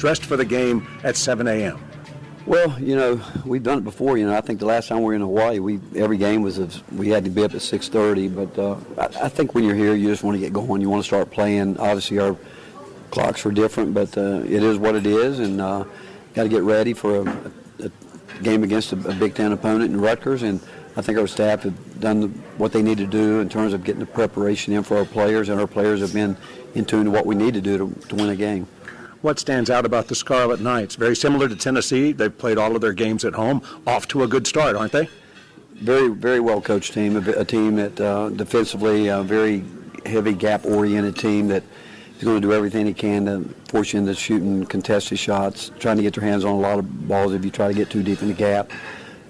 dressed for the game at 7 a.m.? Well, we've done it before. I think the last time we were in Hawaii, every game we had to be up at 6:30. But I think when you're here, you just want to get going. You want to start playing. Obviously, our clocks are different, but it is what it is, and got to get ready for a game against a Big Ten opponent in Rutgers. And I think our staff have done what they need to do in terms of getting the preparation in for our players, and our players have been in tune to what we need to do to win a game. What stands out about the Scarlet Knights? Very similar to Tennessee. They've played all of their games at home. Off to a good start, aren't they? Very, very well-coached team, a team that defensively, a very heavy gap-oriented team that is going to do everything he can to force you into shooting contested shots, trying to get their hands on a lot of balls if you try to get too deep in the gap.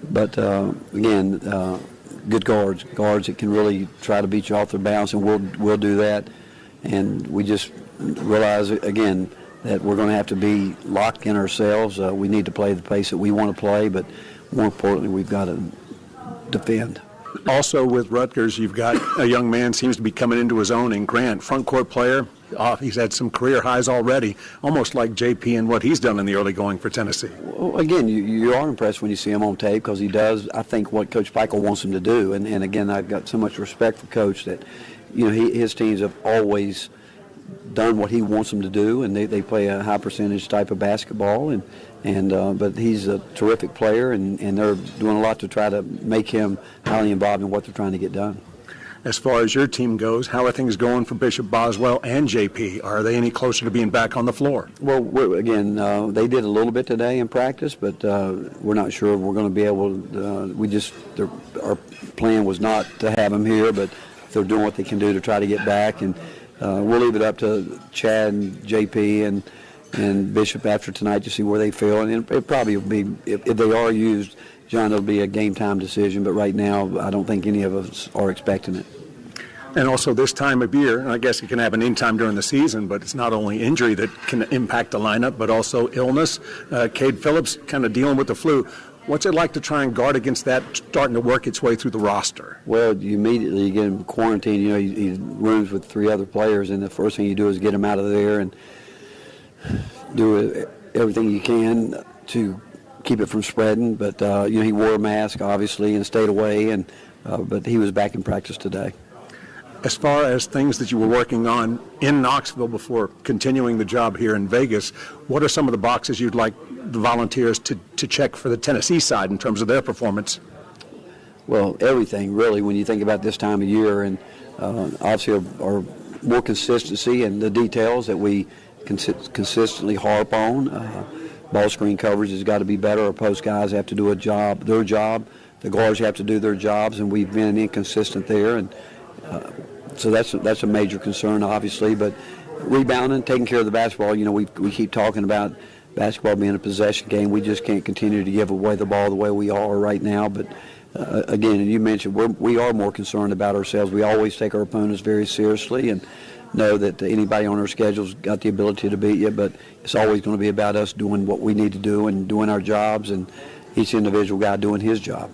But, again, good guards that can really try to beat you off their bounce, and we'll do that. And we just realize, again, that we're going to have to be locked in ourselves. We need to play the pace that we want to play, but more importantly, we've got to defend. Also with Rutgers, you've got a young man seems to be coming into his own in Grant, front court player. He's had some career highs already, almost like JP and what he's done in the early going for Tennessee. Well, again, you are impressed when you see him on tape because he does, I think, what Coach Peichel wants him to do. And again, I've got so much respect for Coach that, his teams have always done what he wants them to do, and they play a high percentage type of basketball, but he's a terrific player, and they're doing a lot to try to make him highly involved in what they're trying to get done. As far as your team goes, how are things going for Bishop Boswell and JP? Are they any closer to being back on the floor? Well, they did a little bit today in practice, but we're not sure we're going to be able to. Our plan was not to have them here, but they're doing what they can do to try to get back, and we'll leave it up to Chad and JP and Bishop after tonight to see where they feel. And it probably will be, if they are used, John, it'll be a game time decision. But right now, I don't think any of us are expecting it. And also this time of year, and I guess it can happen any time during the season, but it's not only injury that can impact the lineup, but also illness. Cade Phillips kind of dealing with the flu. What's it like to try and guard against that starting to work its way through the roster? Well, you immediately get him quarantined. He rooms with 3 other players, and the first thing you do is get him out of there and do everything you can to keep it from spreading. But, he wore a mask, obviously, and stayed away, but he was back in practice today. As far as things that you were working on in Knoxville before continuing the job here in Vegas, what are some of the boxes you'd like the Volunteers to check for the Tennessee side in terms of their performance? Well, everything, really, when you think about this time of year, and obviously our more consistency and the details that we consistently harp on. Ball screen coverage has got to be better. Our post guys have to do their job. The guards have to do their jobs, and we've been inconsistent there. And so that's a major concern, obviously. But rebounding, taking care of the basketball, we keep talking about basketball being a possession game. We just can't continue to give away the ball the way we are right now. But again, you mentioned we are more concerned about ourselves. We always take our opponents very seriously and know that anybody on our schedule's got the ability to beat you. But it's always going to be about us doing what we need to do and doing our jobs, and each individual guy doing his job.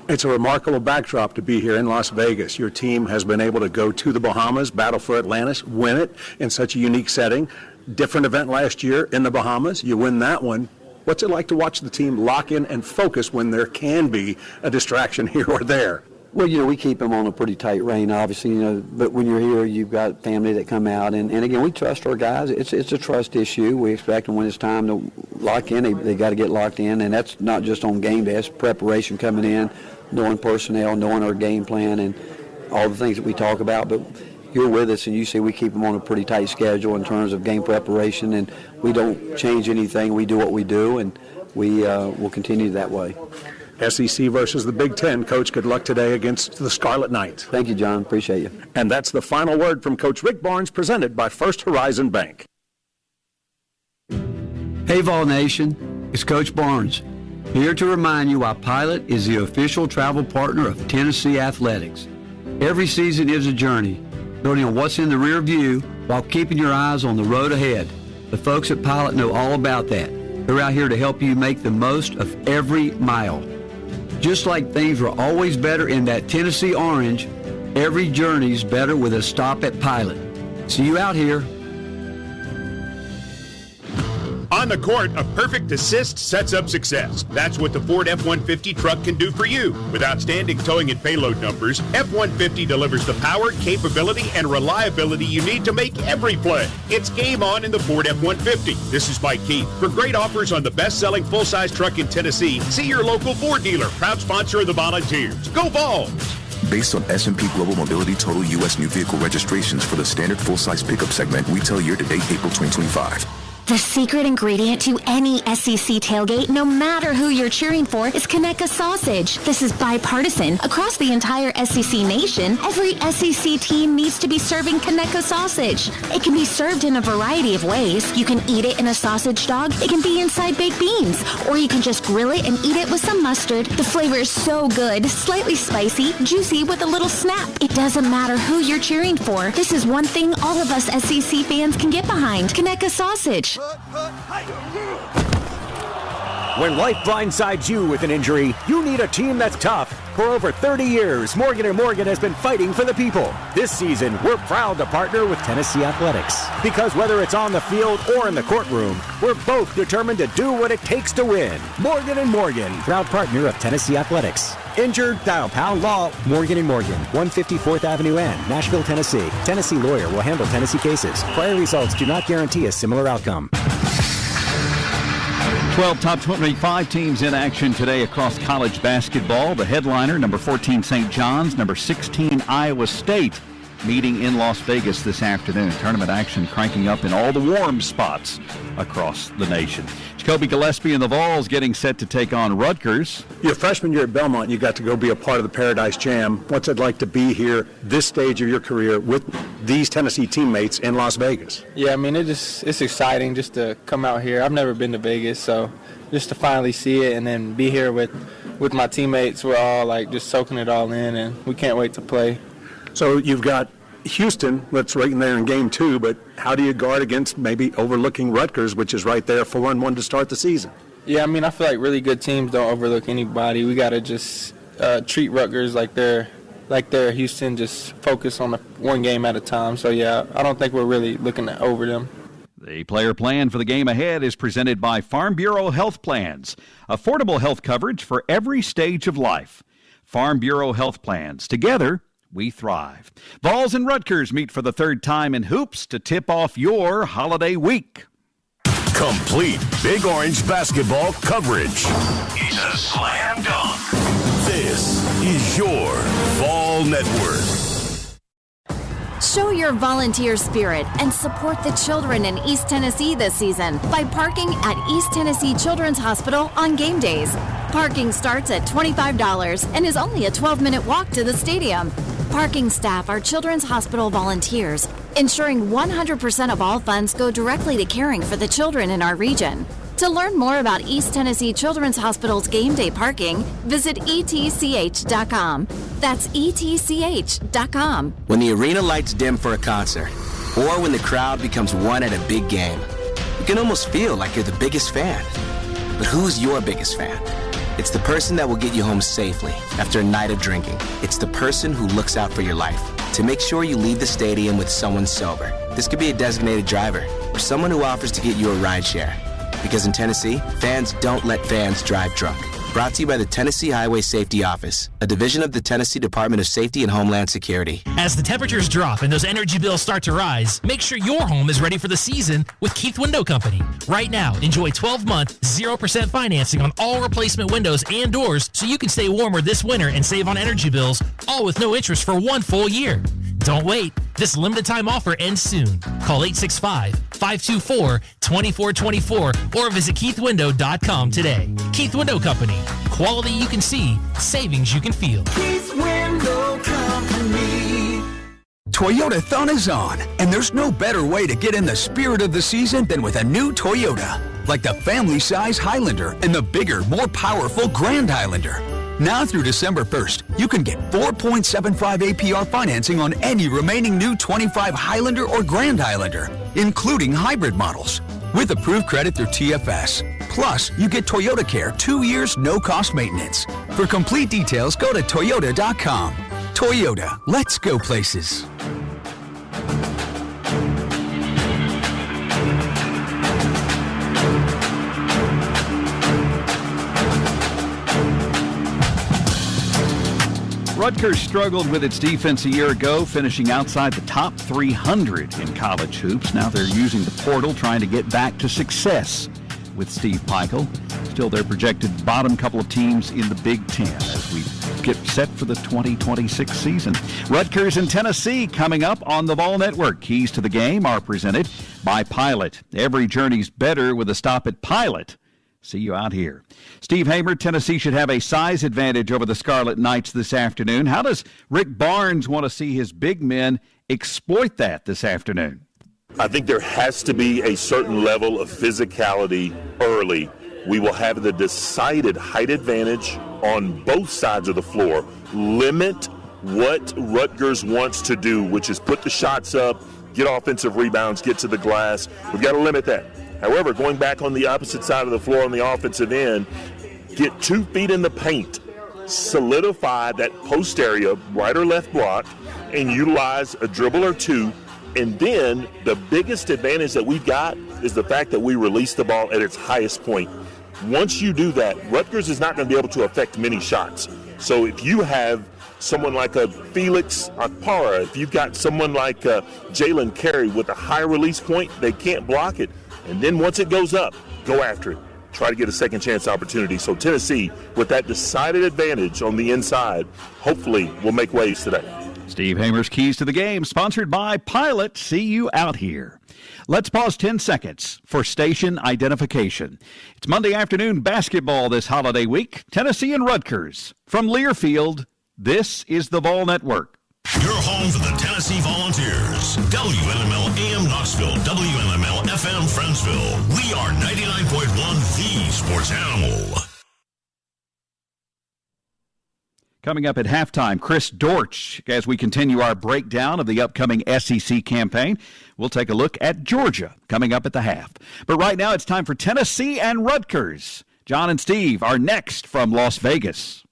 It's a remarkable backdrop to be here in Las Vegas. Your team has been able to go to the Bahamas, battle for Atlantis, win it in such a unique setting. Different event last year in the Bahamas. You win that one. What's it like to watch the team lock in and focus when there can be a distraction here or there? Well, we keep them on a pretty tight rein, obviously, but when you're here, you've got family that come out, and again, we trust our guys. It's a trust issue. We expect them when it's time to lock in, they got to get locked in, and that's not just on game day. It's preparation coming in, knowing personnel, knowing our game plan, and all the things that we talk about, but you're with us, and you see we keep them on a pretty tight schedule in terms of game preparation, and we don't change anything. We do what we do, and we will continue that way. SEC versus the Big Ten. Coach, good luck today against the Scarlet Knights. Thank you, John. Appreciate you. And that's the final word from Coach Rick Barnes, presented by First Horizon Bank. Hey, Vol Nation. It's Coach Barnes, here to remind you why Pilot is the official travel partner of Tennessee Athletics. Every season is a journey, building on what's in the rear view while keeping your eyes on the road ahead. The folks at Pilot know all about that. They're out here to help you make the most of every mile. Just like things were always better in that Tennessee orange, every journey's better with a stop at Pilot. See you out here. On the court, a perfect assist sets up success. That's what the Ford F-150 truck can do for you. With outstanding towing and payload numbers, F-150 delivers the power, capability, and reliability you need to make every play. It's game on in the Ford F-150. This is Mike Keith. For great offers on the best-selling full-size truck in Tennessee, see your local Ford dealer, proud sponsor of the Volunteers. Go Vols! Based on S&P Global Mobility total U.S. new vehicle registrations for the standard full-size pickup segment, retail year-to-date April 2025. The secret ingredient to any SEC tailgate, no matter who you're cheering for, is Conecuh sausage. This is bipartisan. Across the entire SEC nation, every SEC team needs to be serving Conecuh sausage. It can be served in a variety of ways. You can eat it in a sausage dog. It can be inside baked beans. Or you can just grill it and eat it with some mustard. The flavor is so good, slightly spicy, juicy with a little snap. It doesn't matter who you're cheering for. This is one thing all of us SEC fans can get behind. Conecuh sausage. When life blindsides you with an injury, you need a team that's tough. For over 30 years, Morgan & Morgan has been fighting for the people. This season, we're proud to partner with Tennessee Athletics. Because whether it's on the field or in the courtroom, we're both determined to do what it takes to win. Morgan & Morgan, proud partner of Tennessee Athletics. Injured? Dial Pound Law. Morgan & Morgan, 154th Avenue N, Nashville, Tennessee. Tennessee lawyer will handle Tennessee cases. Prior results do not guarantee a similar outcome. 12 top 25 teams in action today across college basketball. The headliner, number 14 St. John's, number 16 Iowa State, meeting in Las Vegas this afternoon. Tournament action cranking up in all the warm spots across the nation. Jacoby Gillespie and the Vols getting set to take on Rutgers. Your freshman year at Belmont, you got to go be a part of the Paradise Jam. What's it like to be here, this stage of your career, with these Tennessee teammates in Las Vegas? Yeah, I mean, it's exciting just to come out here. I've never been to Vegas, so just to finally see it and then be here with my teammates, we're all like just soaking it all in, and we can't wait to play. So you've got Houston, that's right in there in game 2, but how do you guard against maybe overlooking Rutgers, which is right there 4-1 to start the season? Yeah, I mean, I feel like really good teams don't overlook anybody. We got to just treat Rutgers like they're Houston, just focus on one game at a time. So, yeah, I don't think we're really looking over them. The player plan for the game ahead is presented by Farm Bureau Health Plans. Affordable health coverage for every stage of life. Farm Bureau Health Plans. Together, we thrive. Vols and Rutgers meet for the third time in hoops to tip off your holiday week. Complete Big Orange basketball coverage. He's a slam dunk. This is your Vol Network. Show your volunteer spirit and support the children in East Tennessee this season by parking at East Tennessee Children's Hospital on game days. Parking starts at $25 and is only a 12-minute walk to the stadium. Parking staff are Children's Hospital volunteers, ensuring 100% of all funds go directly to caring for the children in our region. To learn more about East Tennessee Children's Hospital's game day parking, visit etch.com. That's etch.com. When the arena lights dim for a concert, or when the crowd becomes one at a big game, you can almost feel like you're the biggest fan. But who's your biggest fan? It's the person that will get you home safely after a night of drinking. It's the person who looks out for your life to make sure you leave the stadium with someone sober. This could be a designated driver or someone who offers to get you a ride share. Because in Tennessee, fans don't let fans drive drunk. Brought to you by the Tennessee Highway Safety Office, a division of the Tennessee Department of Safety and Homeland Security. As the temperatures drop and those energy bills start to rise, make sure your home is ready for the season with Keith Window Company. Right now, enjoy 12-month, 0% financing on all replacement windows and doors so you can stay warmer this winter and save on energy bills, all with no interest for 1 full year. Don't wait. This limited time offer ends soon. Call 865-524-2424 or visit KeithWindow.com today. Keith Window Company. Quality you can see, savings you can feel. Keith Window Company. Toyotathon is on, and there's no better way to get in the spirit of the season than with a new Toyota. Like the family-size Highlander and the bigger, more powerful Grand Highlander. Now through December 1st, you can get 4.75 APR financing on any remaining new 25 Highlander or Grand Highlander, including hybrid models, with approved credit through TFS. Plus, you get Toyota Care 2 years, no-cost maintenance. For complete details, go to Toyota.com. Toyota, let's go places. Rutgers struggled with its defense a year ago, finishing outside the top 300 in college hoops. Now they're using the portal, trying to get back to success with Steve Peichel. Still, they're projected bottom couple of teams in the Big Ten as we get set for the 2026 season. Rutgers and Tennessee coming up on the Vol Network. Keys to the game are presented by Pilot. Every journey's better with a stop at Pilot. See you out here. Steve Hamer, Tennessee should have a size advantage over the Scarlet Knights this afternoon. How does Rick Barnes want to see his big men exploit that this afternoon? I think there has to be a certain level of physicality early. We will have the decided height advantage on both sides of the floor. Limit what Rutgers wants to do, which is put the shots up, get offensive rebounds, get to the glass. We've got to limit that. However, going back on the opposite side of the floor on the offensive end, get 2 feet in the paint, solidify that post area, right or left block, and utilize a dribble or two. And then the biggest advantage that we've got is the fact that we release the ball at its highest point. Once you do that, Rutgers is not going to be able to affect many shots. So if you have someone like a Felix Akpara, if you've got someone like Jalen Carey with a high release point, they can't block it. And then once it goes up, go after it. Try to get a second chance opportunity. So Tennessee, with that decided advantage on the inside, hopefully will make waves today. Steve Hamer's Keys to the Game, sponsored by Pilot. See you out here. Let's pause 10 seconds for station identification. It's Monday afternoon basketball this holiday week. Tennessee and Rutgers. From Learfield, this is the Vol Network. Your home for the Tennessee Volunteers. WNML AM Knoxville, WNML FM Friendsville. We are 99.1 The Sports Animal. Coming up at halftime, Chris Dortch, as we continue our breakdown of the upcoming SEC campaign. We'll take a look at Georgia coming up at the half. But right now it's time for Tennessee and Rutgers. John and Steve are next from Las Vegas.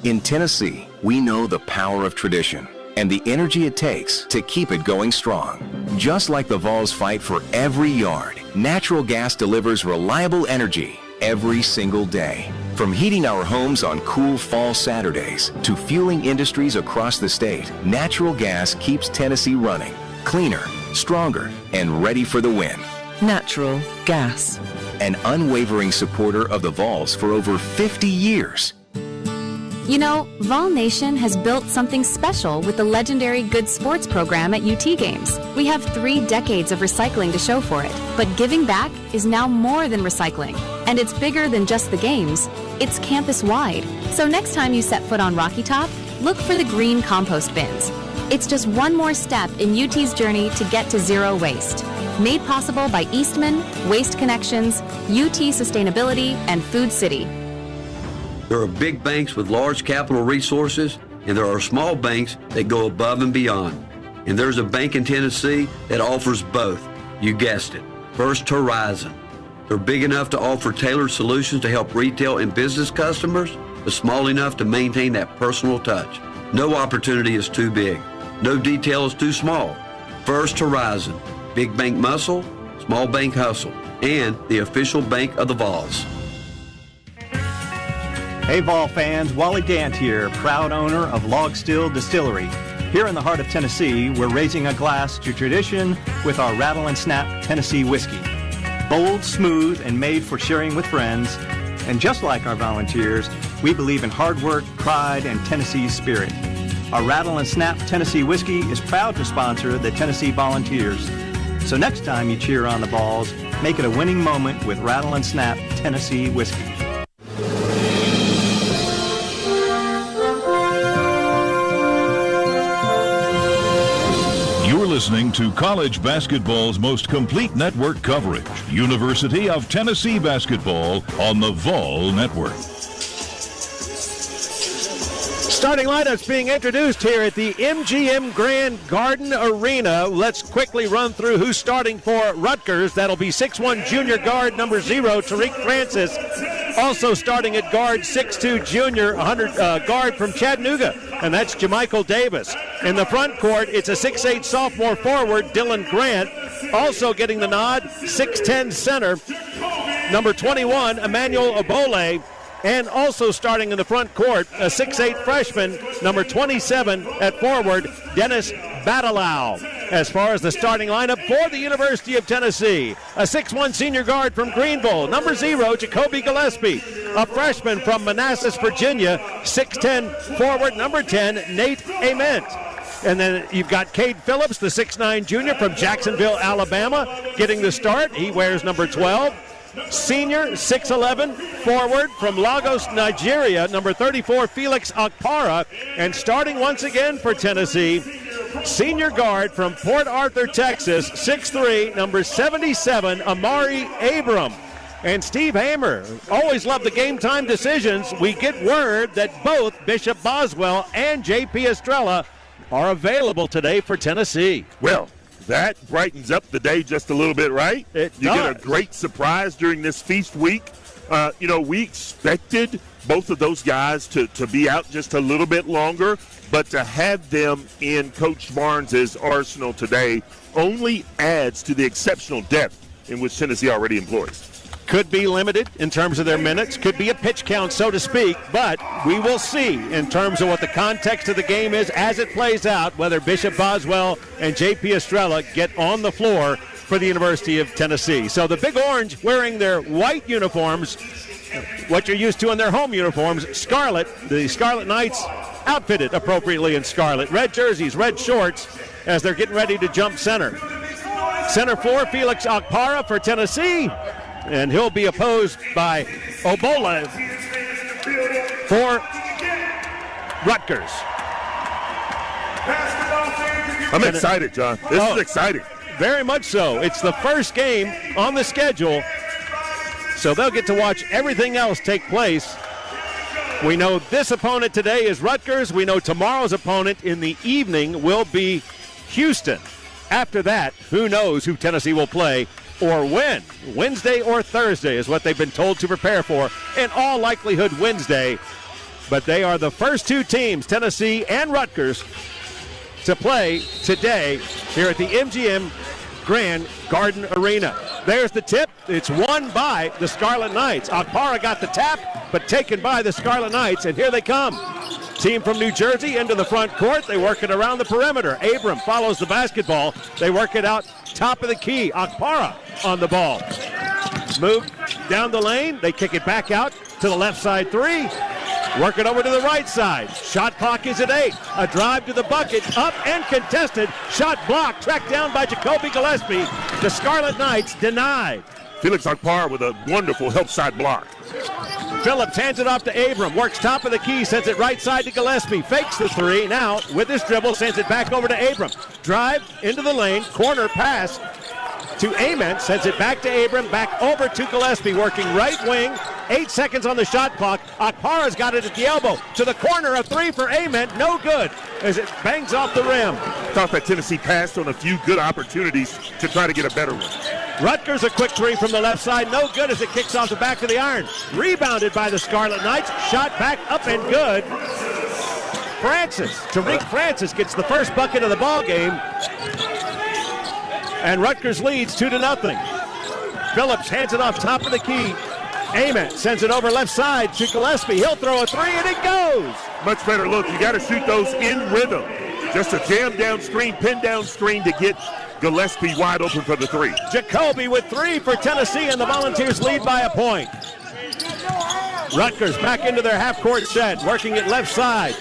In Tennessee, we know the power of tradition and the energy it takes to keep it going strong. Just like the Vols fight for every yard, natural gas delivers reliable energy every single day. From heating our homes on cool fall Saturdays to fueling industries across the state, natural gas keeps Tennessee running, cleaner, stronger, and ready for the win. Natural gas. An unwavering supporter of the Vols for over 50 years. You know, Vol Nation has built something special with the legendary Good Sports program at UT Games. We have 3 decades of recycling to show for it, but giving back is now more than recycling. And it's bigger than just the games. It's campus-wide. So next time you set foot on Rocky Top, look for the green compost bins. It's just one more step in UT's journey to get to zero waste. Made possible by Eastman, Waste Connections, UT Sustainability, and Food City. There are big banks with large capital resources, and there are small banks that go above and beyond. And there's a bank in Tennessee that offers both. You guessed it, First Horizon. They're big enough to offer tailored solutions to help retail and business customers, but small enough to maintain that personal touch. No opportunity is too big. No detail is too small. First Horizon, big bank muscle, small bank hustle, and the official bank of the Vols. Hey Vol fans, Wally Dant here, proud owner of Log Still Distillery. Here in the heart of Tennessee, we're raising a glass to tradition with our Rattle and Snap Tennessee whiskey. Bold, smooth, and made for sharing with friends. And just like our volunteers, we believe in hard work, pride, and Tennessee spirit. Our Rattle and Snap Tennessee whiskey is proud to sponsor the Tennessee Volunteers. So next time you cheer on the Vols, make it a winning moment with Rattle and Snap Tennessee whiskey. Listening to college basketball's most complete network coverage, University of Tennessee basketball on the Vol Network. Starting lineups being introduced here at the MGM Grand Garden Arena. Let's quickly run through who's starting for Rutgers. That'll be 6'1" junior guard number 0, Tariq Francis. Also starting at guard, 6'2" junior guard from Chattanooga, and that's Jamichael Davis. In the front court, it's a 6'8" sophomore forward, Dylan Grant. Also getting the nod, 6'10" center, number 21, Emmanuel Obole. And also starting in the front court, a 6'8 freshman, number 27 at forward, Dennis Batalau. As far as the starting lineup for the University of Tennessee, a 6'1 senior guard from Greenville, number 0, Jacoby Gillespie. A freshman from Manassas, Virginia, 6'10 forward, number 10, Nate Ament. And then you've got Cade Phillips, the 6'9 junior from Jacksonville, Alabama, getting the start. He wears number 12. Senior, 6'11 forward from Lagos, Nigeria, number 34, Felix Akpara. And starting once again for Tennessee, senior guard from Port Arthur, Texas, 6'3", number 77, Amari Abram. And Steve Hamer, always love the game time decisions. We get word that both Bishop Boswell and J.P. Estrella are available today for Tennessee. Well, that brightens up the day just a little bit, right? It You does. get a great surprise during this feast week. We expected both of those guys to be out just a little bit longer, but to have them in Coach Barnes' arsenal today only adds to the exceptional depth in which Tennessee already employs. Could be limited in terms of their minutes, could be a pitch count, so to speak, but we will see in terms of what the context of the game is as it plays out, whether Bishop Boswell and J.P. Estrella get on the floor for the University of Tennessee. So the Big Orange wearing their white uniforms, what you're used to in their home uniforms, scarlet, the Scarlet Knights outfitted appropriately in scarlet. Red jerseys, red shorts as they're getting ready to jump center. Center floor, Felix Akpara for Tennessee. And he'll be opposed by Obola for Rutgers. I'm excited, John. This is exciting. Very much so. It's the first game on the schedule, so they'll get to watch everything else take place. We know this opponent today is Rutgers. We know tomorrow's opponent in the evening will be Houston. After that, who knows who Tennessee will play or when. Wednesday or Thursday is what they've been told to prepare for. In all likelihood, Wednesday. But they are the first two teams, Tennessee and Rutgers, to play today here at the MGM Grand Garden Arena. There's the tip. It's won by the Scarlet Knights. Akpara got the tap, but taken by the Scarlet Knights, and here they come. Team from New Jersey into the front court. They work it around the perimeter. Abram follows the basketball. They work it out top of the key. Akpara on the ball. Move down the lane. They kick it back out to the left side three. Work it over to the right side. Shot clock is at 8. A drive to the bucket. Up and contested. Shot blocked. Tracked down by Jacoby Gillespie. The Scarlet Knights denied. Felix Akpara with a wonderful help side block. Phillips hands it off to Abram. Works top of the key. Sends it right side to Gillespie. Fakes the three. Now, with his dribble, sends it back over to Abram. Drive into the lane. Corner pass to Ament. Sends it back to Abram. Back over to Gillespie. Working right wing. 8 seconds on the shot clock. Akpara's got it at the elbow. To the corner, a three for Ament. No good as it bangs off the rim. Thought that Tennessee passed on a few good opportunities to try to get a better one. Rutgers a quick three from the left side. No good as it kicks off the back of the iron. Rebounded by the Scarlet Knights. Shot back up and good. Tariq Francis gets the first bucket of the ball game. And Rutgers leads 2-0. Phillips hands it off top of the key. Ament sends it over left side to Gillespie. He'll throw a three and it goes. Much better look. You got to shoot those in rhythm. Just a jam down screen, pin down screen to get Gillespie wide open for the three. Jacoby with three for Tennessee, and the Volunteers lead by a point. Rutgers back into their half-court set, working it left side.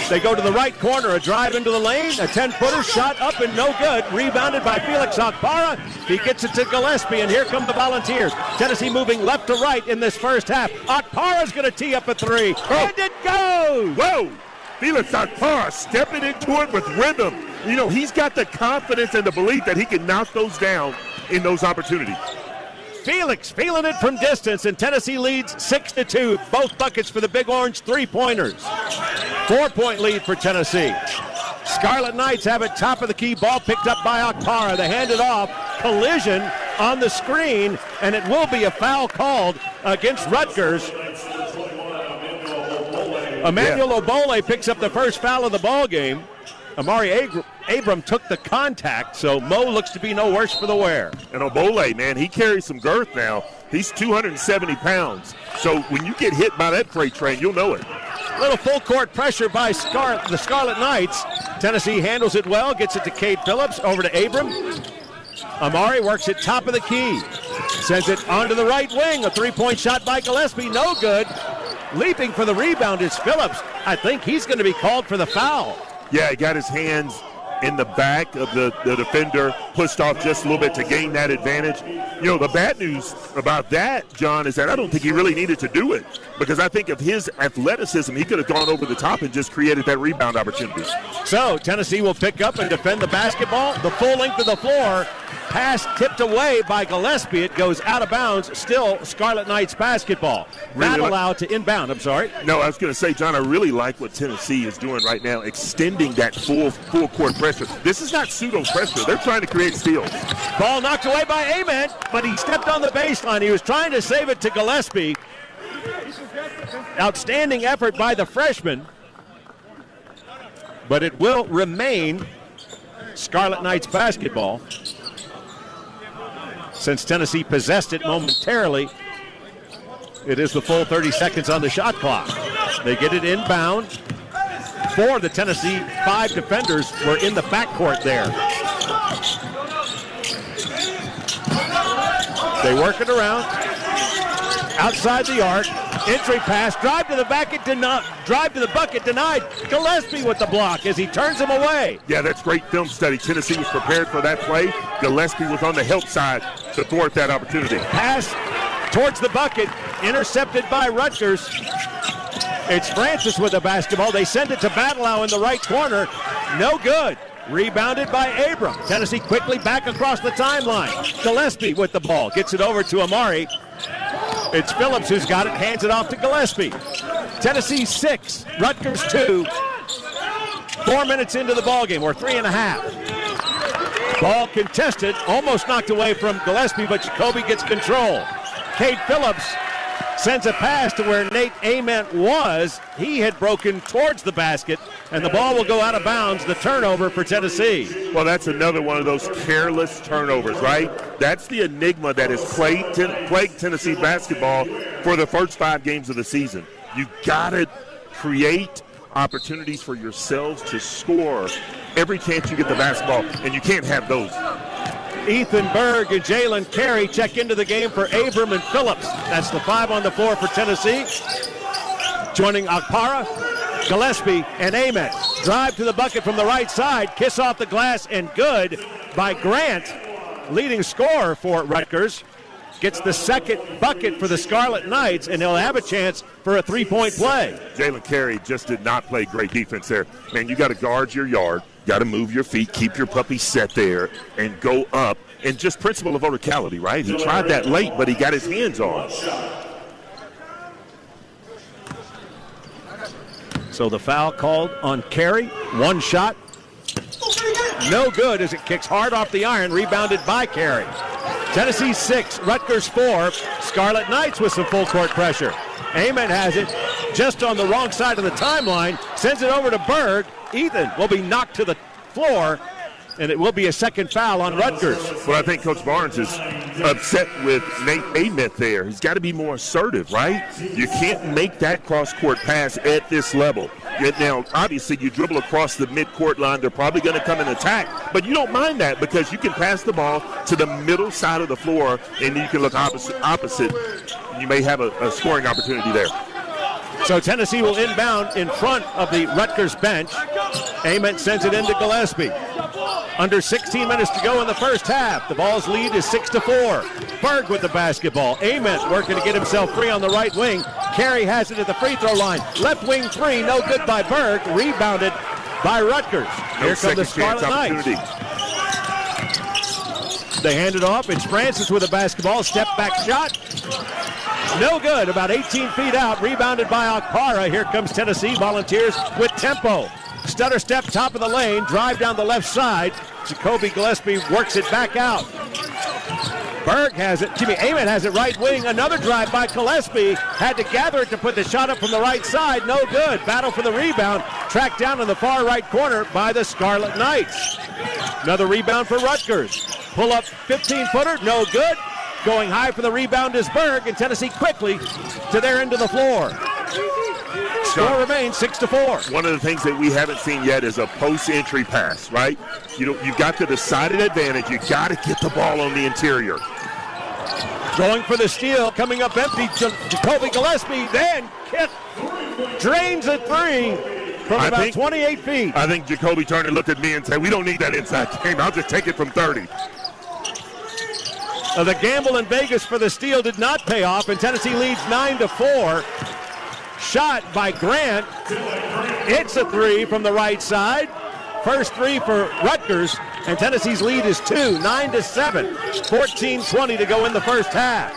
They go to the right corner, a drive into the lane, a 10-footer shot up and no good. Rebounded by Felix Akpara. He gets it to Gillespie, and here come the Volunteers. Tennessee moving left to right in this first half. Akpara's going to tee up a three, and it goes! Whoa! Felix Akpara stepping into it with rhythm. You know, he's got the confidence and the belief that he can knock those down in those opportunities. Felix feeling it from distance, and Tennessee leads 6-2. Both buckets for the Big Orange three-pointers. 4-point lead for Tennessee. Scarlet Knights have it top of the key. Ball picked up by Akpara. They hand it off. Collision on the screen, and it will be a foul called against Rutgers. Emmanuel Obole picks up the first foul of the ball game. Amari Abram took the contact, so Mo looks to be no worse for the wear. And Obole, man, he carries some girth now. He's 270 pounds. So when you get hit by that freight train, you'll know it. Little full court pressure by the Scarlet Knights. Tennessee handles it well, gets it to Cade Phillips, over to Abram. Amari works it top of the key. Sends it onto the right wing. A three-point shot by Gillespie, no good. Leaping for the rebound is Phillips. I think he's going to be called for the foul. Yeah, he got his hands in the back of the defender, pushed off just a little bit to gain that advantage. You know, the bad news about that, John, is that I don't think he really needed to do it, because I think of his athleticism, he could have gone over the top and just created that rebound opportunity. So Tennessee will pick up and defend the basketball. The full length of the floor. Pass tipped away by Gillespie. It goes out of bounds. Still Scarlet Knights basketball. Not allowed to inbound. I'm sorry. No, I was going to say, John, I really like what Tennessee is doing right now, extending that full court pressure. This is not pseudo pressure. They're trying to create steals. Ball knocked away by Ament, but he stepped on the baseline. He was trying to save it to Gillespie. Outstanding effort by the freshman. But it will remain Scarlet Knights basketball, since Tennessee possessed it momentarily. It is the full 30 seconds on the shot clock. They get it inbound. 4 of the Tennessee 5 defenders were in the backcourt there. They work it around. Outside the arc. Entry pass. Drive to the bucket denied. Gillespie with the block as he turns him away. Yeah, that's great film study. Tennessee was prepared for that play. Gillespie was on the help side to thwart that opportunity. Pass towards the bucket. Intercepted by Rutgers. It's Francis with the basketball. They send it to Battleau in the right corner. No good. Rebounded by Abram. Tennessee quickly back across the timeline. Gillespie with the ball. Gets it over to Amari. It's Phillips who's got it. Hands it off to Gillespie. Tennessee 6. Rutgers 2. 4 minutes into the ballgame, or 3.5. Ball contested. Almost knocked away from Gillespie, but Jacoby gets control. Cade Phillips sends a pass to where Nate Ament was. He had broken towards the basket, and the ball will go out of bounds. The turnover for Tennessee. Well, that's another one of those careless turnovers, right? That's the enigma that has plagued Tennessee basketball for the first 5 games of the season. You got to create opportunities for yourselves to score every chance you get the basketball, and you can't have those. Ethan Berg and Jalen Carey check into the game for Abram and Phillips. That's the 5 on the floor for Tennessee. Joining Akpara, Gillespie, and Ament. Drive to the bucket from the right side. Kiss off the glass and good by Grant. Leading scorer for Rutgers. Gets the second bucket for the Scarlet Knights, and he'll have a chance for a 3-point play. Jalen Carey just did not play great defense there. Man, you got to guard your yard. Got to move your feet, keep your puppy set there, and go up. And just principle of verticality, right? He tried that late, but he got his hands on. So the foul called on Carey. 1 shot. No good as it kicks hard off the iron. Rebounded by Carey. Tennessee 6, Rutgers 4. Scarlet Knights with some full court pressure. Ament has it just on the wrong side of the timeline. Sends it over to Berg. Ethan will be knocked to the floor, and it will be a second foul on Rutgers. Well, I think Coach Barnes is upset with Nate Ament there. He's got to be more assertive, right? You can't make that cross-court pass at this level. Now, obviously, you dribble across the mid-court line. They're probably going to come and attack, but you don't mind that because you can pass the ball to the middle side of the floor, and you can look opposite. You may have a scoring opportunity there. So Tennessee will inbound in front of the Rutgers bench. Ament sends it into Gillespie. Under 16 minutes to go in the first half. The Vols' lead is 6-4. Berg with the basketball. Ament working to get himself free on the right wing. Carey has it at the free throw line. Left wing 3, no good by Berg. Rebounded by Rutgers. Here come the Scarlet Knights. They hand it off. It's Francis with the basketball. Step back shot. No good. About 18 feet out. Rebounded by Akpara. Here comes Tennessee Volunteers with tempo. Stutter step, top of the lane. Drive down the left side. Jacoby Gillespie works it back out. Berg has it. Ament has it right wing. Another drive by Gillespie. Had to gather it to put the shot up from the right side. No good. Battle for the rebound. tracked down in the far right corner by the Scarlet Knights. Another rebound for Rutgers. Pull up 15-footer, no good. Going high for the rebound is Berg, and Tennessee quickly to their end of the floor. Score remains 6-4. One of the things that we haven't seen yet is a post-entry pass, right? You've got the decided advantage. You got to get the ball on the interior. Going for the steal, coming up empty. Jacoby Gillespie, then kick, drains a three from about 28 feet. I think Jacoby Turner looked at me and said, we don't need that inside game. I'll just take it from 30. The gamble in Vegas for the steal did not pay off, and Tennessee leads 9-4. Shot by Grant. It's a three from the right side. First three for Rutgers, and Tennessee's lead is 2, 9-7. 14:20 to go in the first half.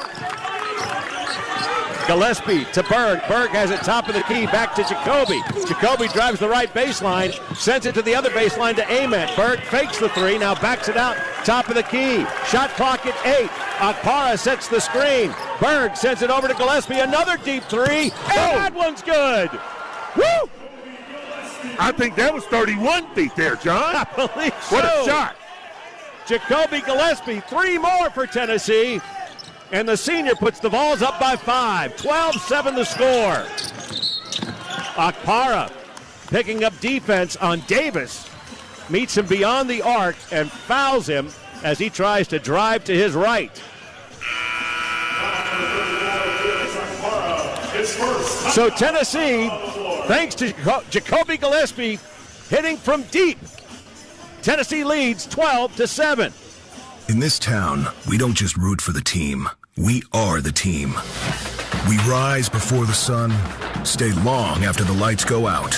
Gillespie to Berg. Berg has it top of the key, back to Jacoby. Jacoby drives the right baseline, sends it to the other baseline to Ament. Berg fakes the three, now backs it out, top of the key. Shot clock at 8. Akpara sets the screen. Berg sends it over to Gillespie, another deep three, and that one's good. Woo! I think that was 31 feet there, John. I believe so. What a shot. Jacoby Gillespie, 3 more for Tennessee. And the senior puts the Vols up by 5. 12-7 the score. Akpara picking up defense on Davis. Meets him beyond the arc and fouls him as he tries to drive to his right. So Tennessee, thanks to Jacoby Gillespie, hitting from deep. Tennessee leads 12-7. In this town, we don't just root for the team. We are the team. We rise before the sun, stay long after the lights go out.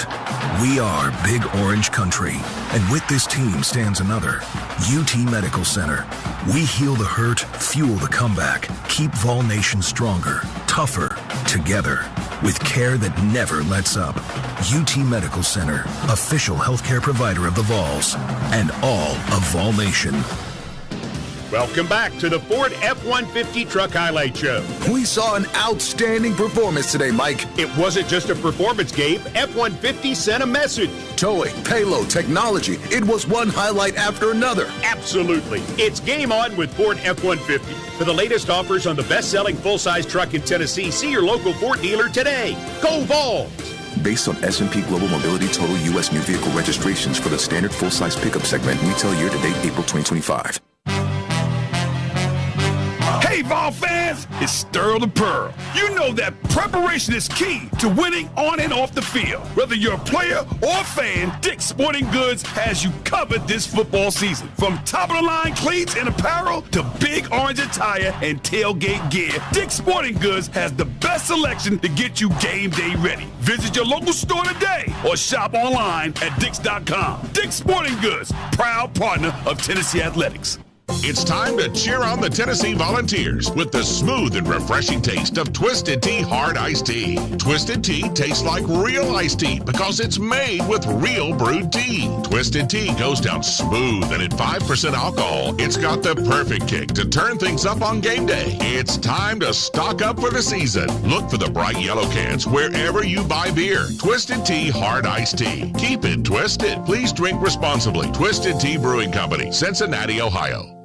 We are Big Orange Country. And with this team stands another, UT Medical Center. We heal the hurt, fuel the comeback, keep Vol Nation stronger, tougher, together, with care that never lets up. UT Medical Center, official healthcare provider of the Vols, and all of Vol Nation. Welcome back to the Ford F-150 Truck Highlight Show. We saw an outstanding performance today, Mike. It wasn't just a performance, Gabe. F-150 sent a message. Towing, payload, technology. It was one highlight after another. Absolutely. It's game on with Ford F-150. For the latest offers on the best-selling full-size truck in Tennessee, see your local Ford dealer today. Go Vols! Based on S&P Global Mobility total U.S. new vehicle registrations for the standard full-size pickup segment, retail year-to-date April 2025. Hey, Vol fans, it's Sterl the Pearl. You know that preparation is key to winning on and off the field. Whether you're a player or a fan, Dick's Sporting Goods has you covered this football season. From top-of-the-line cleats and apparel to big orange attire and tailgate gear, Dick's Sporting Goods has the best selection to get you game day ready. Visit your local store today or shop online at Dicks.com. Dick's Sporting Goods, proud partner of Tennessee Athletics. It's time to cheer on the Tennessee Volunteers with the smooth and refreshing taste of Twisted Tea Hard Iced Tea. Twisted Tea tastes like real iced tea because it's made with real brewed tea. Twisted Tea goes down smooth and at 5% alcohol. It's got the perfect kick to turn things up on game day. It's time to stock up for the season. Look for the bright yellow cans wherever you buy beer. Twisted Tea Hard Iced Tea. Keep it twisted. Please drink responsibly. Twisted Tea Brewing Company, Cincinnati, Ohio.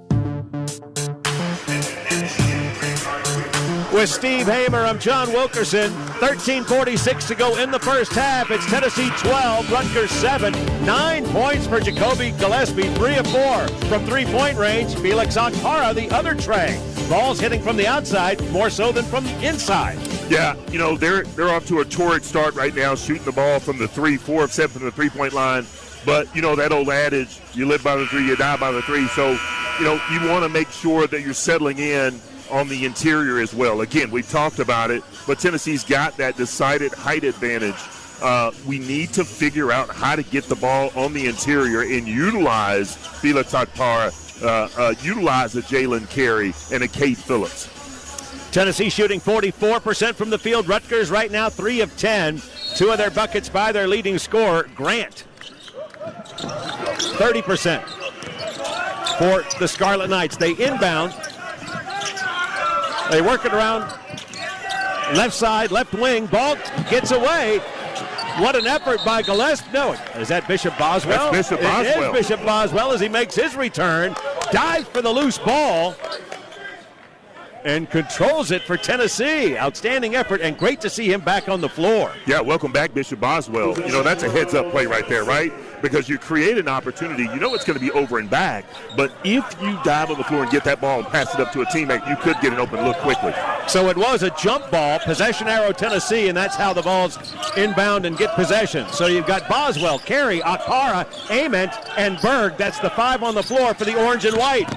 With Steve Hamer, I'm John Wilkerson. 13:46 to go in the first half. It's Tennessee 12, Rutgers 7. 9 points for Jacoby Gillespie, 3 of 4 from three-point range. Felix Akpara, the other Trey. Ball's hitting from the outside more so than from the inside. Yeah, you know, they're off to a torrid start right now, shooting the ball from the 3, 4 of 7 from the three-point line. But, you know, that old adage, you live by the 3, you die by the 3. So, you know, you want to make sure that you're settling in on the interior as well. Again, we've talked about it, but Tennessee's got that decided height advantage. We need to figure out how to get the ball on the interior and utilize Felix Akpara, utilize a Jalen Carey and a Cade Phillips. Tennessee shooting 44% from the field. Rutgers right now 3 of 10. 2 of their buckets by their leading scorer, Grant. 30% for the Scarlet Knights. They inbound. They work it around left side, left wing. Ball gets away. What an effort by Gillespie. No, is that Bishop Boswell? That's Bishop Boswell. It is Bishop Boswell as he makes his return. Dives for the loose ball. And controls it for Tennessee. Outstanding effort, and great to see him back on the floor. Yeah, welcome back, Bishop Boswell. You know, that's a heads-up play right there, right? Because you create an opportunity. You know it's going to be over and back, but if you dive on the floor and get that ball and pass it up to a teammate, you could get an open look quickly. So it was a jump ball, possession arrow Tennessee, and that's how the Vols inbound and get possession. So you've got Boswell, Carey, Akpara, Ament, and Berg. That's the 5 on the floor for the orange and white.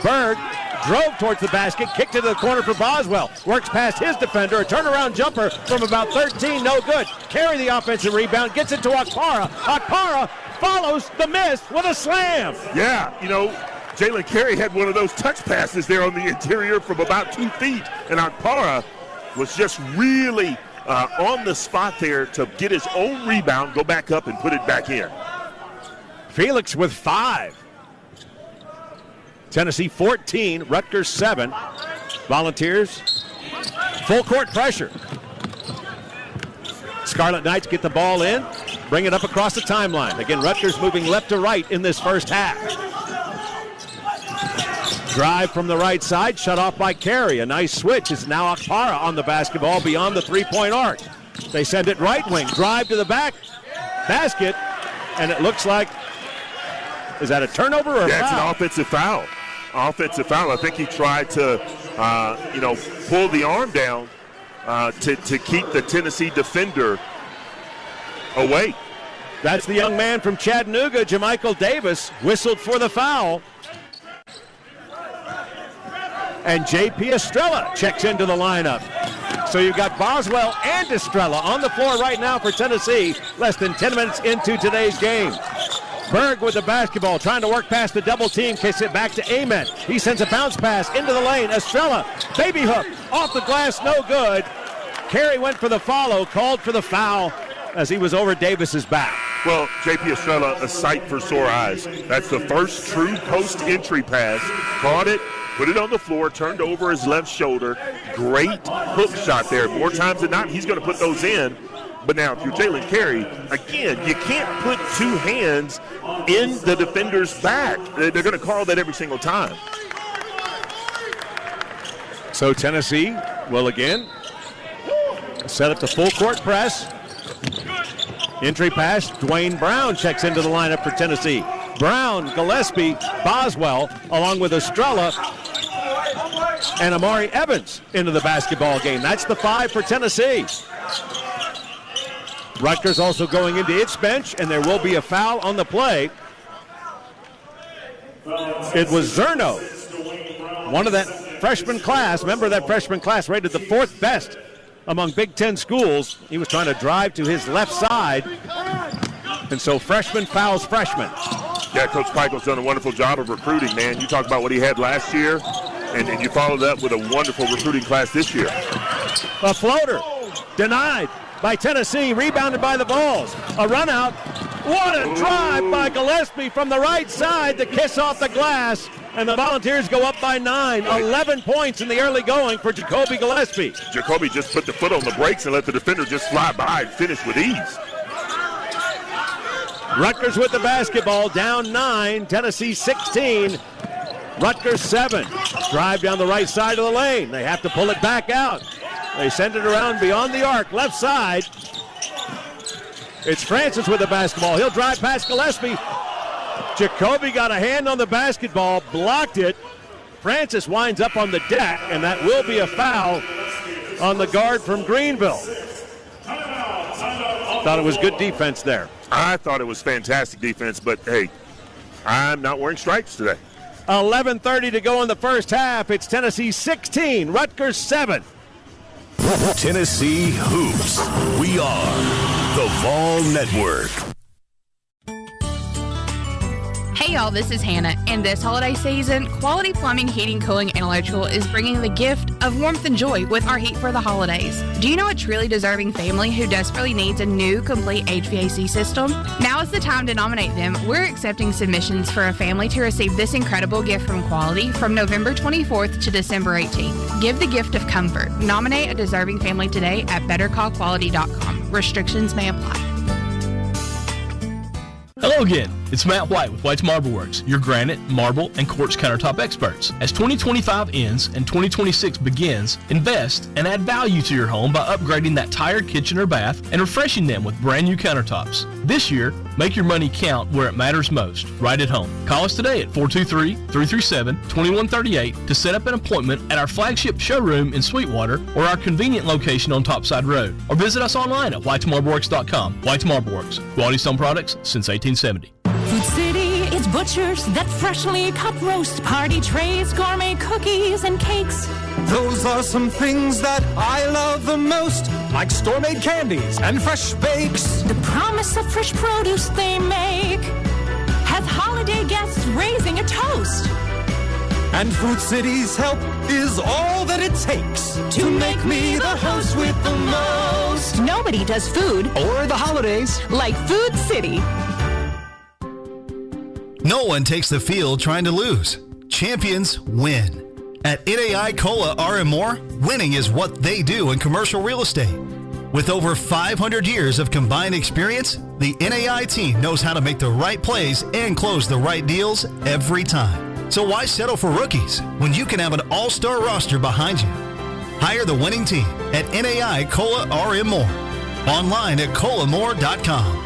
Berg drove towards the basket, kicked it to the corner for Boswell. Works past his defender, a turnaround jumper from about 13, no good. Carey the offensive rebound, gets it to Akpara. Akpara follows the miss with a slam. Yeah, you know, Jalen Carey had one of those touch passes there on the interior from about 2 feet, and Akpara was just really on the spot there to get his own rebound, go back up and put it back in. Felix with 5. Tennessee 14, Rutgers 7. Volunteers, full court pressure. Scarlet Knights get the ball in, bring it up across the timeline. Again, Rutgers moving left to right in this first half. Drive from the right side, shut off by Carey. A nice switch is now Akpara on the basketball beyond the three-point arc. They send it right wing, drive to the back basket, and it looks like, is that a turnover or a foul? It's an offensive foul. Offensive foul. I think he tried to, pull the arm down to keep the Tennessee defender away. That's the young man from Chattanooga, Jamichael Davis, whistled for the foul. And J.P. Estrella checks into the lineup. So you've got Boswell and Estrella on the floor right now for Tennessee, less than 10 minutes into today's game. Berg with the basketball, trying to work past the double team, kicks it back to Ament. He sends a bounce pass into the lane. Estrella, baby hook, off the glass, no good. Carey went for the follow, called for the foul as he was over Davis's back. Well, J.P. Estrella, a sight for sore eyes. That's the first true post-entry pass. Caught it, put it on the floor, turned over his left shoulder. Great hook shot there. More times than not, he's going to put those in. But now, if you're Jalen Carey, again, you can't put 2 hands in the defender's back. They're going to call that every single time. So Tennessee will again set up the full court press. Entry pass, Dwayne Brown checks into the lineup for Tennessee. Brown, Gillespie, Boswell, along with Estrella and Amari Evans into the basketball game. That's the 5 for Tennessee. Rutgers also going into its bench, and there will be a foul on the play. It was Zerno, one of that freshman class, member of that freshman class, rated the 4th best among Big Ten schools. He was trying to drive to his left side, and so freshman fouls freshman. Yeah, Coach Peigel's done a wonderful job of recruiting, man. You talk about what he had last year, and you followed up with a wonderful recruiting class this year. A floater, denied by Tennessee, rebounded by the Vols. A run out. What a drive by Gillespie from the right side to kiss off the glass. And the Volunteers go up by 9. 11 points in the early going for Jacoby Gillespie. Jacoby just put the foot on the brakes and let the defender just fly by and finish with ease. Rutgers with the basketball, down 9. Tennessee 16. Rutgers 7. Drive down the right side of the lane. They have to pull it back out. They send it around beyond the arc, left side. It's Francis with the basketball. He'll drive past Gillespie. Jacoby got a hand on the basketball, blocked it. Francis winds up on the deck, and that will be a foul on the guard from Greenville. Thought it was good defense there. I thought it was fantastic defense, but hey, I'm not wearing stripes today. 11:30 to go in the first half. It's Tennessee 16, Rutgers 7. Tennessee Hoops. We are the Vol Network. Hey y'all, this is Hannah, and this holiday season, Quality Plumbing, Heating, Cooling, and Electrical is bringing the gift of warmth and joy with our Heat for the Holidays. Do you know a truly deserving family who desperately needs a new, complete HVAC system? Now is the time to nominate them. We're accepting submissions for a family to receive this incredible gift from Quality from November 24th to December 18th. Give the gift of comfort. Nominate a deserving family today at bettercallquality.com. Restrictions may apply. Hello again, it's Matt White with White's Marble Works, your granite, marble, and quartz countertop experts. As 2025 ends and 2026 begins, invest and add value to your home by upgrading that tired kitchen or bath and refreshing them with brand new countertops. This year, make your money count where it matters most, right at home. Call us today at 423-337-2138 to set up an appointment at our flagship showroom in Sweetwater or our convenient location on Topside Road. Or visit us online at whitesmarbleworks.com. White's Marble Works, quality stone products since 1870. Food City is butchers that freshly cut roast, party trays, gourmet cookies and cakes. Those are some things that I love the most, like store-made candies and fresh bakes. The promise of fresh produce they make has holiday guests raising a toast. And Food City's help is all that it takes to make me the host with the most. Nobody does food or the holidays like Food City. No one takes the field trying to lose. Champions win. At NAI Cola RM Moore, winning is what they do in commercial real estate. With over 500 years of combined experience, the NAI team knows how to make the right plays and close the right deals every time. So why settle for rookies when you can have an all-star roster behind you? Hire the winning team at NAI Cola RM Moore. Online at colamore.com.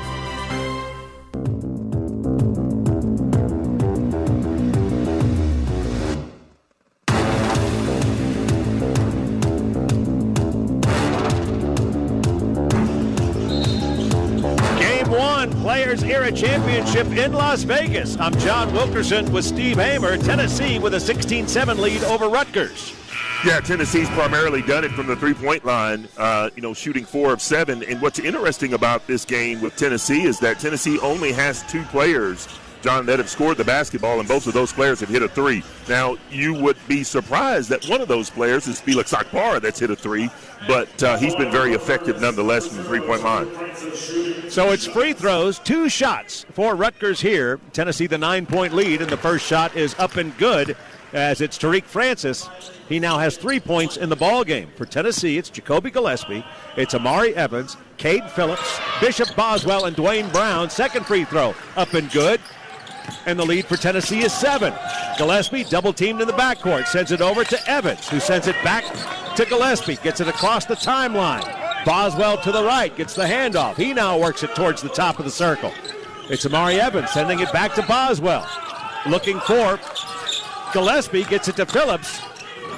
Players Era Championship in Las Vegas. I'm John Wilkerson with Steve Hamer. Tennessee with a 16-7 lead over Rutgers. Yeah, Tennessee's primarily done it from the three-point line, shooting 4 of 7. And what's interesting about this game with Tennessee is that Tennessee only has 2 players, John, that have scored the basketball, and both of those players have hit a 3. Now, you would be surprised that one of those players is Felix Akbar that's hit a 3, but he's been very effective nonetheless from the three-point line. So it's free throws, 2 shots for Rutgers here. Tennessee the 9-point lead, and the first shot is up and good as it's Tariq Francis. He now has 3 points in the ball game. For Tennessee, it's Jacoby Gillespie, it's Amari Evans, Cade Phillips, Bishop Boswell, and Dwayne Brown. Second free throw up and good. And the lead for Tennessee is 7. Gillespie double-teamed in the backcourt, sends it over to Evans, who sends it back to Gillespie, gets it across the timeline. Boswell to the right, gets the handoff. He now works it towards the top of the circle. It's Amari Evans sending it back to Boswell. Looking for Gillespie, gets it to Phillips.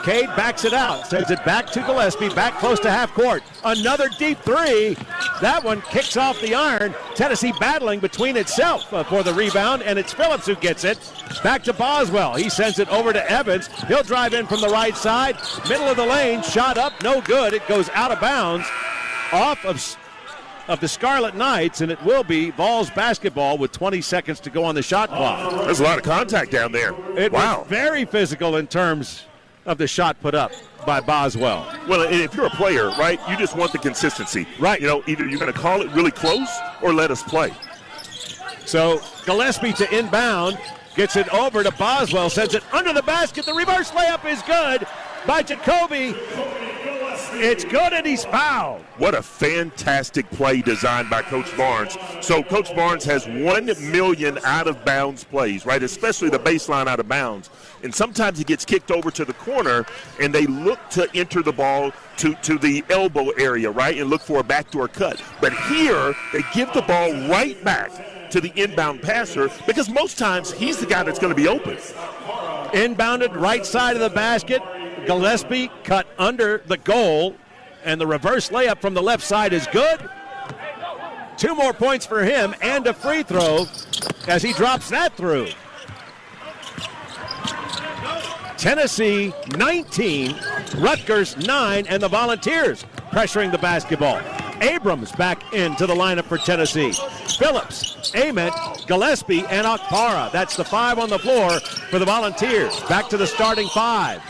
Cade backs it out, sends it back to Gillespie, back close to half court. Another deep 3. That one kicks off the iron. Tennessee battling between itself for the rebound, and it's Phillips who gets it. Back to Boswell. He sends it over to Evans. He'll drive in from the right side. Middle of the lane, shot up, no good. It goes out of bounds off of the Scarlet Knights, and it will be Vols basketball with 20 seconds to go on the shot clock. There's a lot of contact down there. It was very physical in terms of the shot put up by Boswell. Well, if you're a player, right, you just want the consistency. Right. Either you're going to call it really close or let us play. So Gillespie to inbound, gets it over to Boswell, sends it under the basket. The reverse layup is good by Jacoby. It's good, and he's fouled. What a fantastic play designed by Coach Barnes. So Coach Barnes has 1 million out-of-bounds plays, right, especially the baseline out of bounds. And sometimes he gets kicked over to the corner, and they look to enter the ball to the elbow area, right, and look for a backdoor cut. But here, they give the ball right back to the inbound passer because most times he's the guy that's going to be open. Inbounded right side of the basket. Gillespie cut under the goal, and the reverse layup from the left side is good. 2 more points for him and a free throw as he drops that through. Tennessee 19, Rutgers 9, and the Volunteers pressuring the basketball. Abrams back into the lineup for Tennessee. Phillips, Ament, Gillespie, and Akpara. That's the 5 on the floor for the Volunteers. Back to the starting 5.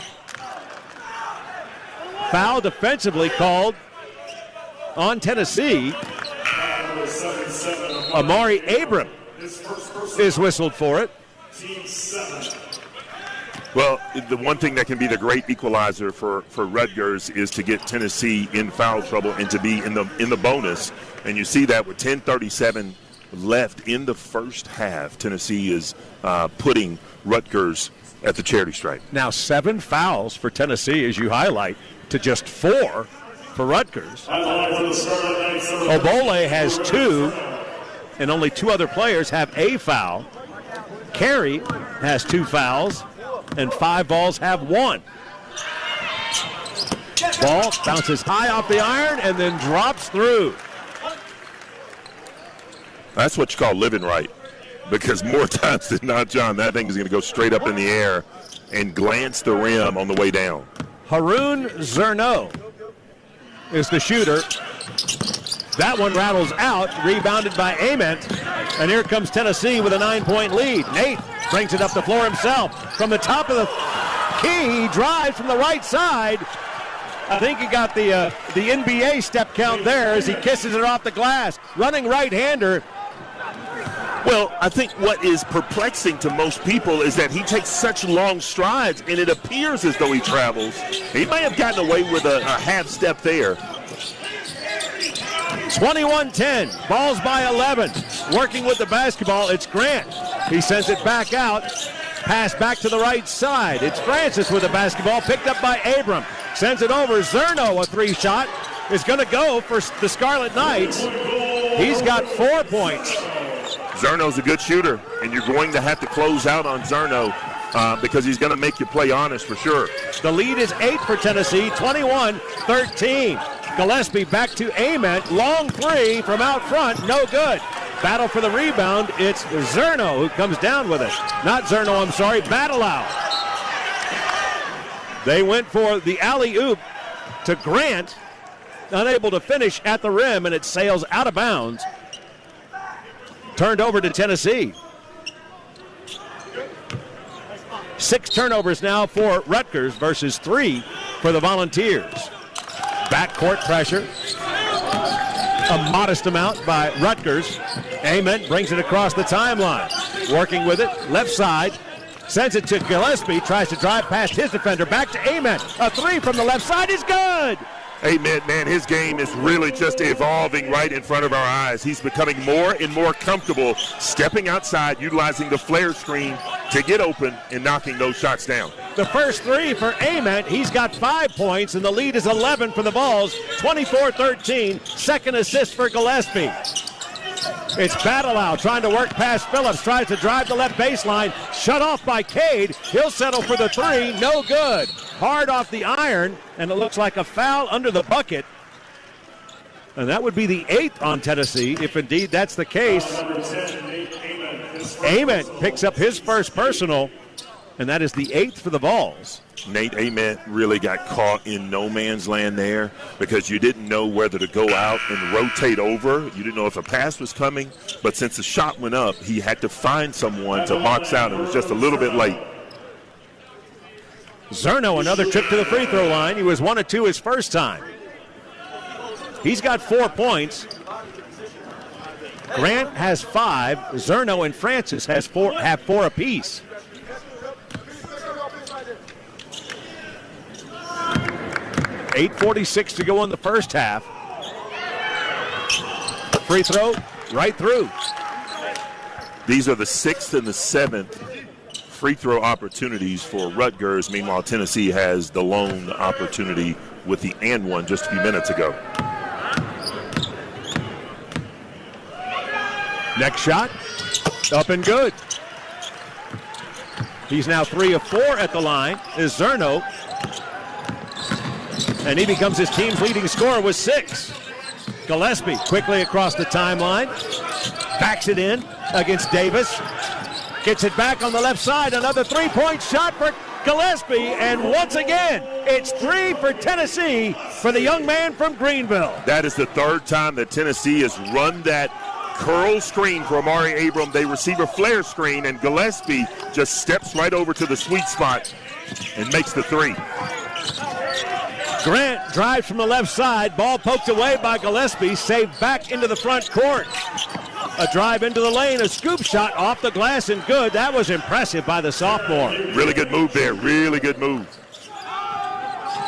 Foul defensively called on Tennessee. Amari Abram is whistled for it. Well, the one thing that can be the great equalizer for Rutgers is to get Tennessee in foul trouble and to be in the bonus. And you see that with 10:37 left in the first half. Tennessee is putting Rutgers at the charity stripe. Now 7 fouls for Tennessee, as you highlight, to just 4 for Rutgers. Obole has 2, and only 2 other players have a foul. Carey has 2 fouls, and 5 balls have 1. Ball bounces high off the iron and then drops through. That's what you call living right, because more times than not, John, that thing is going to go straight up in the air and glance the rim on the way down. Haroon Zerno is the shooter. That one rattles out, rebounded by Ament. And here comes Tennessee with a 9-point lead. Nate brings it up the floor himself. From the top of the key, he drives from the right side. I think he got the NBA step count there as he kisses it off the glass. Running right-hander. Well, I think what is perplexing to most people is that he takes such long strides, and it appears as though he travels. He may have gotten away with a half step there. 21-10, balls by 11. Working with the basketball, it's Grant. He sends it back out. Pass back to the right side. It's Francis with the basketball, picked up by Abram. Sends it over. Zerno, a 3-shot, is going to go for the Scarlet Knights. He's got 4 points. Zerno's a good shooter, and you're going to have to close out on Zerno because he's going to make you play honest for sure. The lead is 8 for Tennessee, 21-13. Gillespie back to Ament. Long 3 from out front, no good. Battle for the rebound, it's Zerno who comes down with it. Not Zerno, I'm sorry, Battleout. They went for the alley-oop to Grant, unable to finish at the rim, and it sails out of bounds. Turned over to Tennessee. 6 turnovers now for Rutgers versus 3 for the Volunteers. Backcourt pressure. A modest amount by Rutgers. Ament brings it across the timeline. Working with it, left side. Sends it to Gillespie. Tries to drive past his defender. Back to Ament. A 3 from the left side is good. Ament, man, his game is really just evolving right in front of our eyes. He's becoming more and more comfortable stepping outside, utilizing the flare screen to get open and knocking those shots down. The first 3 for Ament. He's got 5 points, and the lead is 11 for the Vols. 24-13. Second assist for Gillespie. It's Battleout trying to work past Phillips. Tries to drive the left baseline. Shut off by Cade. He'll settle for the 3. No good. Hard off the iron, and it looks like a foul under the bucket. And that would be the 8th on Tennessee, if indeed that's the case. Ament picks up his first personal, and that is the 8th for the Vols. Nate Ament really got caught in no man's land there because you didn't know whether to go out and rotate over. You didn't know if a pass was coming, but since the shot went up, he had to find someone to box out. It was just a little bit late. Zerno, another trip to the free throw line. He was 1 of 2 his first time. He's got 4 points. Grant has 5. Zerno and Francis have 4 apiece. .846 to go in the first half. Free throw, right through. These are the 6th and the 7th free throw opportunities for Rutgers. Meanwhile, Tennessee has the lone opportunity with the and one just a few minutes ago. Next shot, up and good. He's now 3 of 4 at the line, is Zerno. And he becomes his team's leading scorer with 6. Gillespie quickly across the timeline. Backs it in against Davis. Gets it back on the left side. Another 3-point shot for Gillespie. And once again, it's 3 for Tennessee for the young man from Greenville. That is the 3rd time that Tennessee has run that curl screen for Amari Abram. They receive a flare screen, and Gillespie just steps right over to the sweet spot and makes the 3. Grant drives from the left side. Ball poked away by Gillespie. Saved back into the front court. A drive into the lane. A scoop shot off the glass and good. That was impressive by the sophomore. Really good move there. Really good move.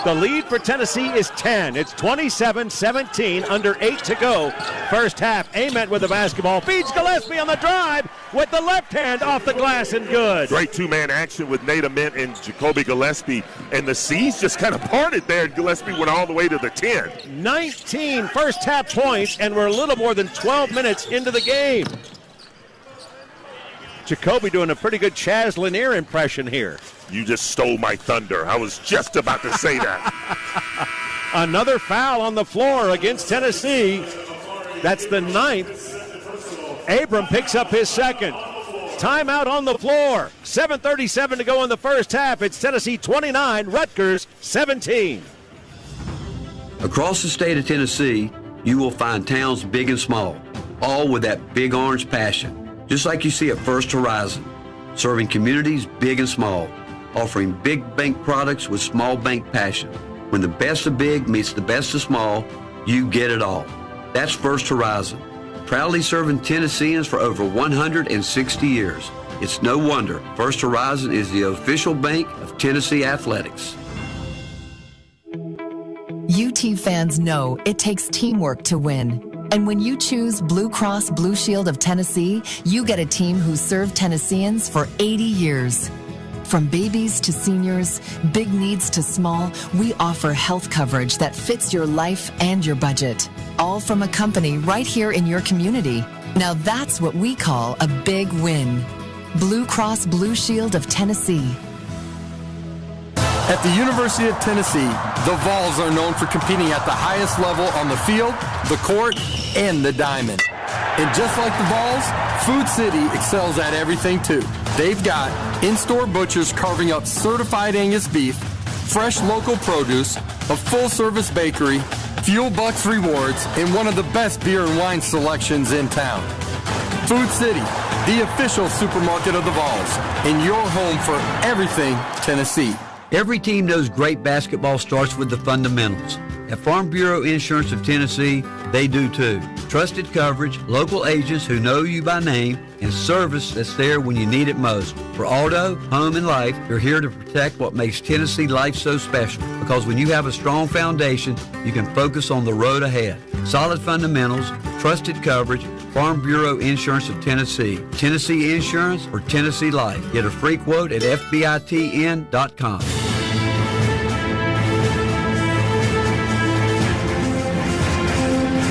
The lead for Tennessee is 10. It's 27-17, under 8 to go. First half, Ament with the basketball. Feeds Gillespie on the drive with the left hand off the glass and good. Great two-man action with Nate Ament and Jacoby Gillespie. And the C's just kind of parted there. Gillespie went all the way to the 10. 19 first half points, and we're a little more than 12 minutes into the game. Jacoby doing a pretty good Chaz Lanier impression here. You just stole my thunder. I was just about to say that. Another foul on the floor against Tennessee. That's the 9th. Abram picks up his second. Timeout on the floor. 7:37 to go in the first half. It's Tennessee 29, Rutgers 17. Across the state of Tennessee, you will find towns big and small, all with that big orange passion. Just like you see at First Horizon, serving communities big and small, offering big bank products with small bank passion. When the best of big meets the best of small, you get it all. That's First Horizon, proudly serving Tennesseans for over 160 years. It's no wonder First Horizon is the official bank of Tennessee Athletics. UT fans know it takes teamwork to win. And when you choose Blue Cross Blue Shield of Tennessee, you get a team who served Tennesseans for 80 years. From babies to seniors, big needs to small, we offer health coverage that fits your life and your budget. All from a company right here in your community. Now that's what we call a big win. Blue Cross Blue Shield of Tennessee. At the University of Tennessee, the Vols are known for competing at the highest level on the field, the court, and the diamond. And just like the Vols, Food City excels at everything too. They've got in-store butchers carving up certified Angus beef, fresh local produce, a full-service bakery, Fuel Bucks rewards, and one of the best beer and wine selections in town. Food City, the official supermarket of the Vols, and your home for everything Tennessee. Every team knows great basketball starts with the fundamentals. At Farm Bureau Insurance of Tennessee, they do too. Trusted coverage, local agents who know you by name, and service that's there when you need it most. For auto, home, and life, you're here to protect what makes Tennessee life so special. Because when you have a strong foundation, you can focus on the road ahead. Solid fundamentals, trusted coverage, Farm Bureau Insurance of Tennessee. Tennessee Insurance or Tennessee Life. Get a free quote at FBITN.com.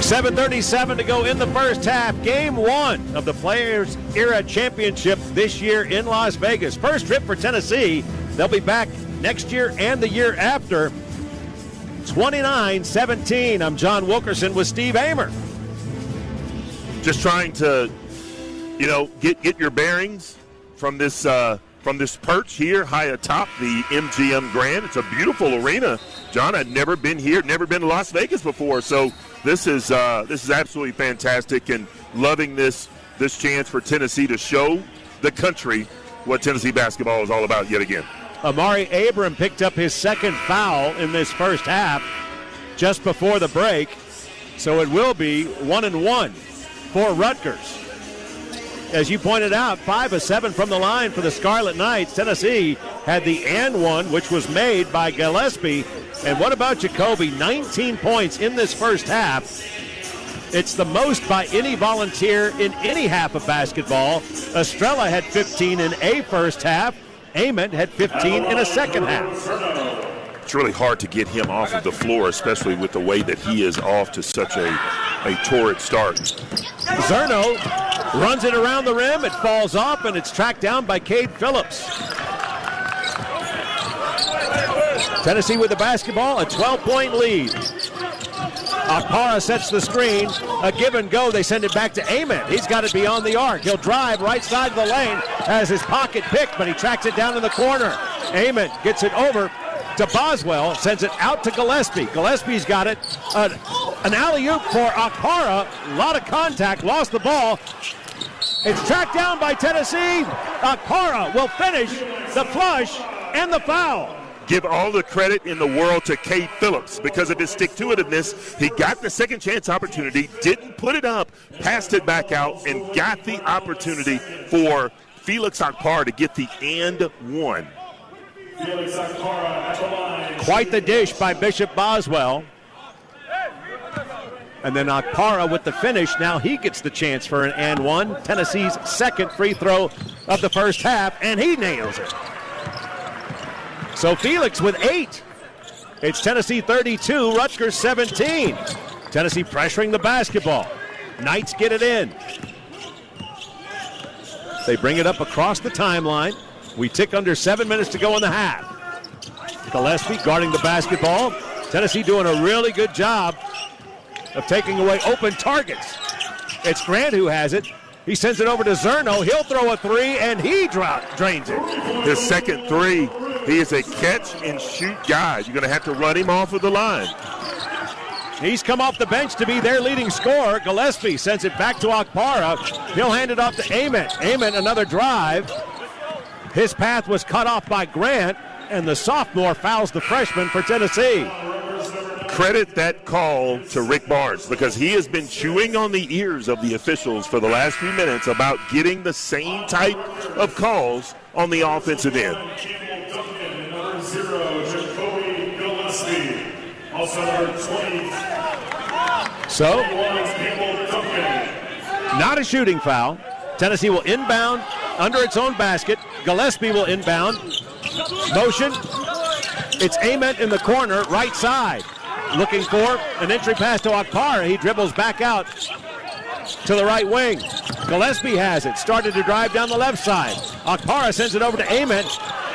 $7:37 to go in the first half. Game 1 of the Players Era Championship this year in Las Vegas. First trip for Tennessee. They'll be back next year and the year after. 29-17. I'm John Wilkerson with Steve Amer. Just trying to, get your bearings from this perch here high atop the MGM Grand. It's a beautiful arena. John, I'd never been here, never been to Las Vegas before, so this is absolutely fantastic, and loving this chance for Tennessee to show the country what Tennessee basketball is all about yet again. Amari Abram picked up his second foul in this first half just before the break, so it will be 1-1 for Rutgers. As you pointed out, 5 of 7 from the line for the Scarlet Knights. Tennessee had the and one, which was made by Gillespie. And what about Jacoby? 19 points in this first half. It's the most by any volunteer in any half of basketball. Estrella had 15 in a first half. Ament had 15 in a second half. It's really hard to get him off of the floor, especially with the way that he is off to such a torrid start. Zerno runs it around the rim. It falls off, and it's tracked down by Cade Phillips. Tennessee with the basketball, a 12-point lead. Akpara sets the screen. A give and go. They send it back to Ament. He's got it beyond the arc. He'll drive right side of the lane. Has his pocket picked, but he tracks it down in the corner. Ament gets it over to Boswell, sends it out to Gillespie. Gillespie's got it. An alley-oop for Akpara. A lot of contact. Lost the ball. It's tracked down by Tennessee. Akpara will finish the flush and the foul. Give all the credit in the world to Cade Phillips because of his stick-to-itiveness. He got the second chance opportunity, didn't put it up, passed it back out, and got the opportunity for Felix Akpara to get the and one. Quite the dish by Bishop Boswell. And then Akpara with the finish. Now he gets the chance for an and one. Tennessee's second free throw of the first half, and he nails it. So Felix with 8. It's Tennessee 32, Rutgers 17. Tennessee pressuring the basketball. Knights get it in. They bring it up across the timeline. We tick under 7 minutes to go in the half. Gillespie guarding the basketball. Tennessee doing a really good job of taking away open targets. It's Grant who has it. He sends it over to Zerno. He'll throw a three, and he drains it. His second three, he is a catch-and-shoot guy. You're going to have to run him off of the line. He's come off the bench to be their leading scorer. Gillespie sends it back to Akpara. He'll hand it off to Ament. Ament, another drive. His path was cut off by Grant, and the sophomore fouls the freshman for Tennessee. Credit that call to Rick Barnes, because he has been chewing on the ears of the officials for the last few minutes about getting the same type of calls on the offensive end. So, not a shooting foul. Tennessee will inbound under its own basket. Gillespie will inbound. Motion. It's Ament in the corner, right side. Looking for an entry pass to Akpara. He dribbles back out to the right wing. Gillespie has it. Started to drive down the left side. Akpara sends it over to Ament.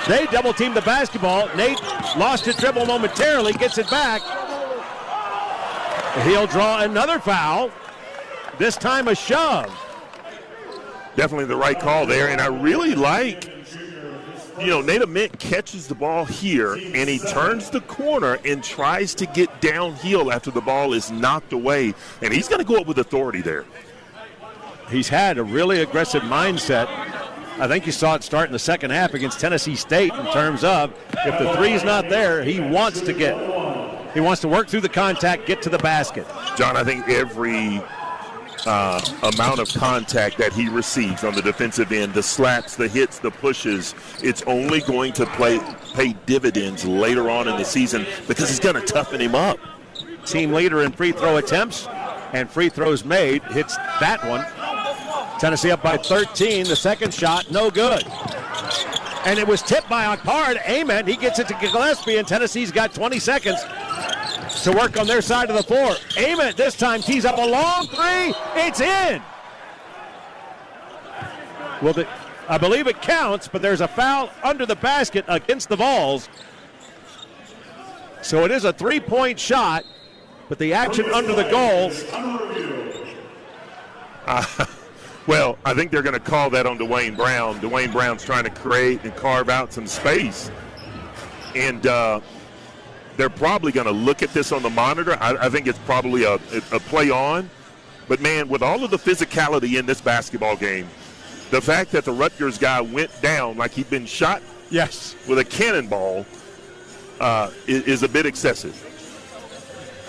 They double team the basketball. Nate lost his dribble momentarily, gets it back. He'll draw another foul. This time a shove. Definitely the right call there, and I really like, Nate Ament catches the ball here, and he turns the corner and tries to get downhill after the ball is knocked away, and he's going to go up with authority there. He's had a really aggressive mindset. I think you saw it start in the second half against Tennessee State in terms of if the three's not there, he wants to work through the contact, get to the basket. John, I think every amount of contact that he receives on the defensive end, the slaps, the hits, the pushes, it's only going to pay dividends later on in the season because he's going to toughen him up. Team leader in free throw attempts and free throws made. Hits that one. Tennessee up by 13. The second shot, no good. And it was tipped by Akpara to Ament. He gets it to Gillespie, and Tennessee's got 20 seconds to work on their side of the floor. Ament this time tees up a long three. It's in. Well, I believe it counts, but there's a foul under the basket against the Vols. So it is a three-point shot, but the action under the goal. Well, I think they're going to call that on Dwayne Brown. Dwayne Brown's trying to create and carve out some space. And they're probably going to look at this on the monitor. I think it's probably a play on. But, man, with all of the physicality in this basketball game, the fact that the Rutgers guy went down like he'd been shot with a cannonball is a bit excessive.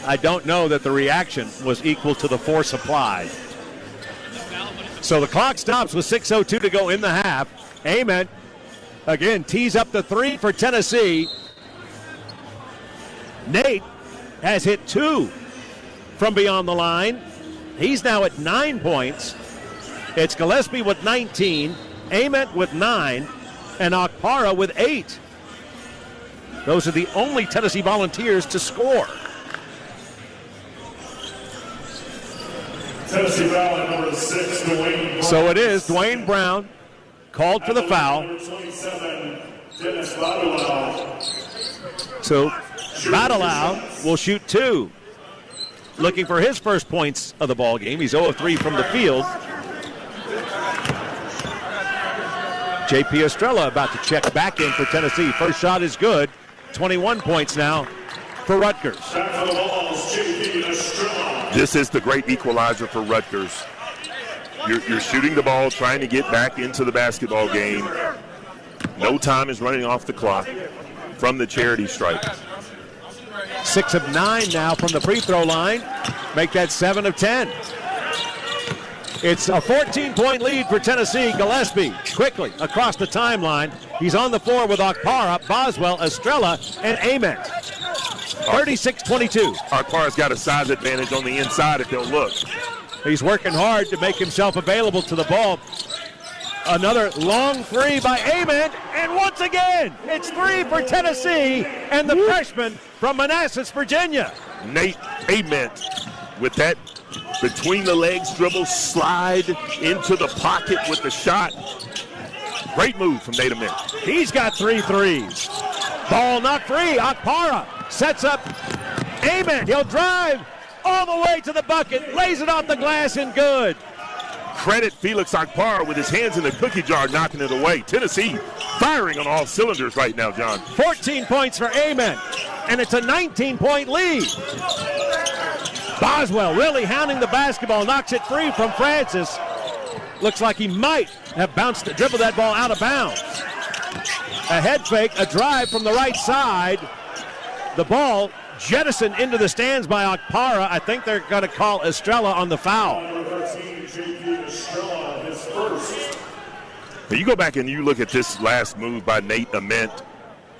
I don't know that the reaction was equal to the force applied. So the clock stops with 6:02 to go in the half. Ament, again, tees up the three for Tennessee. Nate has hit 2 from beyond the line. He's now at 9 points. It's Gillespie with 19, Ament with 9, and Akpara with 8. Those are the only Tennessee Volunteers to score. Tennessee foul at number 6, Dwayne Brown. So it is Dwayne Brown called for the foul. So Battleau will shoot 2. Looking for his first points of the ball game. He's 0 of 3 from the field. J.P. Estrella about to check back in for Tennessee. First shot is good. 21 points now for Rutgers. This is the great equalizer for Rutgers. You're shooting the ball, trying to get back into the basketball game. No time is running off the clock from the charity stripe. 6 of 9 now from the free throw line. Make that 7 of 10. It's a 14-point lead for Tennessee. Gillespie quickly across the timeline. He's on the floor with Akpara, Boswell, Estrella, and Ament. 36-22. Akpara's got a size advantage on the inside if they'll look. He's working hard to make himself available to the ball. Another long three by Ament, and once again, it's 3 for Tennessee and the freshman from Manassas, Virginia. Nate Ament with that between the legs dribble, slide into the pocket with the shot. Great move from Nate Ament. He's got 3 threes. Ball not free. Akpara sets up Ament. He'll drive all the way to the bucket, lays it off the glass, and good. Credit Felix Akpara with his hands in the cookie jar, knocking it away. Tennessee firing on all cylinders right now, John. 14 points for Ament, and it's a 19-point lead. Boswell really hounding the basketball, knocks it free from Francis. Looks like he might have dribbled that ball out of bounds. A head fake, a drive from the right side. The ball jettisoned into the stands by Akpara. I think they're going to call Estrella on the foul. You go back and you look at this last move by Nate Ament,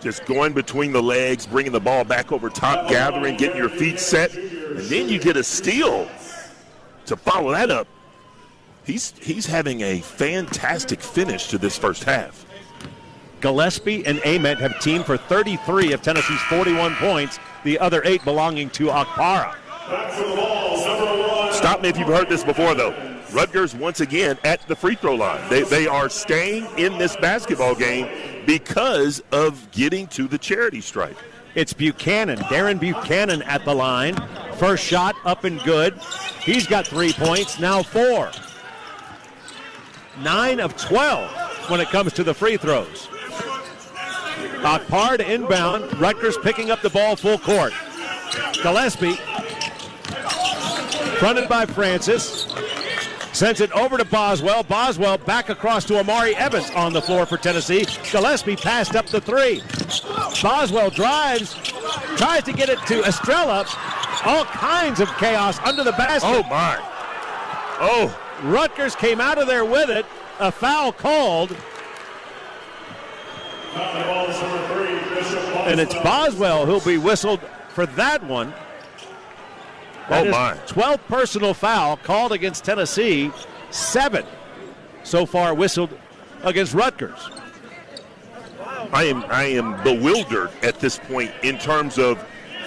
just going between the legs, bringing the ball back over top, gathering, getting your feet set, and then you get a steal to follow that up. He's having a fantastic finish to this first half. Gillespie and Ament have teamed for 33 of Tennessee's 41 points, the other 8 belonging to Akpara. Stop me if you've heard this before, though. Rutgers once again at the free throw line. They are staying in this basketball game because of getting to the charity stripe. It's Buchanan, Darren Buchanan at the line. First shot up and good. He's got 3 points, now 4. 9 of 12 when it comes to the free throws. Akpara to inbound. Rutgers picking up the ball full court. Gillespie, fronted by Francis, sends it over to Boswell. Boswell back across to Amari Evans on the floor for Tennessee. Gillespie passed up the 3. Boswell drives, tries to get it to Estrella. All kinds of chaos under the basket. Oh, my. Oh. Rutgers came out of there with it. A foul called. And it's Boswell who'll be whistled for that one. That is 12th personal foul called against Tennessee. 7 so far whistled against Rutgers. I am bewildered at this point in terms of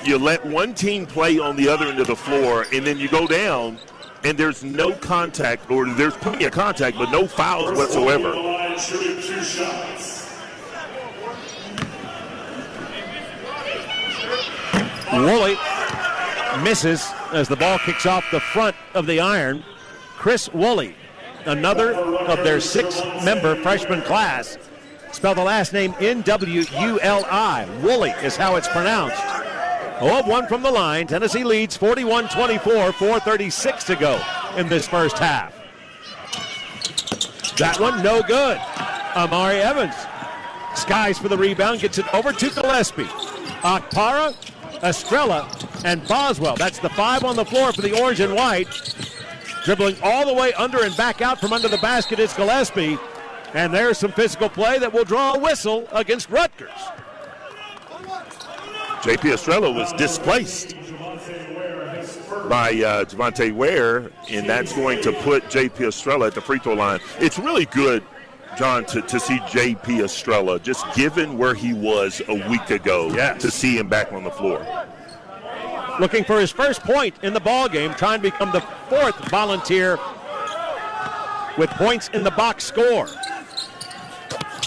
you let one team play on the other end of the floor, and then you go down, and there's no contact, or there's plenty of contact, but no fouls whatsoever. Woolley misses as the ball kicks off the front of the iron. Chris Woolley, another of their 6-member freshman class. Spell the last name N-W-U-L-I. Woolley is how it's pronounced. 0 of 1 from the line. Tennessee leads 41-24, 4:36 to go in this first half. That one no good. Amari Evans skies for the rebound, gets it over to Gillespie. Akpara, Estrella, and Boswell. That's the 5 on the floor for the orange and white. Dribbling all the way under and back out from under the basket is Gillespie. And there's some physical play that will draw a whistle against Rutgers. J.P. Estrella was displaced by Javonte Ware, and that's going to put J.P. Estrella at the free throw line. It's really good, John, to see J.P. Estrella, just given where he was a week ago, to see him back on the floor. Looking for his first point in the ball game, trying to become the 4th volunteer with points in the box score.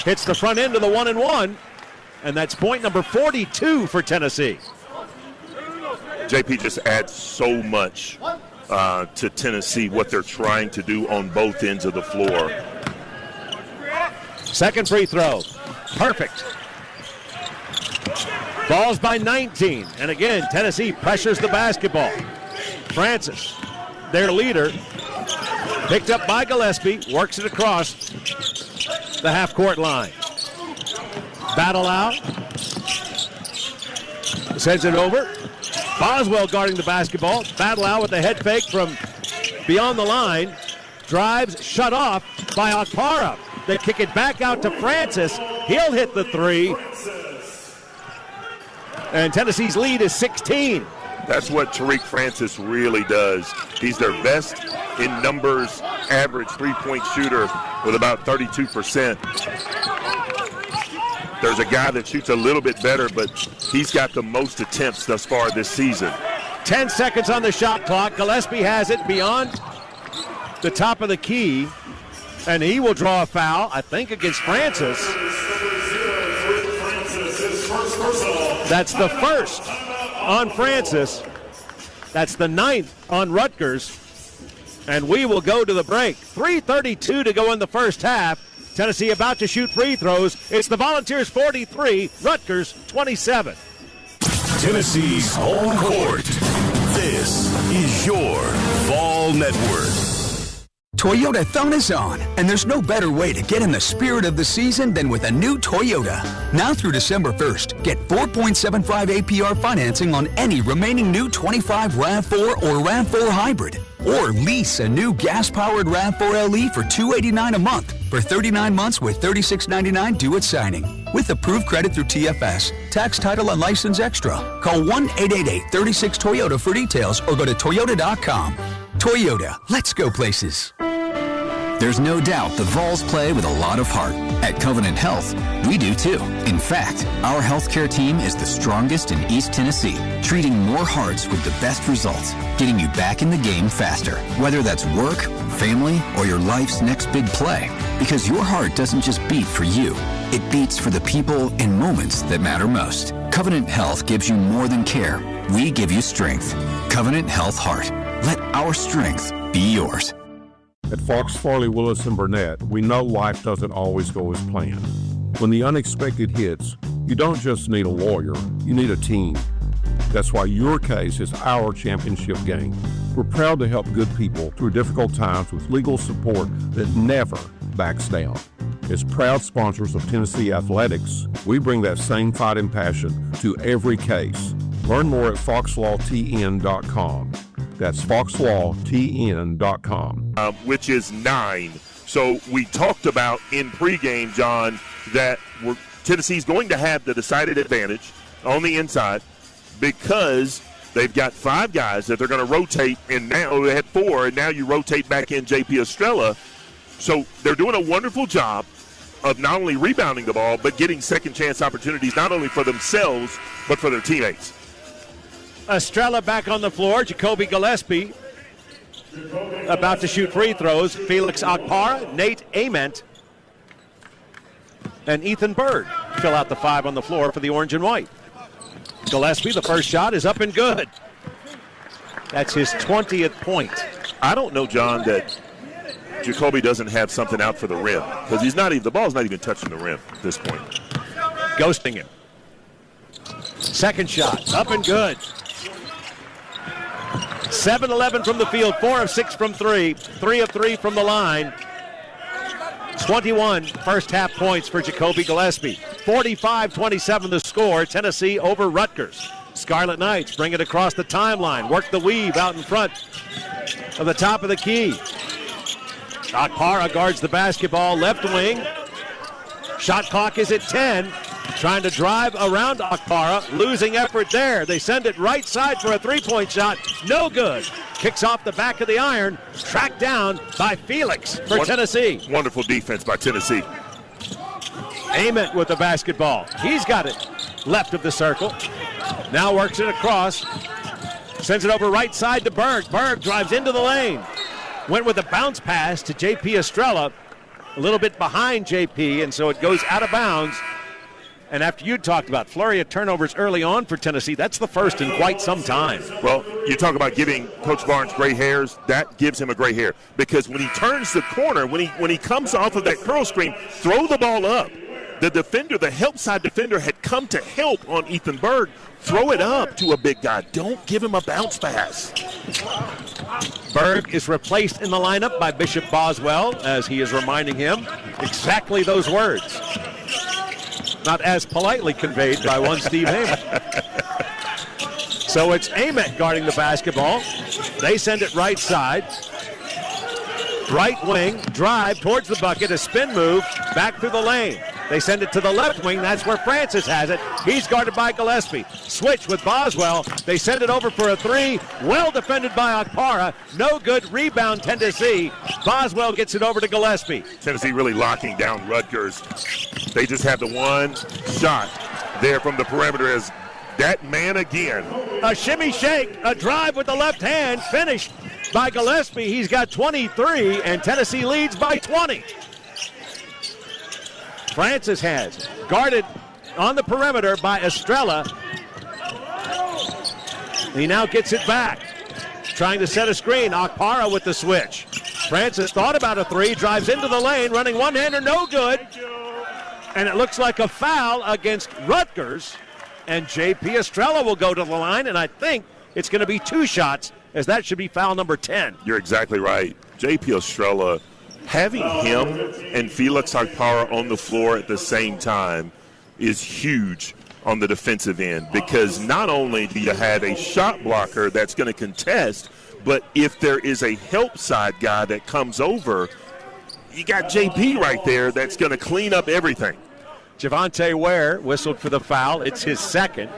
Hits the front end of the 1-and-1, and that's point number 42 for Tennessee. JP just adds so much to Tennessee, what they're trying to do on both ends of the floor. Second free throw. Perfect. Falls by 19. And again, Tennessee pressures the basketball. Francis, their leader, picked up by Gillespie, works it across the half-court line. Battle out. Sends it over. Boswell guarding the basketball. Battle out with the head fake from beyond the line. Drives, shut off by Akpara. They kick it back out to Francis. He'll hit the 3. And Tennessee's lead is 16. That's what Tariq Francis really does. He's their best in numbers, average three-point shooter with about 32%. There's a guy that shoots a little bit better, but he's got the most attempts thus far this season. 10 seconds on the shot clock. Gillespie has it beyond the top of the key, and he will draw a foul, I think, against Francis. That's the first on Francis. That's the 9th on Rutgers. And we will go to the break. 3:32 to go in the first half. Tennessee about to shoot free throws. It's the Volunteers 43, Rutgers 27. Tennessee's home court. This is your Vol Network. Toyotathon is on, and there's no better way to get in the spirit of the season than with a new Toyota. Now through December 1st, get 4.75 APR financing on any remaining new 25 RAV4 or RAV4 Hybrid. Or lease a new gas-powered RAV4 LE for $289 a month for 39 months with $36.99 due at signing. With approved credit through TFS, tax, title, and license extra. Call 1-888-36-TOYOTA for details or go to Toyota.com. Toyota, let's go places. There's no doubt the Vols play with a lot of heart. At Covenant Health, we do too. In fact, our healthcare team is the strongest in East Tennessee, treating more hearts with the best results, getting you back in the game faster, whether that's work, family, or your life's next big play. Because your heart doesn't just beat for you, it beats for the people and moments that matter most. Covenant Health gives you more than care. We give you strength. Covenant Health Heart. Let our strength be yours. At Fox, Farley, Willis, and Burnett, we know life doesn't always go as planned. When the unexpected hits, you don't just need a lawyer, you need a team. That's why your case is our championship game. We're proud to help good people through difficult times with legal support that never backs down. As proud sponsors of Tennessee Athletics, we bring that same fight and passion to every case. Learn more at foxlawtn.com. That's foxlawtn.com. Which is 9. So we talked about in pregame, John, that Tennessee's going to have the decided advantage on the inside because they've got 5 guys that they're going to rotate, and now they had 4, and now you rotate back in J.P. Estrella. So they're doing a wonderful job of not only rebounding the ball, but getting second-chance opportunities not only for themselves, but for their teammates. Estrella back on the floor. Jacoby Gillespie about to shoot free throws. Felix Akpara, Nate Ament, and Ethan Bird fill out the 5 on the floor for the orange and white. Gillespie, the first shot is up and good. That's his 20th point. I don't know, John, that Jacoby doesn't have something out for the rim because the ball's not even touching the rim at this point. Ghosting him. Second shot, up and good. 7-11 from the field, 4 of 6 from 3, 3 of 3 from the line. 21 first half points for Jacoby Gillespie. 45-27 the score, Tennessee over Rutgers. Scarlet Knights bring it across the timeline, work the weave out in front of the top of the key. Akpara guards the basketball, left wing. Shot clock is at 10. Trying to drive around Akpara, losing effort there. They send it right side for a three-point shot. No good. Kicks off the back of the iron. Tracked down by Felix for Tennessee. Wonderful defense by Tennessee. Ament with the basketball. He's got it left of the circle. Now works it across. Sends it over right side to Berg. Berg drives into the lane. Went with a bounce pass to J.P. Estrella. A little bit behind J.P., and so it goes out of bounds. And after you talked about flurry of turnovers early on for Tennessee, that's the first in quite some time. Well, you talk about giving Coach Barnes gray hairs. That gives him a gray hair because when he turns the corner, when he comes off of that curl screen, throw the ball up. The defender, the help side defender, had come to help on Ethan Berg. Throw it up to a big guy. Don't give him a bounce pass. Berg is replaced in the lineup by Bishop Boswell, as he is reminding him exactly those words. Not as politely conveyed by one Steve Ament. So it's Ament guarding the basketball. They send it right side. Right wing, drive towards the bucket, a spin move, back through the lane. They send it to the left wing. That's where Francis has it. He's guarded by Gillespie. Switch with Boswell. They send it over for a three. Well defended by Okpara. No good. Rebound, Tennessee. Boswell gets it over to Gillespie. Tennessee really locking down Rutgers. They just have the one shot there from the perimeter as that man again. A shimmy shake, a drive with the left hand, finished by Gillespie. He's got 23, and Tennessee leads by 20. Francis has guarded on the perimeter by Estrella. He now gets it back, trying to set a screen. Okpara with the switch. Francis thought about a three, drives into the lane, running one-hander, no good. And it looks like a foul against Rutgers. And J.P. Estrella will go to the line, and I think it's going to be 2 shots, as that should be foul number 10. You're exactly right. J.P. Estrella, having him and Felix Okpara on the floor at the same time is huge on the defensive end, because not only do you have a shot blocker that's going to contest, but if there is a help side guy that comes over, you got J.P. right there that's going to clean up everything. Javonte Ware whistled for the foul. It's his second.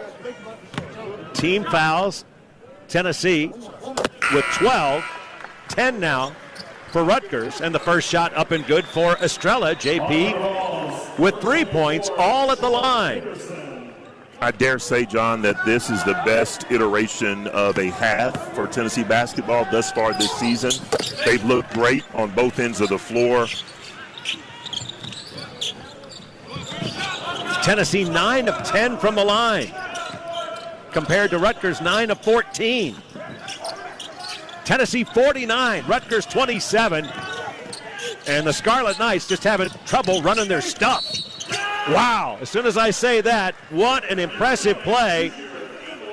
Team fouls, Tennessee with 12. 10 now for Rutgers. And the first shot up and good for Estrella. JP with 3 points, all at the line. I dare say, John, that this is the best iteration of a half for Tennessee basketball thus far this season. They've looked great on both ends of the floor. Tennessee 9 of 10 from the line, compared to Rutgers 9 of 14. Tennessee 49, Rutgers 27. And the Scarlet Knights just having trouble running their stuff. Wow, as soon as I say that, what an impressive play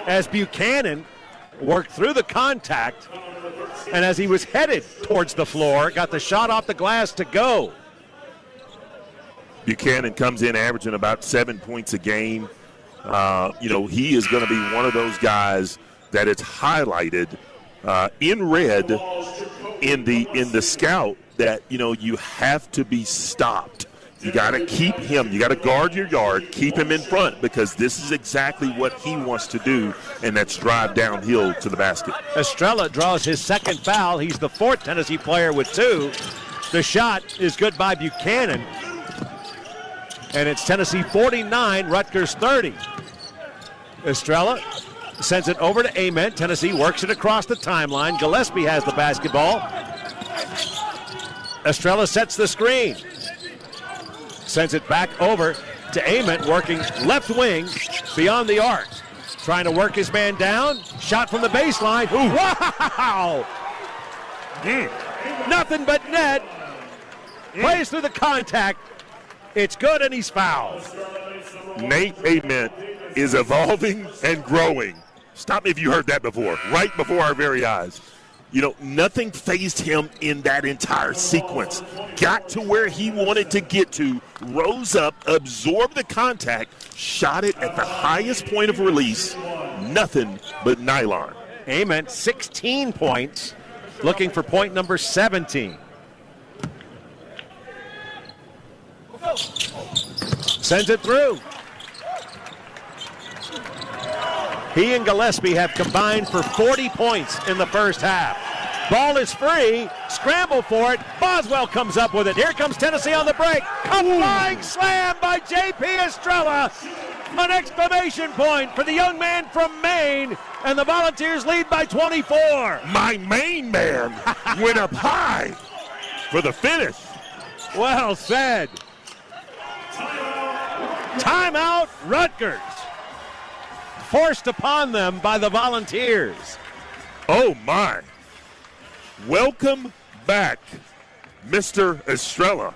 as Buchanan worked through the contact, and as he was headed towards the floor, got the shot off the glass to go. Buchanan comes in averaging about 7 points a game. He is going to be one of those guys that it's highlighted in red in the scout that, you have to be stopped. You got to keep him. You got to guard your yard, keep him in front, because this is exactly what he wants to do, and that's drive downhill to the basket. Estrella draws his second foul. He's the 4th Tennessee player with 2. The shot is good by Buchanan. And it's Tennessee 49, Rutgers 30. Estrella sends it over to Ament. Tennessee works it across the timeline. Gillespie has the basketball. Estrella sets the screen. Sends it back over to Ament, working left wing beyond the arc. Trying to work his man down. Shot from the baseline. Ooh. Wow! Nothing but net. Plays through the contact. It's good, and he's fouled. Nate Ament is evolving and growing. Stop me if you heard that before. Right before our very eyes. Nothing fazed him in that entire sequence. Got to where he wanted to get to, rose up, absorbed the contact, shot it at the highest point of release. Nothing but nylon. Ament, 16 points, looking for point number 17. Sends it through. He and Gillespie have combined for 40 points in the first half. Ball is free. Scramble for it. Boswell comes up with it. Here comes Tennessee on the break. A flying slam by J.P. Estrella. An exclamation point for the young man from Maine. And the Volunteers lead by 24. My Maine man went up high for the finish. Well said. Timeout, Rutgers. Forced upon them by the Volunteers. Oh, my. Welcome back, Mr. Estrella.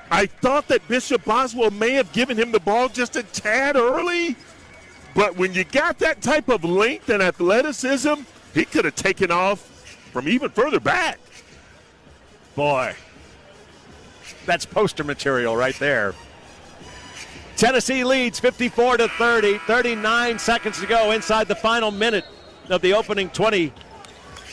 I thought that Bishop Boswell may have given him the ball just a tad early, but when you got that type of length and athleticism, he could have taken off from even further back. Boy, that's poster material right there. Tennessee leads 54-30, 39 seconds to go inside the final minute of the opening 20.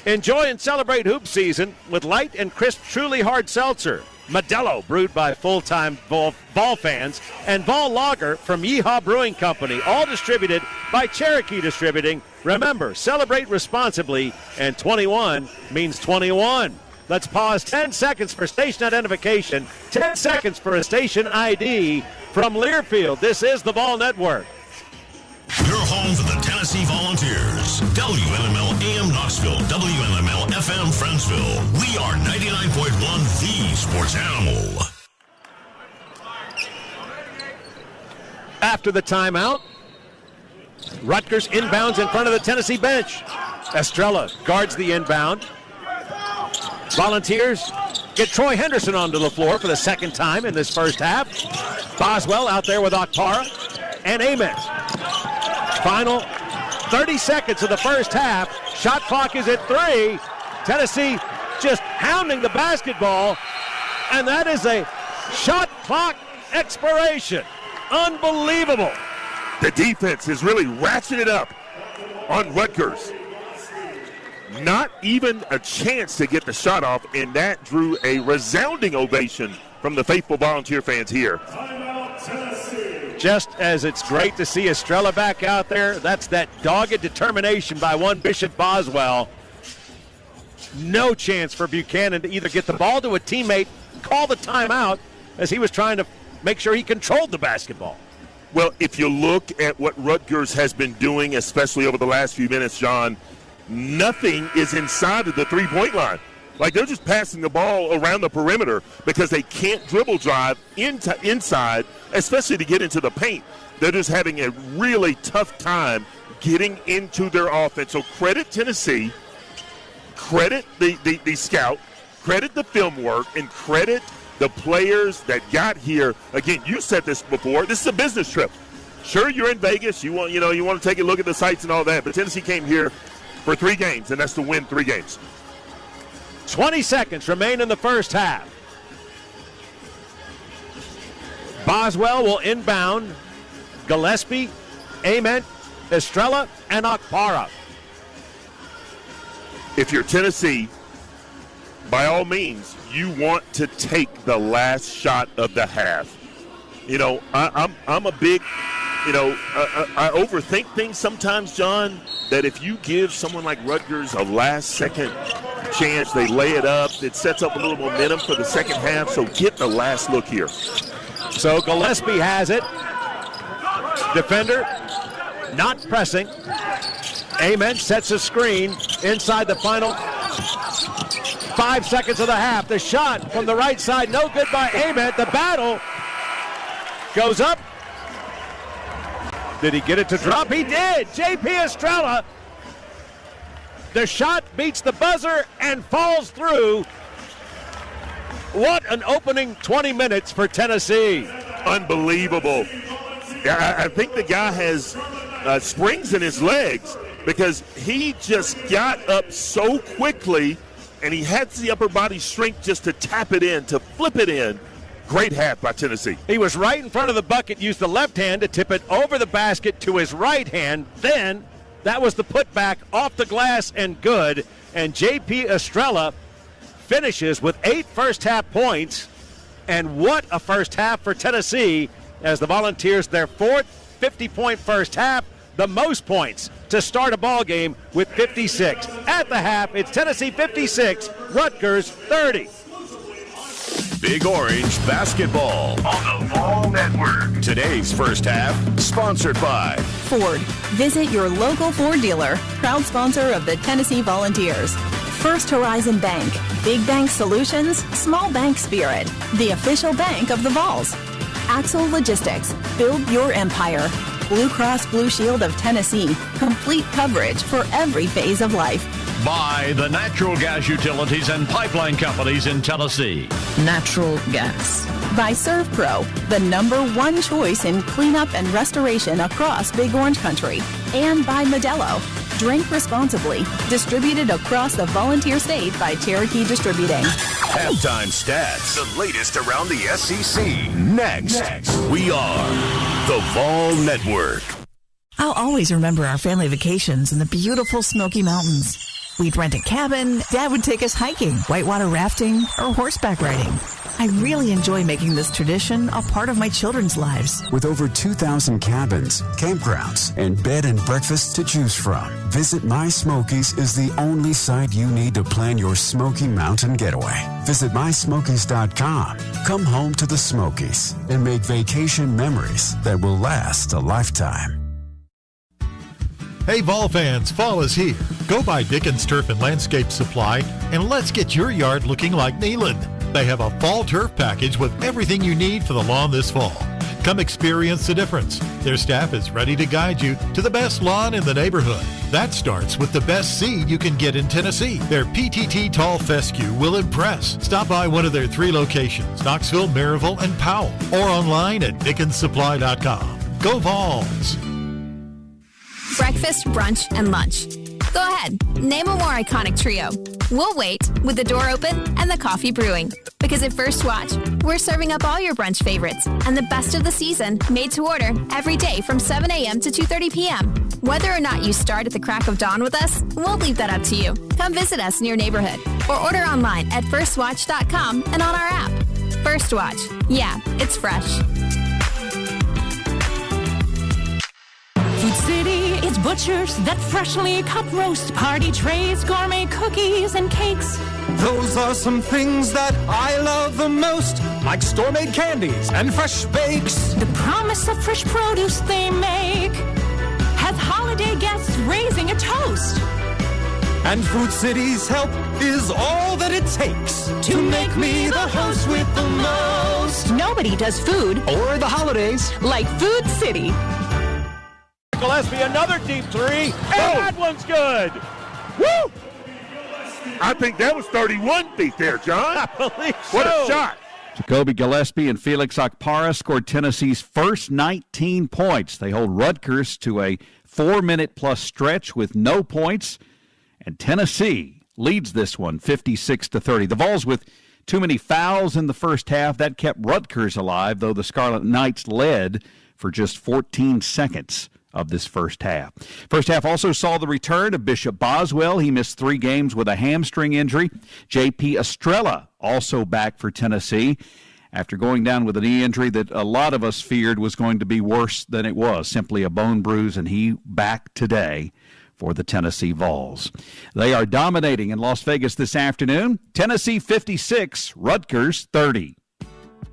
Enjoy and celebrate hoop season with light and crisp Truly Hard Seltzer. Modelo, brewed by full-time Vol fans, and Vol Lager from Yeehaw Brewing Company, all distributed by Cherokee Distributing. Remember, celebrate responsibly, and 21 means 21. Let's pause 10 seconds for station identification, 10 seconds for a station ID from Learfield. This is the Vol Network. Your home for the Tennessee Volunteers. WMML AM Knoxville, WMML FM Friendsville. We are 99.1 The Sports Animal. After the timeout, Rutgers inbounds in front of the Tennessee bench. Estrella guards the inbound. Volunteers get Troy Henderson onto the floor for the second time in this first half. Boswell out there with Okpara and Ament. Final 30 seconds of the first half. Shot clock is at 3. Tennessee just hounding the basketball, and that is a shot clock expiration. Unbelievable. The defense is really ratcheted up on Rutgers. Not even a chance to get the shot off, and that drew a resounding ovation from the faithful Volunteer fans here. Just as it's great to see Estrella back out there, that's that dogged determination by one Bishop Boswell. No chance for Buchanan to either get the ball to a teammate, call the timeout, as he was trying to make sure he controlled the basketball. Well, if you look at what Rutgers has been doing, especially over the last few minutes, John, nothing is inside of the three-point line. Like, they're just passing the ball around the perimeter because they can't dribble drive inside, especially to get into the paint. They're just having a really tough time getting into their offense. So credit Tennessee, credit the scout, credit the film work, and credit the players that got here. Again, you said this before, this is a business trip. Sure, you're in Vegas, you want to take a look at the sights and all that, but Tennessee came here for 3 games, and that's to win 3 games. 20 seconds remain in the first half. Boswell will inbound. Gillespie, Ament, Estrella, and Okpara. If you're Tennessee, by all means, you want to take the last shot of the half. You know, I'm a big, I overthink things sometimes, John, that if you give someone like Rutgers a last-second chance, they lay it up, it sets up a little momentum for the second half, so get the last look here. So Gillespie has it. Defender not pressing. Ament sets a screen inside the final 5 seconds of the half. The shot from the right side, no good by Ament. The battle goes up. Did he get it to drop? He did. J.P. Estrella. The shot beats the buzzer and falls through. What an opening 20 minutes for Tennessee. Unbelievable. I think the guy has springs in his legs because he just got up so quickly and he had the upper body strength just to tap it in, to flip it in. Great half by Tennessee. He was right in front of the bucket, used the left hand to tip it over the basket to his right hand. Then that was the putback off the glass and good. And J.P. Estrella finishes with 8 first-half points. And what a first half for Tennessee as the Volunteers, their 4th 50-point first half, the most points to start a ball game with 56. At the half, it's Tennessee 56, Rutgers 30. Big Orange Basketball on the Vol Network. Today's first half, sponsored by Ford. Visit your local Ford dealer, proud sponsor of the Tennessee Volunteers. First Horizon Bank, big bank solutions, small bank spirit, the official bank of the Vols. Axel Logistics, build your empire. Blue Cross Blue Shield of Tennessee, complete coverage for every phase of life. By the natural gas utilities and pipeline companies in Tennessee. Natural gas. By ServPro, the #1 choice in cleanup and restoration across Big Orange Country. And by Modelo. Drink responsibly. Distributed across the Volunteer State by Cherokee Distributing. Halftime stats. The latest around the SEC. Next. We are the Vol Network. I'll always remember our family vacations in the beautiful Smoky Mountains. We'd rent a cabin, Dad would take us hiking, whitewater rafting, or horseback riding. I really enjoy making this tradition a part of my children's lives. With over 2,000 cabins, campgrounds, and bed and breakfast to choose from, Visit My Smokies is the only site you need to plan your Smoky Mountain getaway. Visit MySmokies.com. Come home to the Smokies and make vacation memories that will last a lifetime. Hey Vol fans, fall is here. Go by Dickens Turf and Landscape Supply and let's get your yard looking like Neyland. They have a fall turf package with everything you need for the lawn this fall. Come experience the difference. Their staff is ready to guide you to the best lawn in the neighborhood. That starts with the best seed you can get in Tennessee. Their PTT Tall Fescue will impress. Stop by one of their 3 locations, Knoxville, Maryville, and Powell, or online at DickensSupply.com. Go Vols! Breakfast, brunch, and lunch. Go ahead, name a more iconic trio. We'll wait with the door open and the coffee brewing. Because at First Watch, we're serving up all your brunch favorites and the best of the season, made to order every day from 7 a.m. to 2:30 p.m. Whether or not you start at the crack of dawn with us, we'll leave that up to you. Come visit us in your neighborhood or order online at firstwatch.com and on our app. First Watch. Yeah, it's fresh. Food City, it's butchers that freshly cut roast, party trays, gourmet cookies and cakes. Those are some things that I love the most, like store-made candies and fresh bakes. The promise of fresh produce they make has holiday guests raising a toast. And Food City's help is all that it takes to make me the host with the most. Nobody does food or the holidays like Food City. Gillespie, another deep three, and that one's good. Woo! I think that was 31 feet there, John. I believe so. What a shot. Jacoby Gillespie and Felix Okpara scored Tennessee's first 19 points. They hold Rutgers to a 4-minute-plus stretch with no points, and Tennessee leads this one 56-30. The Vols with too many fouls in the first half. That kept Rutgers alive, though the Scarlet Knights led for just 14 seconds of this first half. First half also saw the return of Bishop Boswell. He missed 3 games with a hamstring injury. J.P. Estrella also back for Tennessee after going down with a knee injury that a lot of us feared was going to be worse than it was, simply a bone bruise, and he back today for the Tennessee Vols. They are dominating in Las Vegas this afternoon. Tennessee 56, Rutgers 30.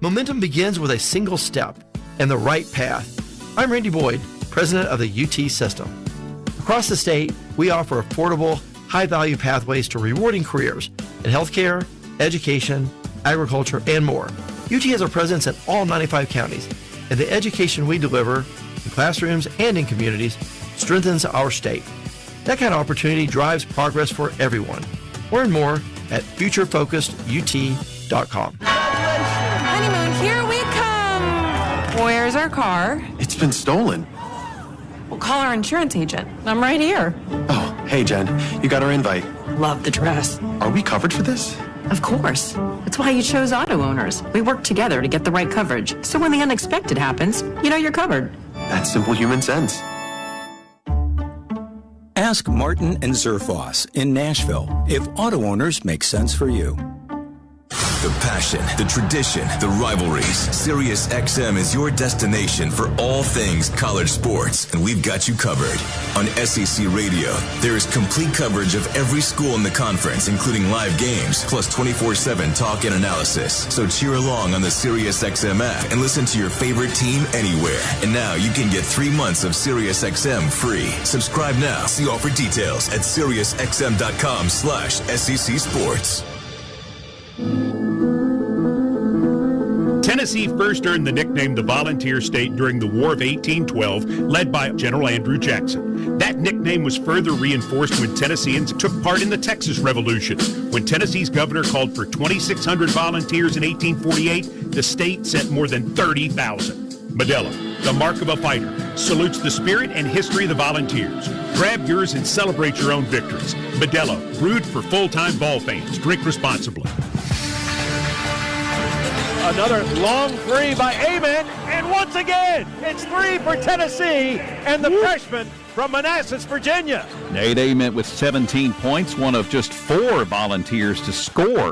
Momentum begins with a single step and the right path. I'm Randy Boyd, president of the UT system. Across the state, we offer affordable, high-value pathways to rewarding careers in healthcare, education, agriculture, and more. UT has a presence in all 95 counties, and the education we deliver in classrooms and in communities strengthens our state. That kind of opportunity drives progress for everyone. Learn more at futurefocusedut.com. Honeymoon, here we come. Where's our car? It's been stolen. We'll call our insurance agent. I'm right here. Oh, hey, Jen. You got our invite. Love the dress. Are we covered for this? Of course. That's why you chose auto owners. We work together to get the right coverage. So when the unexpected happens, you know you're covered. That's simple human sense. Ask Martin and Zerfoss in Nashville if auto owners make sense for you. The passion, the tradition, the rivalries. Sirius XM is your destination for all things college sports, and we've got you covered. On SEC Radio, there is complete coverage of every school in the conference, including live games, plus 24/7 talk and analysis. So cheer along on the Sirius XM app and listen to your favorite team anywhere. And now you can get 3 months of Sirius XM free. Subscribe now. See offer details at SiriusXM.com/SEC Sports. Tennessee first earned the nickname the Volunteer State during the War of 1812, led by General Andrew Jackson. That nickname was further reinforced when Tennesseans took part in the Texas Revolution. When Tennessee's governor called for 2,600 volunteers in 1848, the state sent more than 30,000. Modelo, the mark of a fighter, salutes the spirit and history of the Volunteers. Grab yours and celebrate your own victories. Modelo, brewed for full-time ball fans. Drink responsibly. Another long three by Amen, and once again, it's 3 for Tennessee, and the freshman from Manassas, Virginia. Nate Ament with 17 points, one of just 4 Volunteers to score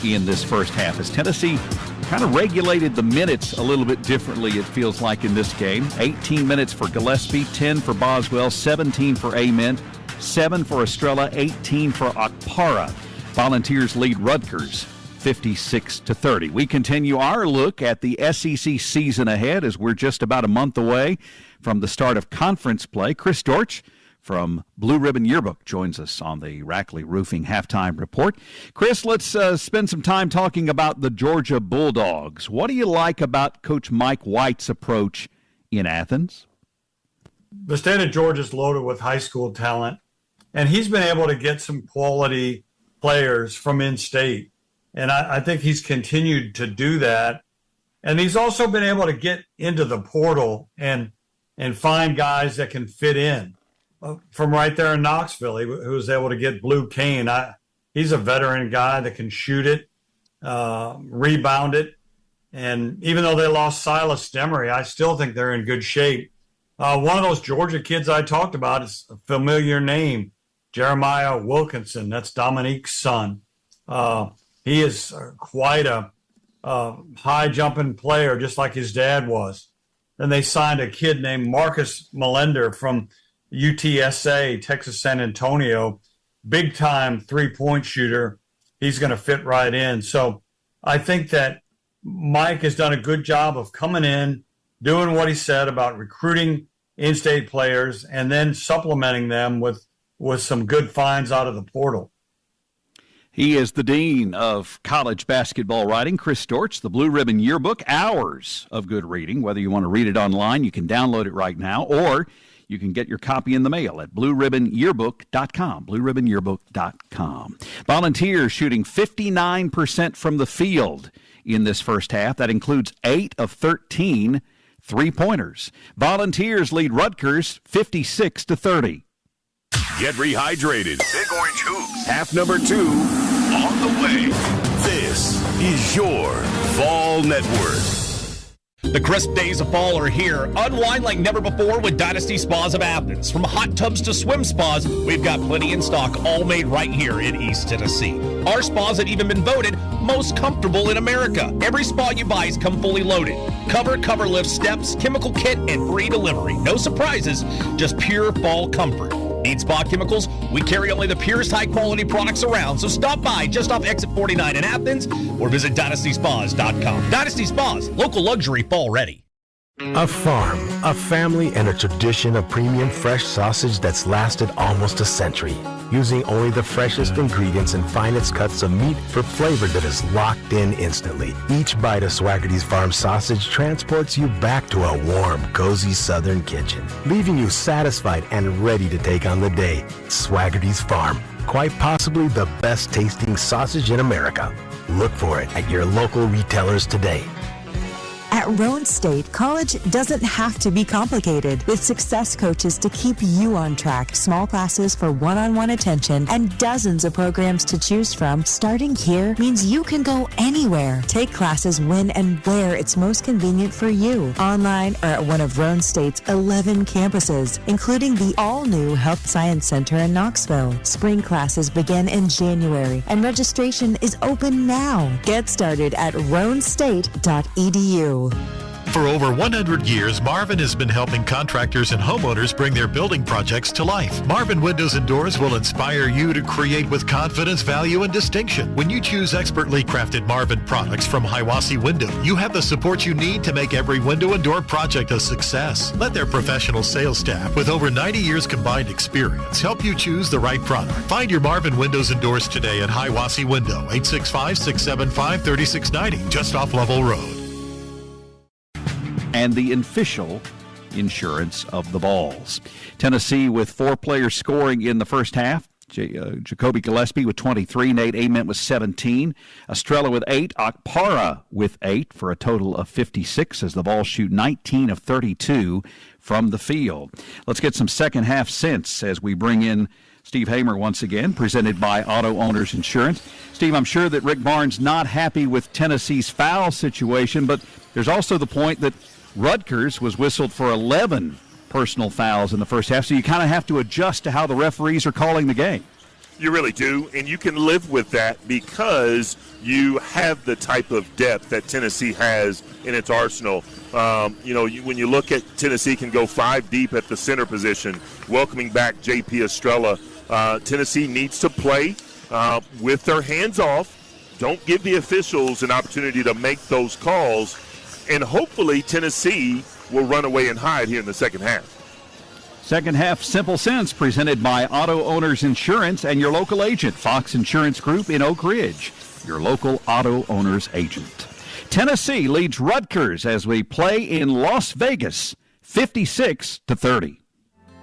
in this first half, as Tennessee kind of regulated the minutes a little bit differently, it feels like, in this game. 18 minutes for Gillespie, 10 for Boswell, 17 for Ament, 7 for Estrella, 18 for Okpara. Volunteers lead Rutgers 56-30. We continue our look at the SEC season ahead as we're just about a month away from the start of conference play. Chris Dortch from Blue Ribbon Yearbook joins us on the Rackley Roofing Halftime Report. Chris, let's spend some time talking about the Georgia Bulldogs. What do you like about Coach Mike White's approach in Athens? The state of Georgia is loaded with high school talent, and he's been able to get some quality players from in-state. And I think he's continued to do that. And he's also been able to get into the portal and find guys that can fit in. From right there in Knoxville, he was able to get Blue Kane. He's a veteran guy that can shoot it, rebound it. And even though they lost Silas Demery, I still think they're in good shape. One of those Georgia kids I talked about is a familiar name, Jeremiah Wilkinson. That's Dominique's son. He is quite a high-jumping player, just like his dad was. Then they signed a kid named Marcus Melender from UTSA, Texas San Antonio, big-time three-point shooter. He's going to fit right in. So I think that Mike has done a good job of coming in, doing what he said about recruiting in-state players, and then supplementing them with some good finds out of the portal. He is the dean of college basketball writing, Chris Dortch, the Blue Ribbon Yearbook, hours of good reading. Whether you want to read it online, you can download it right now, or you can get your copy in the mail at blueribbonyearbook.com, blueribbonyearbook.com. Volunteers shooting 59% from the field in this first half. That includes 8 of 13 three-pointers. Volunteers lead Rutgers 56-30. Get rehydrated. Big Orange Hoops. Half number 2 on the way. This is your Fall Network. The crisp days of fall are here. Unwind like never before with Dynasty Spas of Athens. From hot tubs to swim spas, we've got plenty in stock, all made right here in East Tennessee. Our spas have even been voted most comfortable in America. Every spa you buy has come fully loaded. Cover lift, steps, chemical kit, and free delivery. No surprises, just pure fall comfort. Need spa chemicals? We carry only the purest high-quality products around, so stop by just off Exit 49 in Athens or visit DynastySpas.com. Dynasty Spas, local luxury fall ready. A farm, a family, and a tradition of premium fresh sausage that's lasted almost a century. Using only the freshest ingredients and finest cuts of meat for flavor that is locked in instantly. Each bite of Swaggerty's Farm sausage transports you back to a warm, cozy southern kitchen, leaving you satisfied and ready to take on the day. Swaggerty's Farm, quite possibly the best tasting sausage in America. Look for it at your local retailers today. At Roan State, college doesn't have to be complicated. With success coaches to keep you on track, small classes for one-on-one attention, and dozens of programs to choose from, starting here means you can go anywhere. Take classes when and where it's most convenient for you, online or at one of Roan State's 11 campuses, including the all-new Health Science Center in Knoxville. Spring classes begin in January, and registration is open now. Get started at roanstate.edu. For over 100 years, Marvin has been helping contractors and homeowners bring their building projects to life. Marvin Windows and Doors will inspire you to create with confidence, value, and distinction. When you choose expertly crafted Marvin products from Hiwassee Window, you have the support you need to make every window and door project a success. Let their professional sales staff with over 90 years combined experience help you choose the right product. Find your Marvin Windows and Doors today at Hiwassee Window, 865-675-3690, just off Lovell Road. And the official insurance of the Vols. Tennessee with 4 players scoring in the first half. Jacoby Gillespie with 23, Nate Ament with 17, Estrella with 8, Okpara with 8 for a total of 56 as the Vols shoot 19 of 32 from the field. Let's get some second half sense as we bring in Steve Hamer once again, presented by Auto Owners Insurance. Steve, I'm sure that Rick Barnes not happy with Tennessee's foul situation, but there's also the point that Rutgers was whistled for 11 personal fouls in the first half, so you kind of have to adjust to how the referees are calling the game. You really do, and you can live with that because you have the type of depth that Tennessee has in its arsenal. When you look at Tennessee can go 5 deep at the center position, welcoming back J.P. Estrella. Tennessee needs to play with their hands off. Don't give the officials an opportunity to make those calls, and hopefully Tennessee will run away and hide here in the second half. Second half, Simple Sense, presented by Auto Owners Insurance and your local agent, Fox Insurance Group in Oak Ridge, your local auto owners agent. Tennessee leads Rutgers as we play in Las Vegas, 56-30.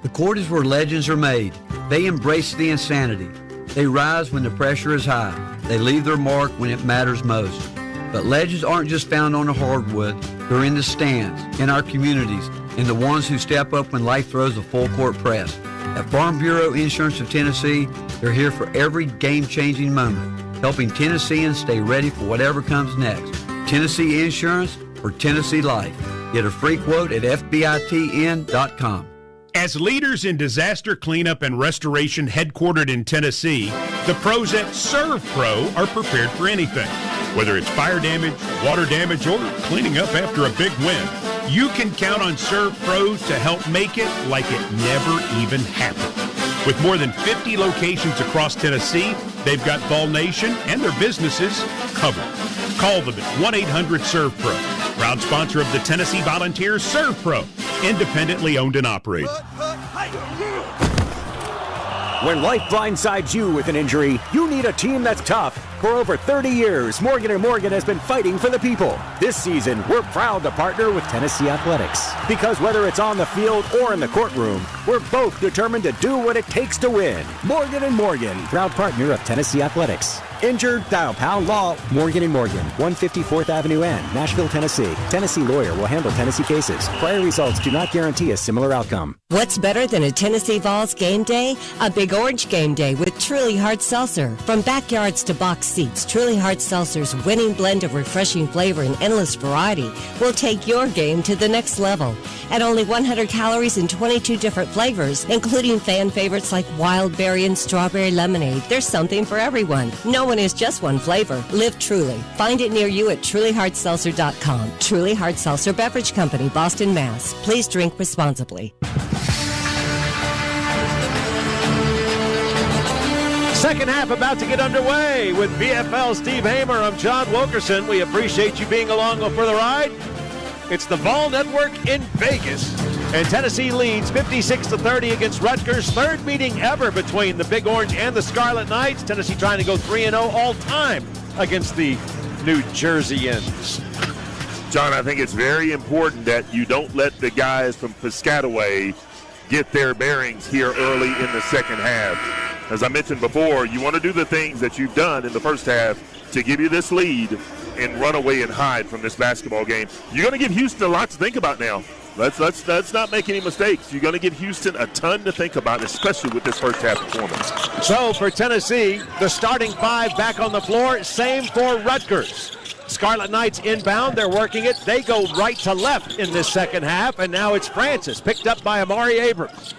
The court is where legends are made. They embrace the insanity. They rise when the pressure is high. They leave their mark when it matters most. But legends aren't just found on the hardwood. They're in the stands, in our communities, and the ones who step up when life throws a full-court press. At Farm Bureau Insurance of Tennessee, they're here for every game-changing moment, helping Tennesseans stay ready for whatever comes next. Tennessee Insurance for Tennessee Life. Get a free quote at FBITN.com. As leaders in disaster cleanup and restoration headquartered in Tennessee, the pros at Serve Pro are prepared for anything. Whether it's fire damage, water damage, or cleaning up after a big win, you can count on Serve Pros to help make it like it never even happened. With more than 50 locations across Tennessee, they've got Vol Nation and their businesses covered. Call them at 1-800-SERVE-PRO. Proud sponsor of the Tennessee Volunteers, Serve Pro, independently owned and operated. When life blindsides you with an injury, you need a team that's tough. For over 30 years, Morgan & Morgan has been fighting for the people. This season, we're proud to partner with Tennessee Athletics. Because whether it's on the field or in the courtroom, we're both determined to do what it takes to win. Morgan & Morgan, proud partner of Tennessee Athletics. Injured? Dial Pound Law. Morgan & Morgan, 154th Avenue N, Nashville, Tennessee. Tennessee lawyer will handle Tennessee cases. Prior results do not guarantee a similar outcome. What's better than a Tennessee Vols game day? A Big Orange game day with Truly Hard Seltzer. From backyards to box seats, Truly Hard Seltzer's winning blend of refreshing flavor and endless variety will take your game to the next level. At only 100 calories and 22 different flavors, including fan favorites like wild berry and strawberry lemonade, there's something for everyone. No one is just one flavor. Live Truly. Find it near you at trulyhardseltzer.com. Truly Hard Seltzer Beverage Company, Boston, Mass. Please drink responsibly. Second half about to get underway with VFL Steve Hamer. I'm John Wilkerson. We appreciate you being along for the ride. It's the Vol Network in Vegas, and Tennessee leads 56-30 against Rutgers. Third meeting ever between the Big Orange and the Scarlet Knights. Tennessee trying to go 3-0 all time against the New Jerseyans. John, I think it's very important that you don't let the guys from Piscataway get their bearings here early in the second half. As I mentioned before, you want to do the things that you've done in the first half to give you this lead and run away and hide from this basketball game. You're going to give Houston a lot to think about now. Let's not make any mistakes. You're going to give Houston a ton to think about, especially with this first half performance. So for Tennessee, the starting five back on the floor. Same for Rutgers. Scarlet Knights inbound. They're working it. They go right to left in this second half, and now it's Francis, picked up by Amari Abrams.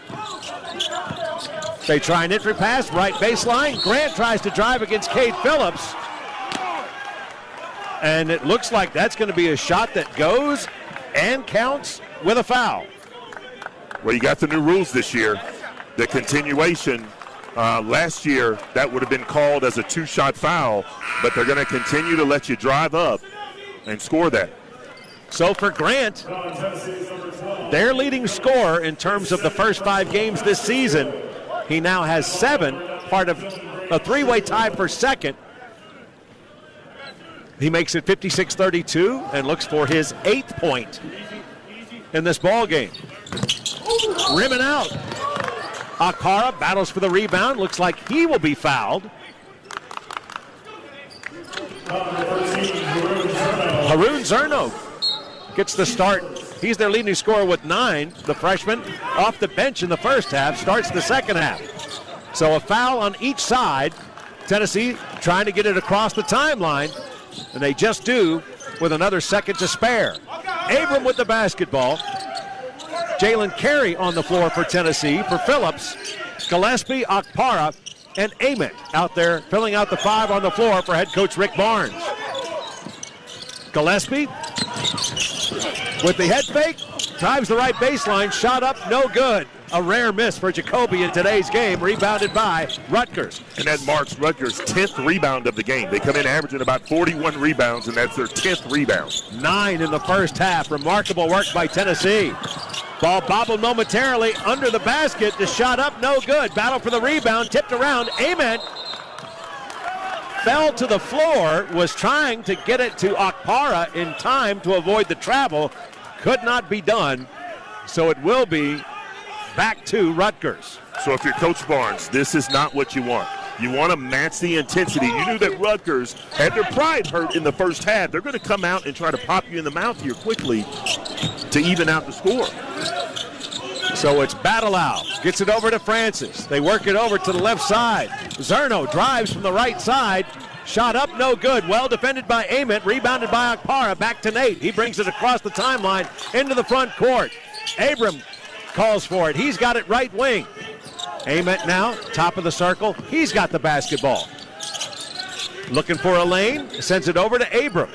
They try an entry pass, right baseline. Grant tries to drive against Cade Phillips. And it looks like that's going to be a shot that goes and counts with a foul. Well, you got the new rules this year. The continuation, last year, that would have been called as a two-shot foul, but they're going to continue to let you drive up and score that. So for Grant, their leading scorer in terms of the first 5 games this season, he now has 7, part of a 3-way tie for second. He makes it 56-32 and looks for his 8th point in this ball game. Rimming out. Akara battles for the rebound. Looks like he will be fouled. Haroon Zerno gets the start. He's their leading scorer with 9. The freshman off the bench in the first half starts the second half. So a foul on each side. Tennessee trying to get it across the timeline, and they just do with another second to spare. Abram with the basketball. Jalen Carey on the floor for Tennessee. For Phillips, Gillespie, Okpara, and Ament out there filling out the 5 on the floor for head coach Rick Barnes. Gillespie with the head fake, drives the right baseline, shot up, no good. A rare miss for Jacoby in today's game, rebounded by Rutgers. And that marks Rutgers' 10th rebound of the game. They come in averaging about 41 rebounds, and that's their 10th rebound. 9 in the first half. Remarkable work by Tennessee. Ball bobbled momentarily under the basket. The shot up, no good. Battle for the rebound, tipped around. Ament fell to the floor, was trying to get it to Okpara in time to avoid the travel. Could not be done, so it will be back to Rutgers. So if you're Coach Barnes, this is not what you want. You want to match the intensity. You knew that Rutgers had their pride hurt in the first half. They're going to come out and try to pop you in the mouth here quickly to even out the score. So it's Battleout. Gets it over to Francis. They work it over to the left side. Zerno drives from the right side. Shot up, no good. Well defended by Ament. Rebounded by Okpara. Back to Nate. He brings it across the timeline into the front court. Abram calls for it. He's got it right wing. Ament now, top of the circle. He's got the basketball. Looking for a lane. Sends it over to Abram.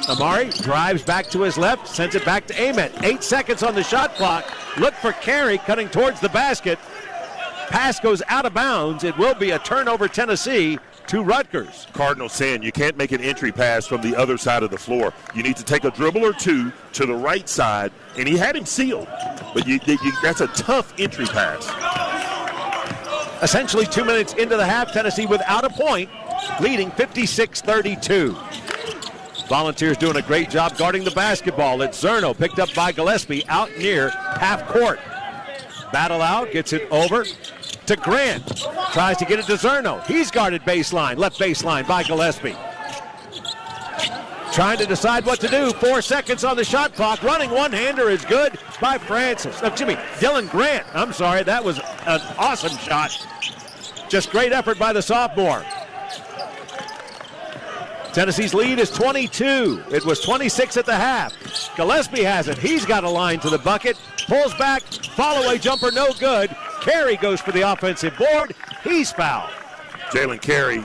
Amari drives back to his left. Sends it back to Ament. 8 seconds on the shot clock. Look for Carey cutting towards the basket. Pass goes out of bounds. It will be a turnover, Tennessee, to Rutgers. Cardinal saying you can't make an entry pass from the other side of the floor. You need to take a dribble or two to the right side, and he had him sealed. But that's a tough entry pass. Essentially 2 minutes into the half, Tennessee without a point, leading 56-32. Volunteers doing a great job guarding the basketball. It's Zerno, picked up by Gillespie out near half court. Battle out, gets it over to Grant. Tries to get it to Zerno. He's guarded baseline, left baseline by Gillespie. Trying to decide what to do. 4 seconds on the shot clock. Running one-hander is good by Dylan Grant. I'm sorry, that was an awesome shot. Just great effort by the sophomore. Tennessee's lead is 22. It was 26 at the half. Gillespie has it. He's got a line to the bucket. Pulls back. Follow-away jumper, no good. Carey goes for the offensive board. He's fouled. Jalen Carey,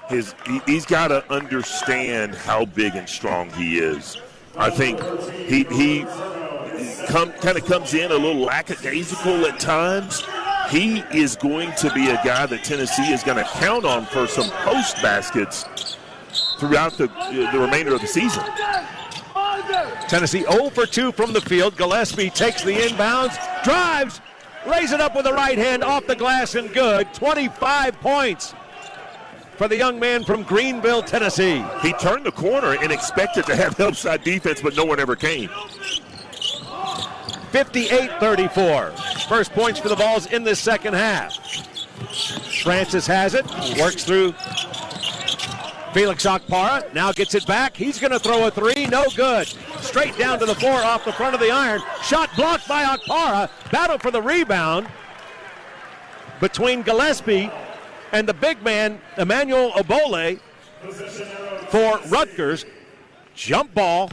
he's got to understand how big and strong he is. I think he kind of comes in a little lackadaisical at times. He is going to be a guy that Tennessee is going to count on for some post baskets throughout the remainder of the season. Tennessee 0 for 2 from the field. Gillespie takes the inbounds, drives, lays it up with the right hand off the glass and good. 25 points for the young man from Greenville, Tennessee. He turned the corner and expected to have help side defense, but no one ever came. 58-34. First points for the Vols in this second half. Francis has it, works through Felix Okpara, now gets it back. He's going to throw a three, no good. Straight down to the floor off the front of the iron. Shot blocked by Okpara. Battle for the rebound between Gillespie and the big man, Emmanuel Obole, for Rutgers. Jump ball.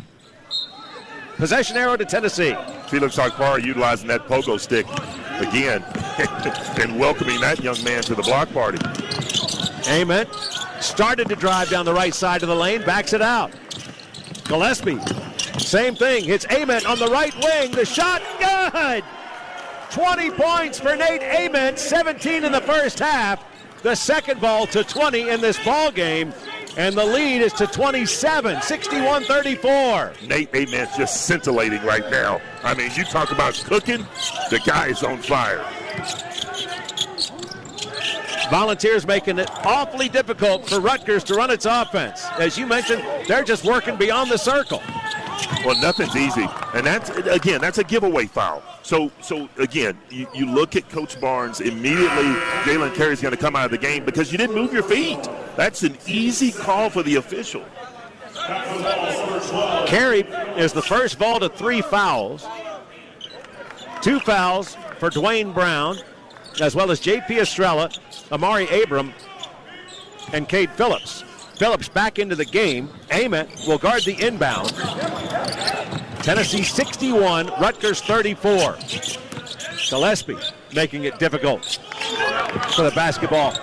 Possession arrow to Tennessee. Felix Okpara utilizing that pogo stick again and welcoming that young man to the block party. Ament started to drive down the right side of the lane, backs it out. Gillespie, same thing, hits Ament on the right wing. The shot, good! 20 points for Nate Ament, 17 in the first half. The second ball to 20 in this ball game, and the lead is to 27, 61-34. Nate Ament's just scintillating right now. I mean, you talk about cooking, the guy is on fire. Volunteers making it awfully difficult for Rutgers to run its offense. As you mentioned, they're just working beyond the circle. Well, nothing's easy. And that's a giveaway foul. So again, you look at Coach Barnes, immediately Jalen Carey's going to come out of the game because you didn't move your feet. That's an easy call for the official. Carey is the first ball to 3 fouls. 2 fouls for Dwayne Brown, as well as J.P. Estrella, Amari Abram, and Cade Phillips. Phillips back into the game. Ament will guard the inbound. Tennessee 61, Rutgers 34. Gillespie making it difficult for the basketball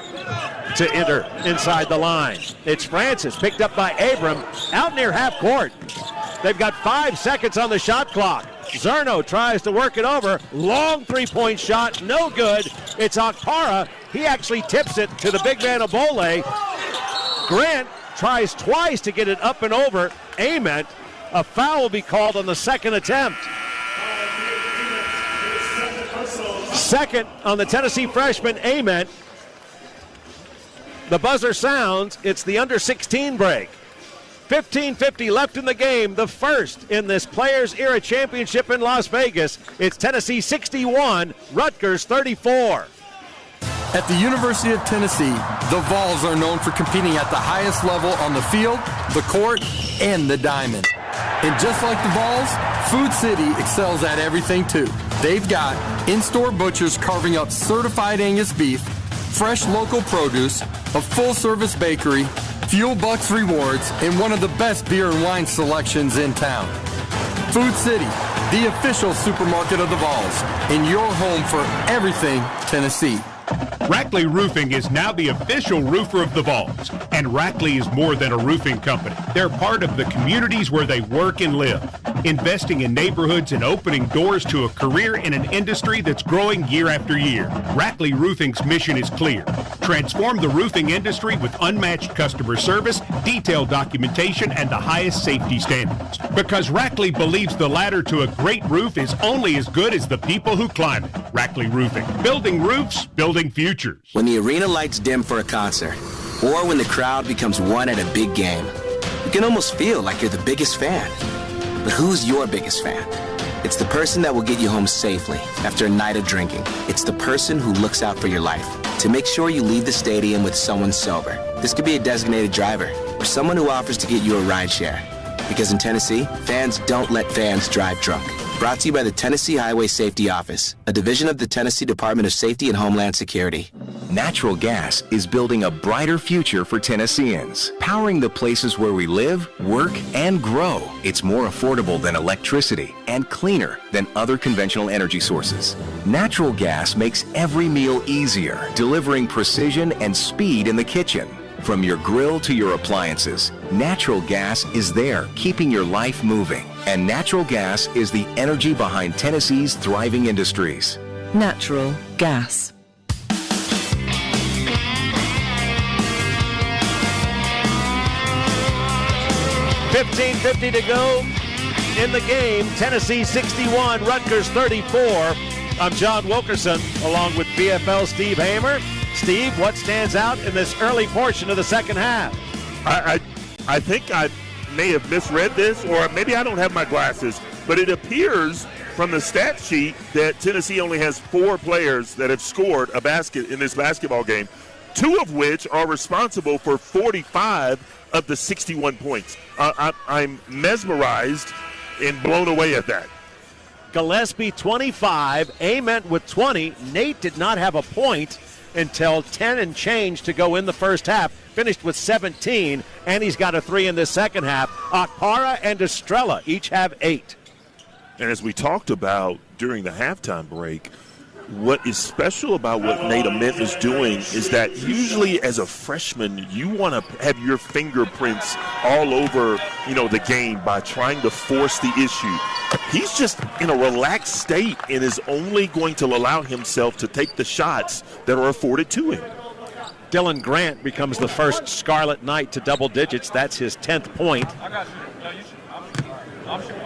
to enter inside the line. It's Francis, picked up by Abram, out near half court. They've got 5 seconds on the shot clock. Zerno tries to work it over. Long three-point shot, no good. It's Okpara. He actually tips it to the big man Abole. Grant tries twice to get it up and over. Ament. A foul will be called on the second attempt. Second on the Tennessee freshman, Ament. The buzzer sounds. It's the under-16 break. 15:50 left in the game, the first in this Players Era Championship in Las Vegas. It's Tennessee 61, Rutgers 34. At the University of Tennessee, the Vols are known for competing at the highest level on the field, the court, and the diamond. And just like the Vols, Food City excels at everything too. They've got in-store butchers carving up certified Angus beef, fresh local produce, a full-service bakery, Fuel Bucks rewards, and one of the best beer and wine selections in town. Food City, the official supermarket of the Vols, and your home for everything Tennessee. Rackley Roofing is now the official roofer of the Vols, and Rackley is more than a roofing company. They're part of the communities where they work and live, investing in neighborhoods and opening doors to a career in an industry that's growing year after year. Rackley Roofing's mission is clear: transform the roofing industry with unmatched customer service, detailed documentation, and the highest safety standards. Because Rackley believes the ladder to a great roof is only as good as the people who climb it. Rackley Roofing, building roofs, building futures. When the arena lights dim for a concert, or when the crowd becomes one at a big game, you can almost feel like you're the biggest fan. But who's your biggest fan? It's the person that will get you home safely after a night of drinking. It's the person who looks out for your life to make sure you leave the stadium with someone sober. This could be a designated driver or someone who offers to get you a ride share. Because in Tennessee, fans don't let fans drive drunk. Brought to you by the Tennessee Highway Safety Office, a division of the Tennessee Department of Safety and Homeland Security. Natural gas is building a brighter future for Tennesseans, powering the places where we live, work, and grow. It's more affordable than electricity and cleaner than other conventional energy sources. Natural gas makes every meal easier, delivering precision and speed in the kitchen. From your grill to your appliances, natural gas is there, keeping your life moving. And natural gas is the energy behind Tennessee's thriving industries. Natural gas. $15:50 to go in the game. Tennessee 61, Rutgers 34. I'm John Wilkerson, along with BFL Steve Hamer. Steve, what stands out in this early portion of the second half? I think I may have misread this, or maybe I don't have my glasses, but it appears from the stat sheet that Tennessee only has 4 players that have scored a basket in this basketball game, 2 of which are responsible for 45 of the 61 points. I'm mesmerized and blown away at that. Gillespie 25, Ament with 20. Nate did not have a point until 10 and change to go in the first half. Finished with 17, and he's got a 3 in the second half. Okpara and Estrella each have 8. And as we talked about during the halftime break, what is special about what Nate Ament is doing is that usually as a freshman, you want to have your fingerprints all over, the game by trying to force the issue. He's just in a relaxed state and is only going to allow himself to take the shots that are afforded to him. Dylan Grant becomes the first Scarlet Knight to double digits. That's his 10th point.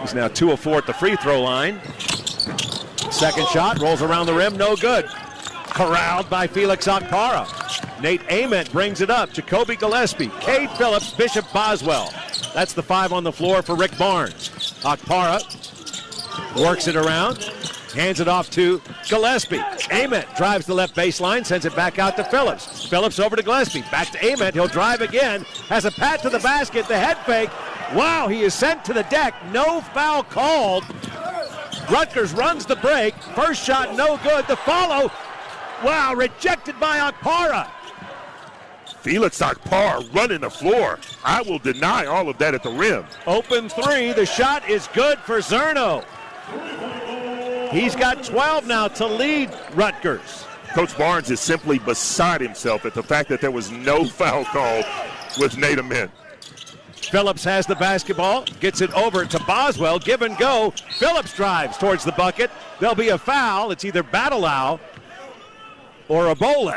He's now 2 of 4 at the free throw line. Second shot, rolls around the rim, no good. Corralled by Felix Okpara. Nate Ament brings it up. Jacoby Gillespie, Cade Phillips, Bishop Boswell. That's the 5 on the floor for Rick Barnes. Okpara works it around, hands it off to Gillespie. Ament drives the left baseline, sends it back out to Phillips. Phillips over to Gillespie, back to Ament. He'll drive again, has a pat to the basket, the head fake. Wow, he is sent to the deck. No foul called. Rutgers runs the break. First shot, no good. The follow, wow, rejected by Okpara. Felix Akpar running the floor. I will deny all of that at the rim. Open three. The shot is good for Zerno. He's got 12 now to lead Rutgers. Coach Barnes is simply beside himself at the fact that there was no foul call with Nate Ament. Phillips has the basketball, gets it over to Boswell. Give and go. Phillips drives towards the bucket. There'll be a foul. It's either Batalau or a Bole.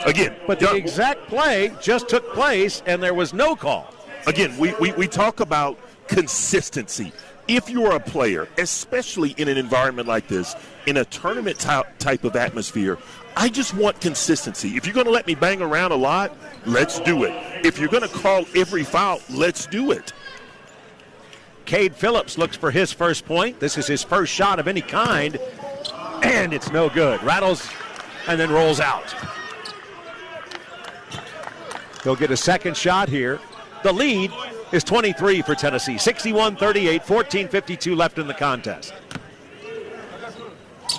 Again, but the exact play just took place, and there was no call. Again, we talk about consistency. If you're a player, especially in an environment like this, in a tournament type of atmosphere, I just want consistency. If you're going to let me bang around a lot, let's do it. If you're going to call every foul, let's do it. Cade Phillips looks for his first point. This is his first shot of any kind, and it's no good. Rattles and then rolls out. He'll get a second shot here. The lead is 23 for Tennessee. 61-38, 14:52 left in the contest.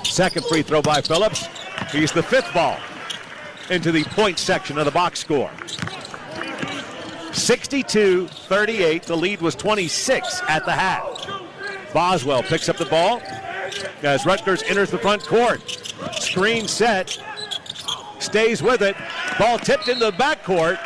Second free throw by Phillips. He's the fifth ball into the point section of the box score. 62-38. The lead was 26 at the half. Boswell picks up the ball as Rutgers enters the front court. Screen set. Stays with it. Ball tipped into the backcourt.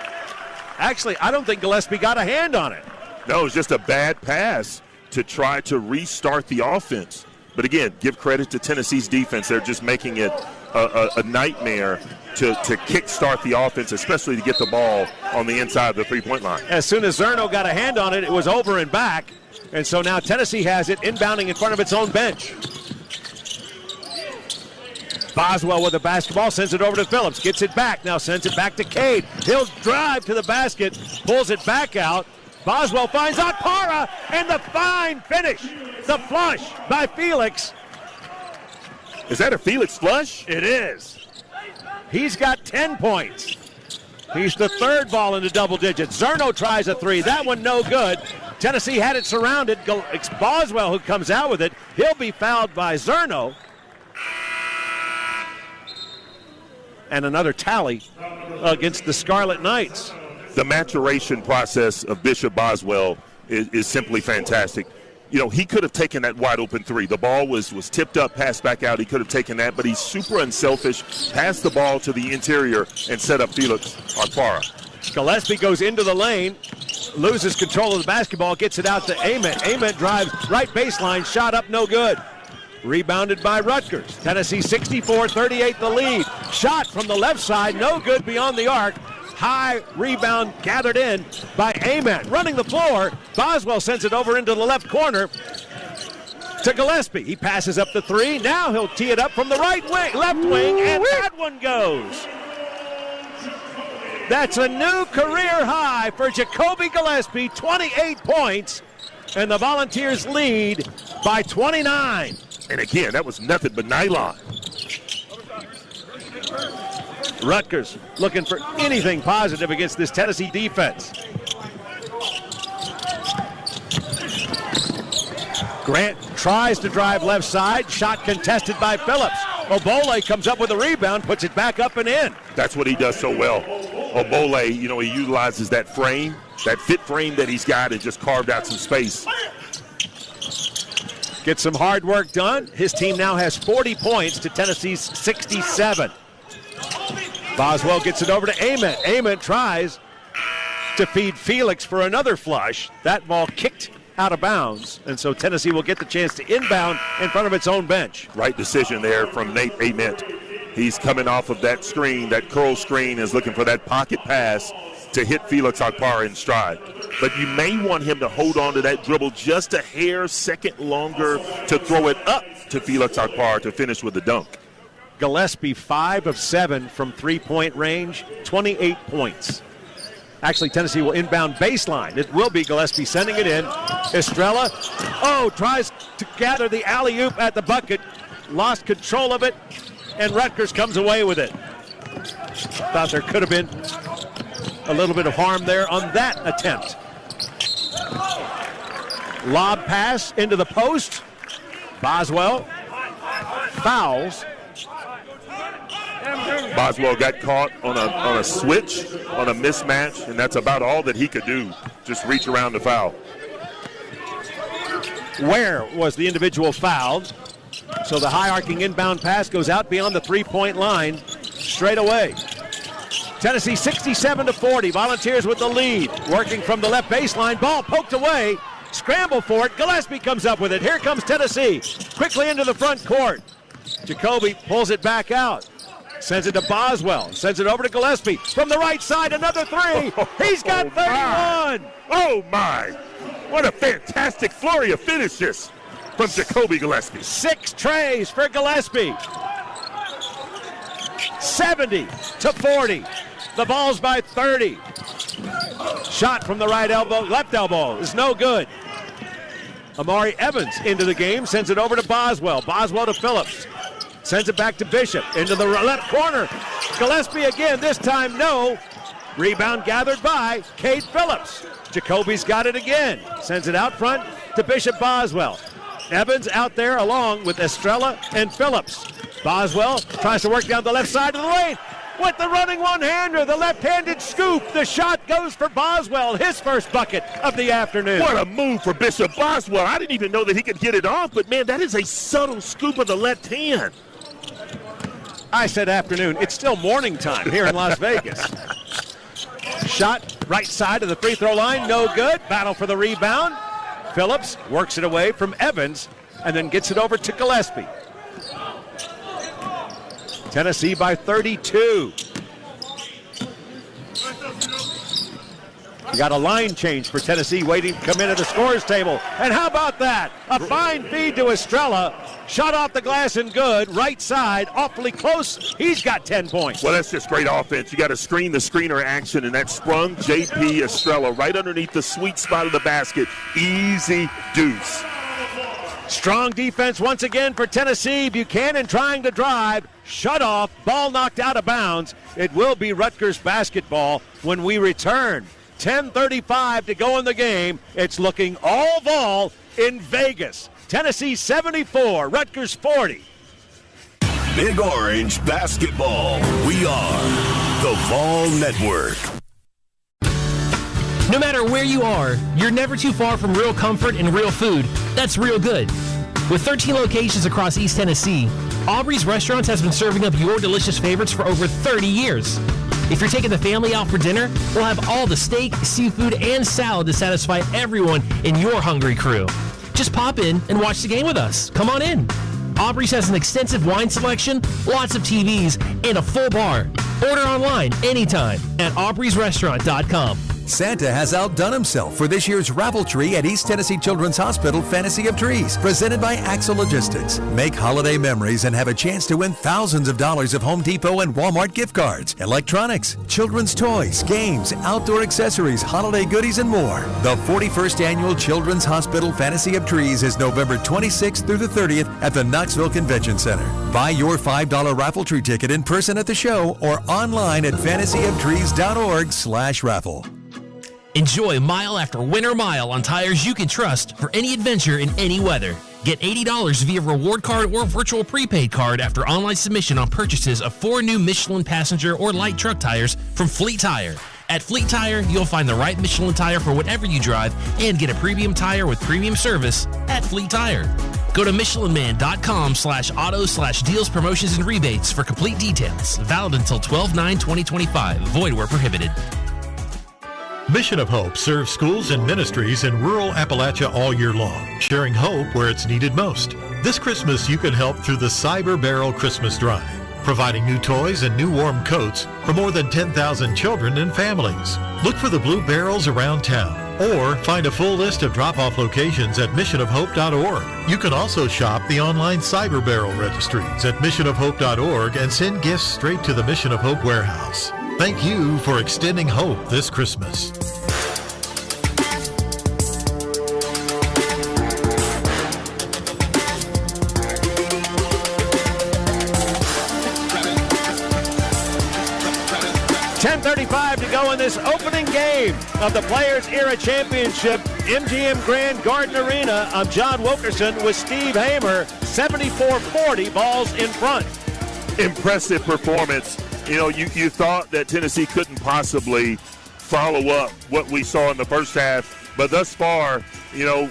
Actually, I don't think Gillespie got a hand on it. No, it was just a bad pass to try to restart the offense. But again, give credit to Tennessee's defense. They're just making it a nightmare to kickstart the offense, especially to get the ball on the inside of the three-point line. As soon as Zerno got a hand on it, it was over and back. And so now Tennessee has it inbounding in front of its own bench. Boswell with the basketball, sends it over to Phillips, gets it back, now sends it back to Cade. He'll drive to the basket, pulls it back out. Boswell finds Akpara, and the fine finish. The flush by Felix. Is that a Felix flush? It is. He's got 10 points. He's the third ball into double digits. Zerno tries a three. That one no good. Tennessee had it surrounded. It's Boswell who comes out with it. He'll be fouled by Zerno. And another tally against the Scarlet Knights. The maturation process of Bishop Boswell is simply fantastic. You know, he could have taken that wide open three. The ball was tipped up, passed back out. He could have taken that, but he's super unselfish. Passed the ball to the interior and set up Felix Akpara. Gillespie goes into the lane, loses control of the basketball, gets it out to Ament. Ament drives right baseline, shot up, no good. Rebounded by Rutgers. Tennessee 64-38 the lead. Shot from the left side, no good beyond the arc. High rebound gathered in by Ament. Running the floor, Boswell sends it over into the left corner to Gillespie. He passes up the three. Now he'll tee it up from the right wing, left wing, and that one goes. That's a new career high for Jacoby Gillespie, 28 points, and the Volunteers lead by 29. And again, that was nothing but nylon. Rutgers looking for anything positive against this Tennessee defense. Grant tries to drive left side. Shot contested by Phillips. Obole comes up with a rebound, puts it back up and in. That's what he does so well. Obole, you know, he utilizes that frame, that fit frame that he's got, and just carved out some space. Gets some hard work done. His team now has 40 points to Tennessee's 67. Boswell gets it over to Ament. Ament tries to feed Felix for another flush. That ball kicked out of bounds, and so Tennessee will get the chance to inbound in front of its own bench. Right decision there from Nate Ament. He's coming off of that screen, that curl screen, is looking for that pocket pass to hit Felix Akpara in stride. But you may want him to hold on to that dribble just a hair second longer to throw it up to Felix Akpara to finish with the dunk. Gillespie 5 of 7 from three-point range, 28 points. Actually, Tennessee will inbound baseline. It will be Gillespie sending it in. Estrella, tries to gather the alley-oop at the bucket. Lost control of it, and Rutgers comes away with it. Thought there could have been a little bit of harm there on that attempt. Lob pass into the post. Boswell fouls Boswell got caught on a switch, on a mismatch, and that's about all that he could do, just reach around the foul. Where was the individual fouled? So the high arcing inbound pass goes out beyond the three-point line straight away. Tennessee 67-40. Volunteers with the lead. Working from the left baseline. Ball poked away. Scramble for it. Gillespie comes up with it. Here comes Tennessee. Quickly into the front court. Jacoby pulls it back out. Sends it to Boswell. Sends it over to Gillespie. From the right side, another three. He's got 31. Oh, my. What a fantastic flurry of finishes from Jacoby Gillespie. 6 trays for Gillespie. 70-40. The ball's by 30. Shot from the right elbow, left elbow is no good. Amari Evans into the game, sends it over to Boswell. Boswell to Phillips. Sends it back to Bishop into the left corner. Gillespie again, this time no. Rebound gathered by Cade Phillips. Jacoby's got it again. Sends it out front to Bishop Boswell. Evans out there along with Estrella and Phillips. Boswell tries to work down the left side of the lane with the running one-hander, the left-handed scoop. The shot goes for Boswell, his first bucket of the afternoon. What a move for Bishop Boswell. I didn't even know that he could get it off, but, man, that is a subtle scoop of the left hand. I said afternoon. It's still morning time here in Las Vegas. Shot right side of the free throw line, no good. Battle for the rebound. Phillips works it away from Evans and then gets it over to Gillespie. Tennessee by 32. We got a line change for Tennessee waiting to come in at the scorer's table. And how about that? A fine feed to Estrella. Shot off the glass and good. Right side, awfully close. He's got 10 points. Well, that's just great offense. You got to screen the screener action, and that sprung J.P. Estrella right underneath the sweet spot of the basket. Easy deuce. Strong defense once again for Tennessee. Buchanan trying to drive. Shut off. Ball knocked out of bounds. It will be Rutgers basketball when we return. 10:35 to go in the game. It's looking all Vol in Vegas. Tennessee 74, Rutgers 40. Big Orange basketball. We are the Vol Network. No matter where you are, you're never too far from real comfort and real food. That's real good. With 13 locations across East Tennessee, Aubrey's Restaurants has been serving up your delicious favorites for over 30 years. If you're taking the family out for dinner, we'll have all the steak, seafood, and salad to satisfy everyone in your hungry crew. Just pop in and watch the game with us. Come on in. Aubrey's has an extensive wine selection, lots of TVs, and a full bar. Order online anytime at aubreysrestaurant.com. Santa has outdone himself for this year's raffle tree at East Tennessee Children's Hospital Fantasy of Trees, presented by Axel Logistics. Make holiday memories and have a chance to win thousands of dollars of Home Depot and Walmart gift cards, electronics, children's toys, games, outdoor accessories, holiday goodies, and more. The 41st Annual Children's Hospital Fantasy of Trees is November 26th through the 30th at the Knoxville Convention Center. Buy your $5 raffle tree ticket in person at the show or online at fantasyoftrees.org/raffle. Enjoy mile after winter mile on tires you can trust for any adventure in any weather. Get $80 via reward card or virtual prepaid card after online submission on purchases of 4 new Michelin passenger or light truck tires from Fleet Tire. At Fleet Tire, you'll find the right Michelin tire for whatever you drive and get a premium tire with premium service at Fleet Tire. Go to MichelinMan.com/auto/deals, promotions, and rebates for complete details. Valid until 12/9/2025. Void where prohibited. Mission of Hope serves schools and ministries in rural Appalachia all year long, sharing hope where it's needed most. This Christmas, you can help through the Cyber Barrel Christmas Drive, providing new toys and new warm coats for more than 10,000 children and families. Look for the blue barrels around town, or find a full list of drop-off locations at missionofhope.org. You can also shop the online Cyber Barrel registries at missionofhope.org and send gifts straight to the Mission of Hope warehouse. Thank you for extending hope this Christmas. .10:35 to go in this opening game of the Players Era Championship, MGM Grand Garden Arena. I'm John Wilkerson with Steve Hamer. 74-40, balls in front. Impressive performance You thought that Tennessee couldn't possibly follow up what we saw in the first half, but thus far,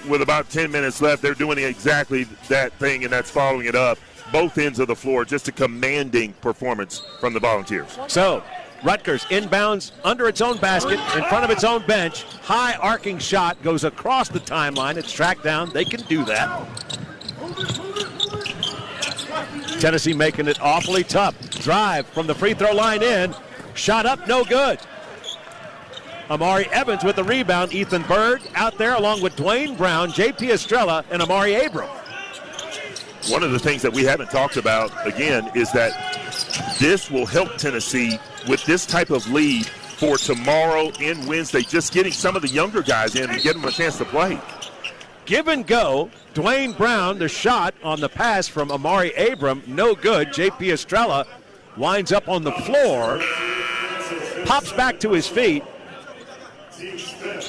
with about 10 minutes left, they're doing exactly that thing, and that's following it up. Both ends of the floor, just a commanding performance from the Volunteers. So, Rutgers inbounds under its own basket, in front of its own bench. High arcing shot goes across the timeline. It's tracked down. They can do that. Tennessee making it awfully tough. Drive from the free throw line in. Shot up, no good. Amari Evans with the rebound. Ethan Berg out there along with Dwayne Brown, J.P. Estrella, and Amari Abram. One of the things that we haven't talked about, again, is that this will help Tennessee with this type of lead for tomorrow and Wednesday, just getting some of the younger guys in and getting them a chance to play. Give and go. Dwayne Brown, the shot on the pass from Amari Abram, no good. J.P. Estrella winds up on the floor, pops back to his feet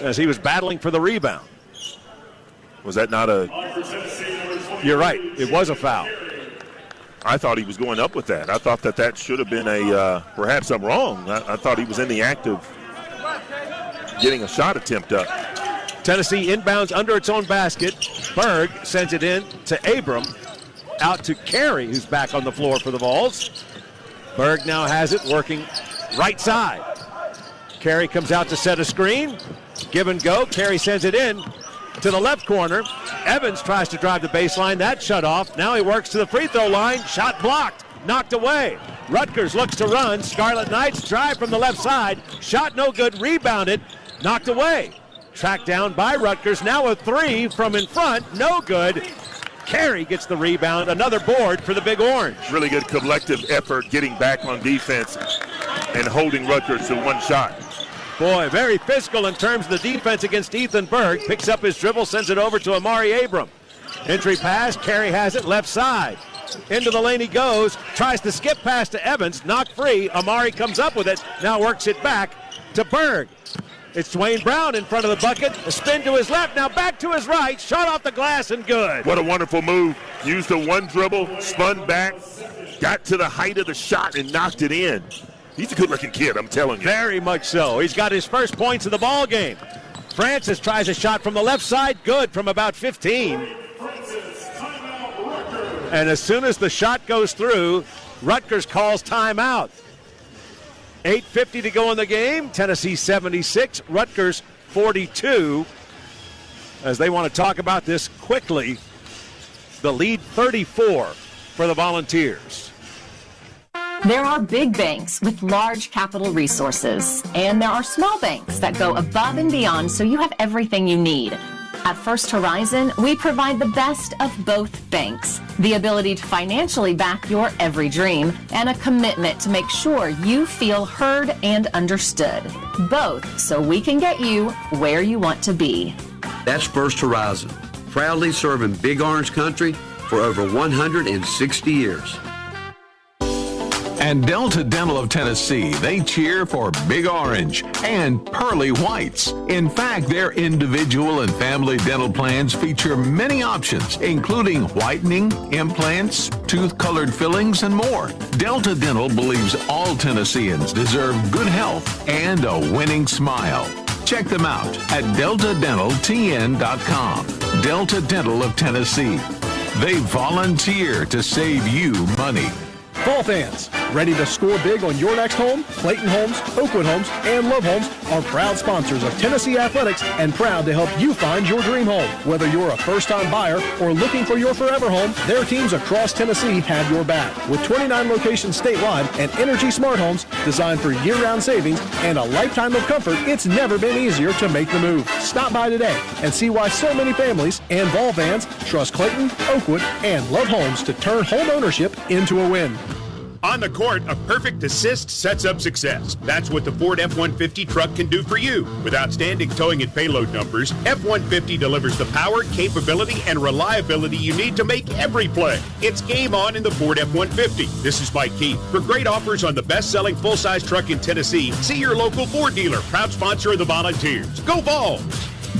as he was battling for the rebound. Was that not a... You're right. It was a foul. I thought he was going up with that. I thought that should have been a, perhaps I'm wrong. I thought he was in the act of getting a shot attempt up. Tennessee inbounds under its own basket. Berg sends it in to Abram. Out to Carey, who's back on the floor for the Vols. Berg now has it working right side. Carey comes out to set a screen. Give and go. Carey sends it in to the left corner. Evans tries to drive the baseline. That shut off. Now he works to the free throw line. Shot blocked. Knocked away. Rutgers looks to run. Scarlet Knights drive from the left side. Shot no good. Rebounded. Knocked away. Tracked down by Rutgers. Now a three from in front. No good. Carey gets the rebound. Another board for the Big Orange. Really good collective effort getting back on defense and holding Rutgers to one shot. Boy, very physical in terms of the defense against Ethan Berg. Picks up his dribble, sends it over to Amari Abram. Entry pass, Carey has it left side. Into the lane he goes, tries to skip pass to Evans, knocked free. Amari comes up with it, now works it back to Berg. It's Dwayne Brown in front of the bucket. A spin to his left, now back to his right. Shot off the glass and good. What a wonderful move. Used the one dribble, spun back, got to the height of the shot and knocked it in. He's a good-looking kid, I'm telling you. Very much so. He's got his first points of the ball game. Francis tries a shot from the left side, good from about 15. And as soon as the shot goes through, Rutgers calls timeout. 8:50 to go in the game. Tennessee 76, Rutgers 42. As they want to talk about this quickly, the lead 34 for the Volunteers. There are big banks with large capital resources, and there are small banks that go above and beyond so you have everything you need. At First Horizon, we provide the best of both banks, the ability to financially back your every dream, and a commitment to make sure you feel heard and understood. Both so we can get you where you want to be. That's First Horizon, proudly serving Big Orange Country for over 160 years. And Delta Dental of Tennessee, they cheer for Big Orange and Pearly Whites. In fact, their individual and family dental plans feature many options, including whitening, implants, tooth-colored fillings, and more. Delta Dental believes all Tennesseans deserve good health and a winning smile. Check them out at deltadentaltn.com. Delta Dental of Tennessee. They volunteer to save you money. Fall fans, ready to score big on your next home? Clayton Homes, Oakwood Homes, and Love Homes are proud sponsors of Tennessee Athletics and proud to help you find your dream home. Whether you're a first-time buyer or looking for your forever home, their teams across Tennessee have your back. With 29 locations statewide and Energy Smart Homes designed for year-round savings and a lifetime of comfort, it's never been easier to make the move. Stop by today and see why so many families and Vol fans trust Clayton, Oakwood, and Love Homes to turn home ownership into a win. On the court, a perfect assist sets up success. That's what the Ford F-150 truck can do for you. With outstanding towing and payload numbers, F-150 delivers the power, capability, and reliability you need to make every play. It's game on in the Ford F-150. This is Mike Keith. For great offers on the best-selling full-size truck in Tennessee, see your local Ford dealer, proud sponsor of the Volunteers. Go Vols!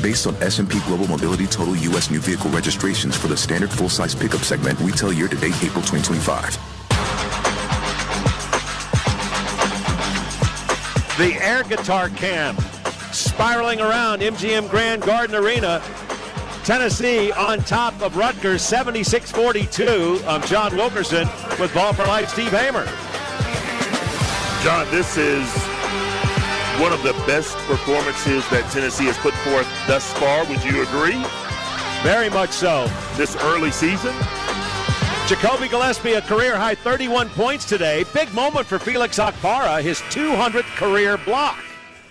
Based on S&P Global Mobility total U.S. new vehicle registrations for the standard full-size pickup segment, retail year-to-date April 2025. The air guitar cam spiraling around MGM Grand Garden Arena. Tennessee on top of Rutgers, 76-42. I'm John Wilkerson with Ball for Life, Steve Hamer. John, this is one of the best performances that Tennessee has put forth thus far. Would you agree? Very much so. This early season? Jacoby Gillespie, a career-high 31 points today. Big moment for Felix Akpara, his 200th career block.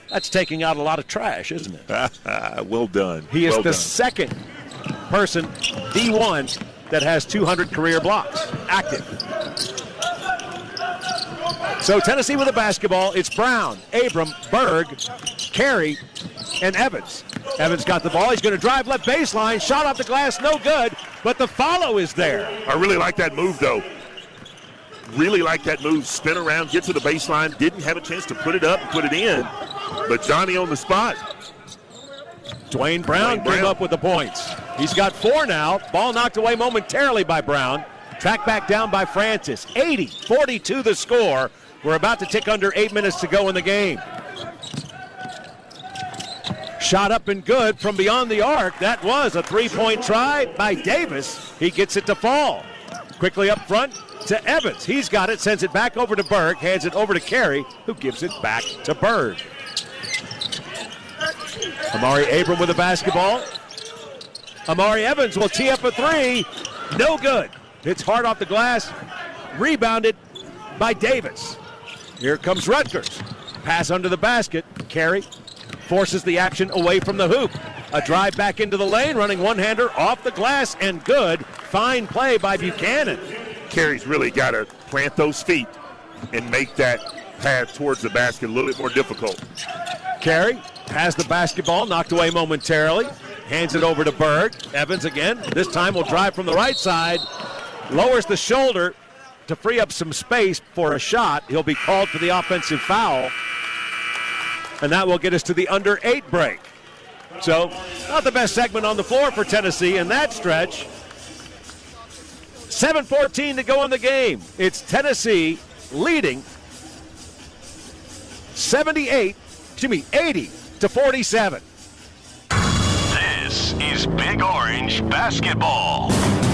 That's taking out a lot of trash, isn't it? Well done. He is well the done. second person, D1, that has 200 career blocks active. So Tennessee with the basketball. It's Brown, Abram, Berg, Carey, and Evans. Evans got the ball. He's going to drive left baseline. Shot off the glass, no good, but the follow is there. I really like that move, though. Really like that move. Spin around, get to the baseline. Didn't have a chance to put it up and put it in, but Johnny on the spot. Dwayne Brown came up with the points. He's got 4 now. Ball knocked away momentarily by Brown. Tracked back down by Francis. 80-42 the score. We're about to tick under 8 minutes to go in the game. Shot up and good from beyond the arc. That was a 3-point try by Davis. He gets it to fall. Quickly up front to Evans. He's got it, sends it back over to Berg, hands it over to Carey, who gives it back to Berg. Amari Abram with the basketball. Amari Evans will tee up a 3. No good. It's hard off the glass. Rebounded by Davis. Here comes Rutgers. Pass under the basket. Carey forces the action away from the hoop. A drive back into the lane, running one-hander off the glass and good. Fine play by Buchanan. Carey's really got to plant those feet and make that path towards the basket a little bit more difficult. Carey has the basketball, knocked away momentarily. Hands it over to Berg. Evans again. This time will drive from the right side. Lowers the shoulder to free up some space for a shot. He'll be called for the offensive foul. And that will get us to the under 8 break. So, not the best segment on the floor for Tennessee in that stretch. 7:14 to go in the game. It's Tennessee leading 80-47. This is Big Orange Basketball.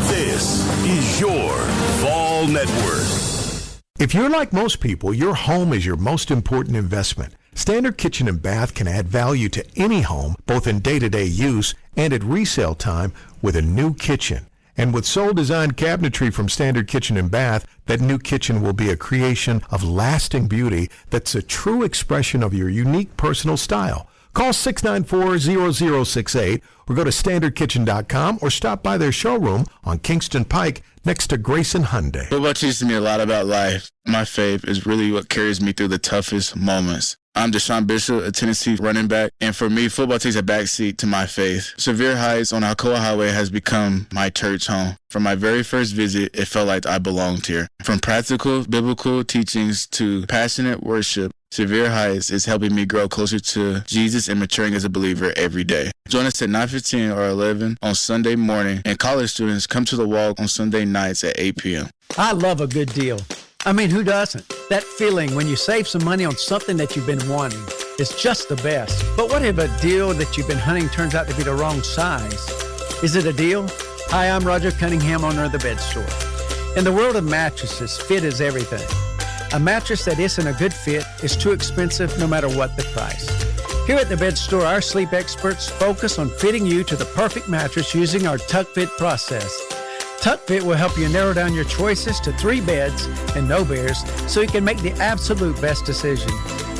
This is your Vol Network. If you're like most people, your home is your most important investment. Standard Kitchen and Bath can add value to any home, both in day-to-day use and at resale time with a new kitchen. And with soul-designed cabinetry from Standard Kitchen and Bath, that new kitchen will be a creation of lasting beauty that's a true expression of your unique personal style. Call 694-0068 or go to standardkitchen.com or stop by their showroom on Kingston Pike next to Grayson Hyundai. Football teaches me a lot about life. My faith is really what carries me through the toughest moments. I'm Deshaun Bishop, a Tennessee running back, and for me, football takes a backseat to my faith. Sevier Heights on Alcoa Highway has become my church home. From my very first visit, it felt like I belonged here. From practical biblical teachings to passionate worship, Sevier Heights is helping me grow closer to Jesus and maturing as a believer every day. Join us at 9:15 or 11 on Sunday morning, and college students come to the walk on Sunday nights at 8 p.m. I love a good deal. I mean, who doesn't? That feeling when you save some money on something that you've been wanting is just the best. But what if a deal that you've been hunting turns out to be the wrong size? Is it a deal? Hi, I'm Roger Cunningham, owner of The Bed Store. In the world of mattresses, fit is everything. A mattress that isn't a good fit is too expensive no matter what the price. Here at The Bed Store, our sleep experts focus on fitting you to the perfect mattress using our Tuck Fit process. Tuck Fit will help you narrow down your choices to 3 beds and no bears so you can make the absolute best decision.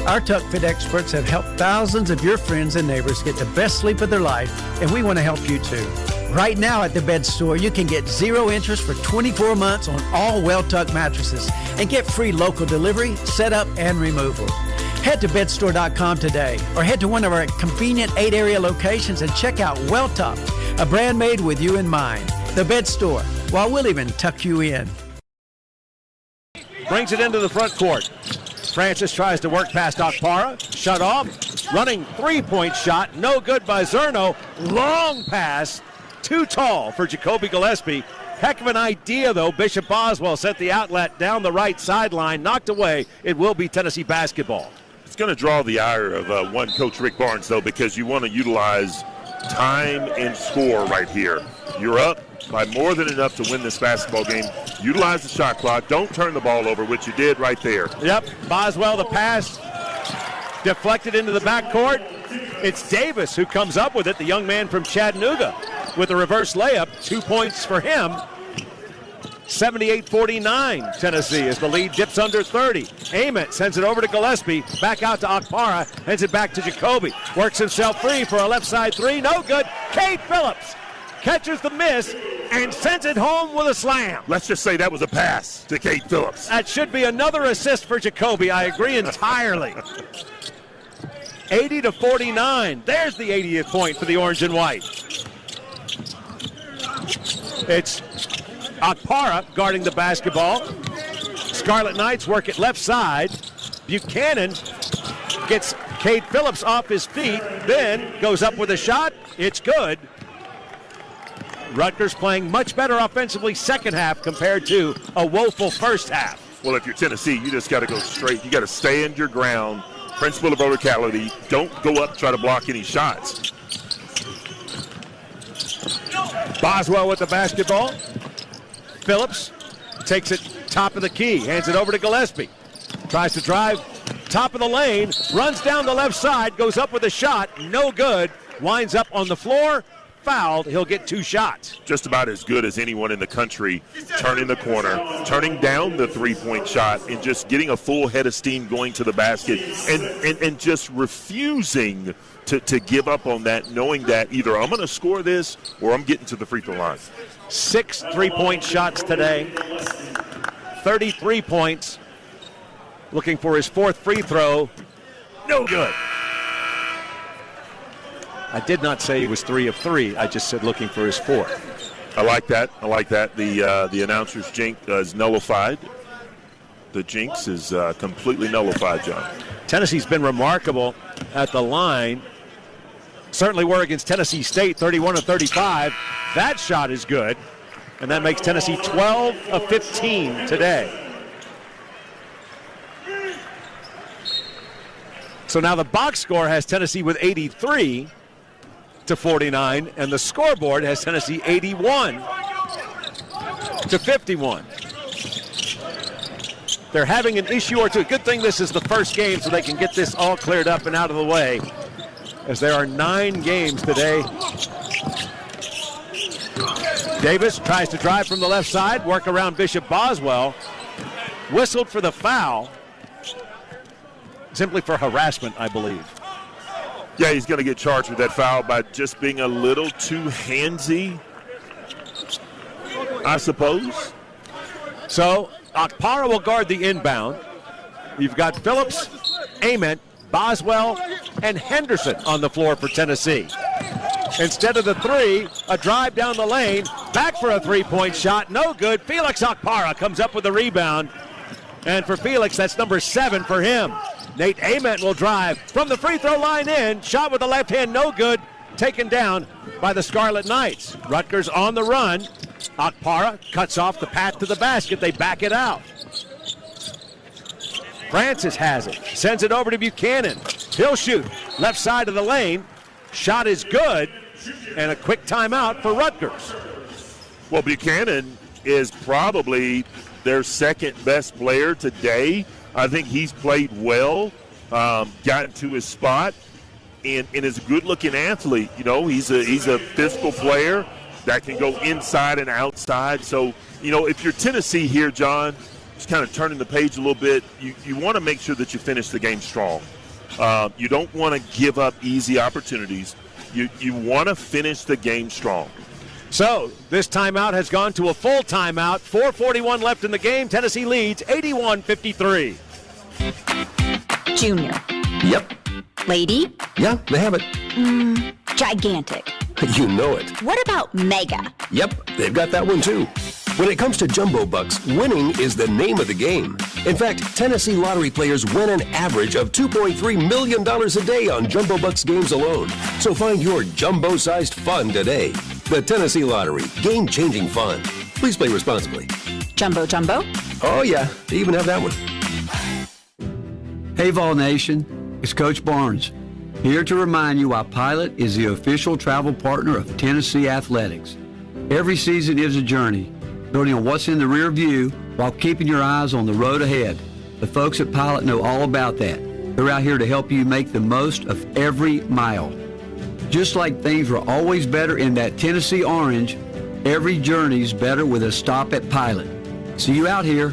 Our Tuck Fit experts have helped thousands of your friends and neighbors get the best sleep of their life, and we want to help you too. Right now at The Bed Store, you can get 0 interest for 24 months on all well-tucked mattresses and get free local delivery, setup, and removal. Head to bedstore.com today or head to one of our convenient 8-area locations and check out Well Tucked, a brand made with you in mind. The Bed Store, while we'll even tuck you in. Brings it into the front court. Francis tries to work past Akpara. Shut off. Running 3-point shot. No good by Zerno. Long pass. Too tall for Jacoby Gillespie. Heck of an idea, though. Bishop Boswell sent the outlet down the right sideline. Knocked away. It will be Tennessee basketball. It's going to draw the ire of one Coach Rick Barnes, though, because you want to utilize time and score right here. You're up by more than enough to win this basketball game. Utilize the shot clock. Don't turn the ball over, which you did right there. Yep, Boswell, the pass deflected into the backcourt. It's Davis who comes up with it, the young man from Chattanooga, with a reverse layup. 2 points for him. 78-49 Tennessee as the lead dips under 30. Ament sends it over to Gillespie, back out to Akpara, hands it back to Jacoby. Works himself free for a left side three, no good. Cade Phillips catches the miss and sends it home with a slam. Let's just say that was a pass to Cade Phillips. That should be another assist for Jacoby. I agree entirely. 80-49. There's the 80th point for the orange and white. It's Akpara guarding the basketball. Scarlet Knights work it left side. Buchanan gets Cade Phillips off his feet, then goes up with a shot. It's good. Rutgers playing much better offensively second half compared to a woeful first half. Well, if you're Tennessee, you just got to go straight. You got to stand your ground. Principle of verticality. Don't go up and try to block any shots. Boswell with the basketball. Phillips takes it top of the key, hands it over to Gillespie. Tries to drive top of the lane, runs down the left side, goes up with a shot, no good, winds up on the floor, fouled. He'll get 2 shots. Just about as good as anyone in the country, turning the corner, turning down the three-point shot, and just getting a full head of steam going to the basket, and just refusing to give up on that, knowing that either I'm going to score this or I'm getting to the free throw line. 6 3-point shots today, 33 points. Looking for his 4th free throw, no good. I did not say he was 3 of 3. I just said looking for his 4th. I like that. The announcer's jinx is nullified. The jinx is completely nullified, John. Tennessee's been remarkable at the line. Certainly were against Tennessee State, 31 of 35. That shot is good, and that makes Tennessee 12 of 15 today. So now the box score has Tennessee with 83-49, and the scoreboard has Tennessee 81-51. They're having an issue or two. Good thing this is the first game so they can get this all cleared up and out of the way, as there are 9 games today. Davis tries to drive from the left side, work around Bishop Boswell. Whistled for the foul, simply for harassment, I believe. Yeah, he's going to get charged with that foul by just being a little too handsy, I suppose. So Akpara will guard the inbound. You've got Phillips, Ament, Boswell, and Henderson on the floor for Tennessee. Instead of the 3, a drive down the lane, back for a 3-point shot, no good. Felix Akpara comes up with the rebound. And for Felix, that's number 7 for him. Nate Ament will drive from the free throw line in. Shot with the left hand, no good. Taken down by the Scarlet Knights. Rutgers on the run. Akpara cuts off the path to the basket. They back it out. Francis has it. Sends it over to Buchanan. He'll shoot. Left side of the lane. Shot is good. And a quick timeout for Rutgers. Well, Buchanan is probably their second best player today. I think he's played well, gotten to his spot, and is a good-looking athlete. You know, he's a physical player that can go inside and outside. So, you know, if you're Tennessee here, John, just kind of turning the page a little bit, you want to make sure that you finish the game strong. You don't want to give up easy opportunities. You want to finish the game strong. So this timeout has gone to a full timeout. 4:41 left in the game. Tennessee leads 81-53. Junior. Yep. Lady. Yeah, they have it. Gigantic. You know it. What about mega? Yep, they've got that one too. When it comes to Jumbo Bucks, winning is the name of the game. In fact, Tennessee lottery players win an average of $2.3 million a day on Jumbo Bucks games alone. So find your jumbo-sized fun today. The Tennessee Lottery, game-changing fun. Please play responsibly. Jumbo? Oh yeah, they even have that one. Hey Vol Nation, It's Coach Barnes, here to remind you why Pilot is the official travel partner of Tennessee Athletics. Every season is a journey, building on what's in the rear view while keeping your eyes on the road ahead. The folks at Pilot know all about that. They're out here to help you make the most of every mile. Just like things were always better in that Tennessee orange, every journey's better with a stop at Pilot. See you out here.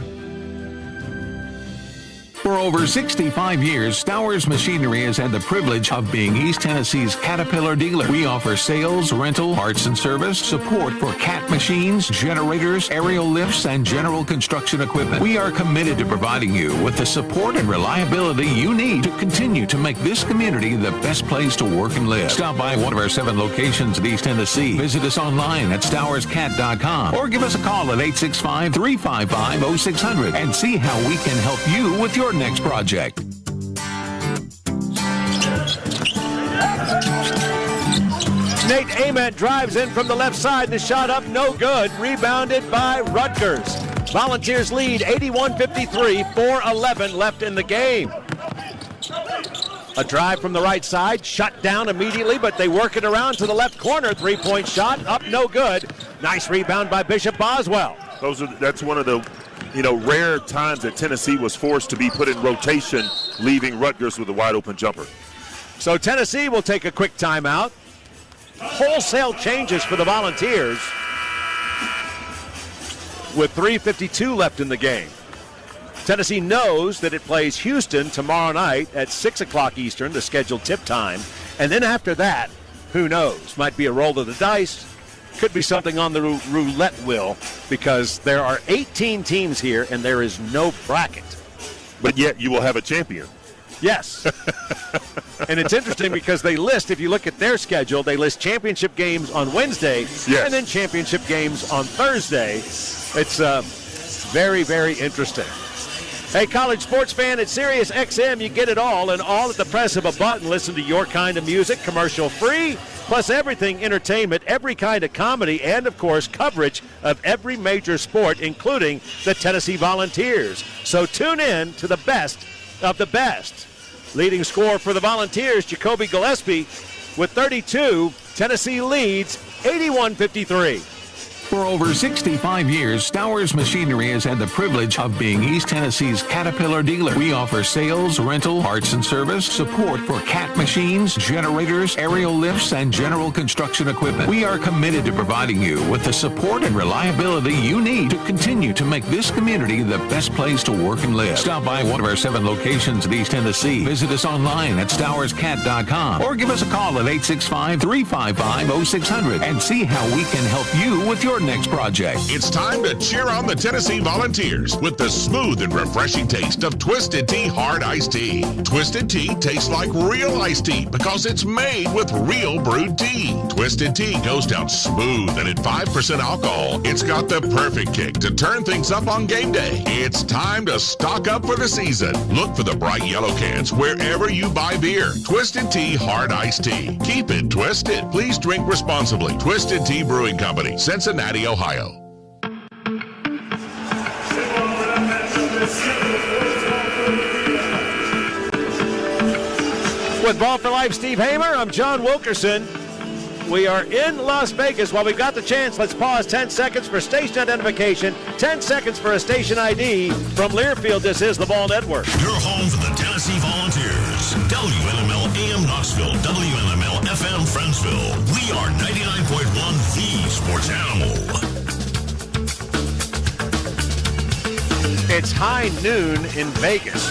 For over 65 years, Stowers Machinery has had the privilege of being East Tennessee's Caterpillar dealer. We offer sales, rental, parts and service, support for Cat machines, generators, aerial lifts, and general construction equipment. We are committed to providing you with the support and reliability you need to continue to make this community the best place to work and live. Stop by one of our 7 locations in East Tennessee. Visit us online at StowersCat.com or give us a call at 865-355-0600 and see how we can help you with your next project. Nate Ament drives in from the left side. The shot up, no good. Rebounded by Rutgers. Volunteers lead 81-53, 4:11 left in the game. A drive from the right side, shut down immediately, but they work it around to the left corner. 3-point shot, up, no good. Nice rebound by Bishop Boswell. That's one of the rare times that Tennessee was forced to be put in rotation, leaving Rutgers with a wide-open jumper. So Tennessee will take a quick timeout. Wholesale changes for the Volunteers with 3:52 left in the game. Tennessee knows that it plays Houston tomorrow night at 6 o'clock Eastern, the scheduled tip time. And then after that, who knows? Might be a roll of the dice. Could be something on the roulette wheel, because there are 18 teams here and there is no bracket. But yet you will have a champion. Yes. And it's interesting because they list, if you look at their schedule, they list championship games on Wednesday and then championship games on Thursday. It's very, very interesting. Hey, college sports fan, at Sirius XM, you get it all, and all at the press of a button. Listen to your kind of music, commercial free, plus everything entertainment, every kind of comedy, and, of course, coverage of every major sport, including the Tennessee Volunteers. So tune in to the best of the best. Leading scorer for the Volunteers, Jacoby Gillespie, with 32. Tennessee leads 81-53. For over 65 years, Stowers Machinery has had the privilege of being East Tennessee's Caterpillar dealer. We offer sales, rental, parts and service, support for Cat machines, generators, aerial lifts, and general construction equipment. We are committed to providing you with the support and reliability you need to continue to make this community the best place to work and live. Stop by one of our 7 locations in East Tennessee. Visit us online at StowersCat.com or give us a call at 865-355-0600 and see how we can help you with your next project. It's time to cheer on the Tennessee Volunteers with the smooth and refreshing taste of Twisted Tea Hard Iced Tea. Twisted Tea tastes like real iced tea because it's made with real brewed tea. Twisted Tea goes down smooth and at 5% alcohol. It's got the perfect kick to turn things up on game day. It's time to stock up for the season. Look for the bright yellow cans wherever you buy beer. Twisted Tea Hard Iced Tea. Keep it twisted. Please drink responsibly. Twisted Tea Brewing Company, Cincinnati, Ohio. With Ball for Life, Steve Hamer, I'm John Wilkerson. We are in Las Vegas. While we've got the chance, let's pause 10 seconds for station identification, 10 seconds for a station ID. From Learfield, this is the Ball Network. Your home for the Tennessee Volunteers. WNML AM Knoxville, WNML FM Friendsville. We are 99.1 The Sports Animal. It's high noon in Vegas.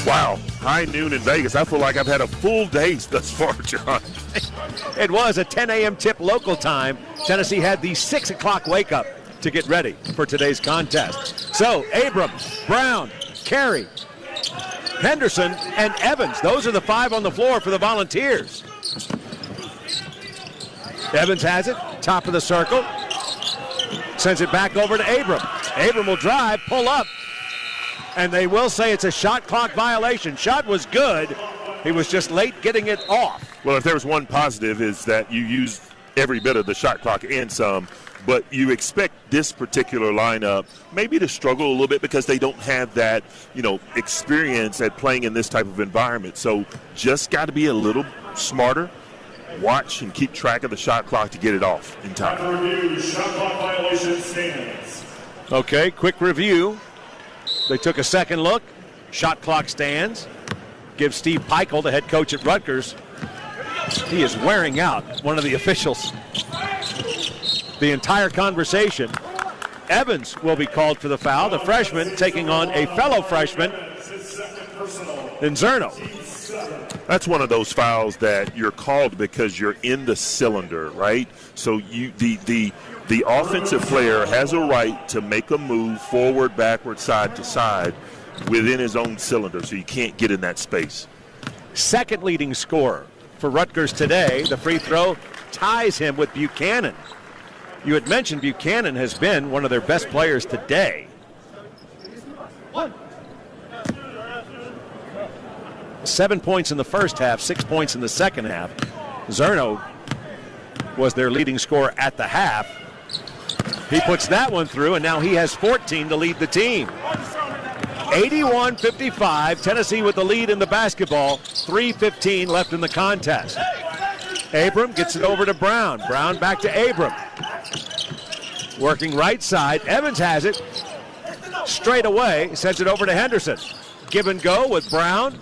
Wow, high noon in Vegas. I feel like I've had a full day thus far, John. It was a 10 a.m. tip local time. Tennessee had the 6 o'clock wake up to get ready for today's contest. So, Abrams, Brown, Carey, Henderson, and Evans. Those are the 5 on the floor for the Volunteers. Evans has it, top of the circle. Sends it back over to Abram. Abram will drive, pull up, and they will say it's a shot clock violation. Shot was good. He was just late getting it off. Well, if there was one positive, is that you used every bit of the shot clock and some But you expect this particular lineup maybe to struggle a little bit because they don't have that, experience at playing in this type of environment. So just got to be a little smarter, watch and keep track of the shot clock to get it off in time. Shot clock violation stands. Okay, quick review. They took a second look. Shot clock stands. Give Steve Peichel, the head coach at Rutgers. He is wearing out one of the officials. The entire conversation. Evans will be called for the foul. The freshman taking on a fellow freshman in Zerno. That's one of those fouls that you're called because you're in the cylinder, right? So the offensive player has a right to make a move forward, backward, side to side within his own cylinder, so you can't get in that space. Second leading scorer for Rutgers today. The free throw ties him with Buchanan. You had mentioned Buchanan has been one of their best players today. 7 points in the first half, 6 points in the second half. Zerno was their leading scorer at the half. He puts that one through, and now he has 14 to lead the team. 81-55, Tennessee with the lead in the basketball. 3:15 left in the contest. Abram gets it over to Brown. Brown back to Abram. Working right side. Evans has it. Straight away, sends it over to Henderson. Give and go with Brown.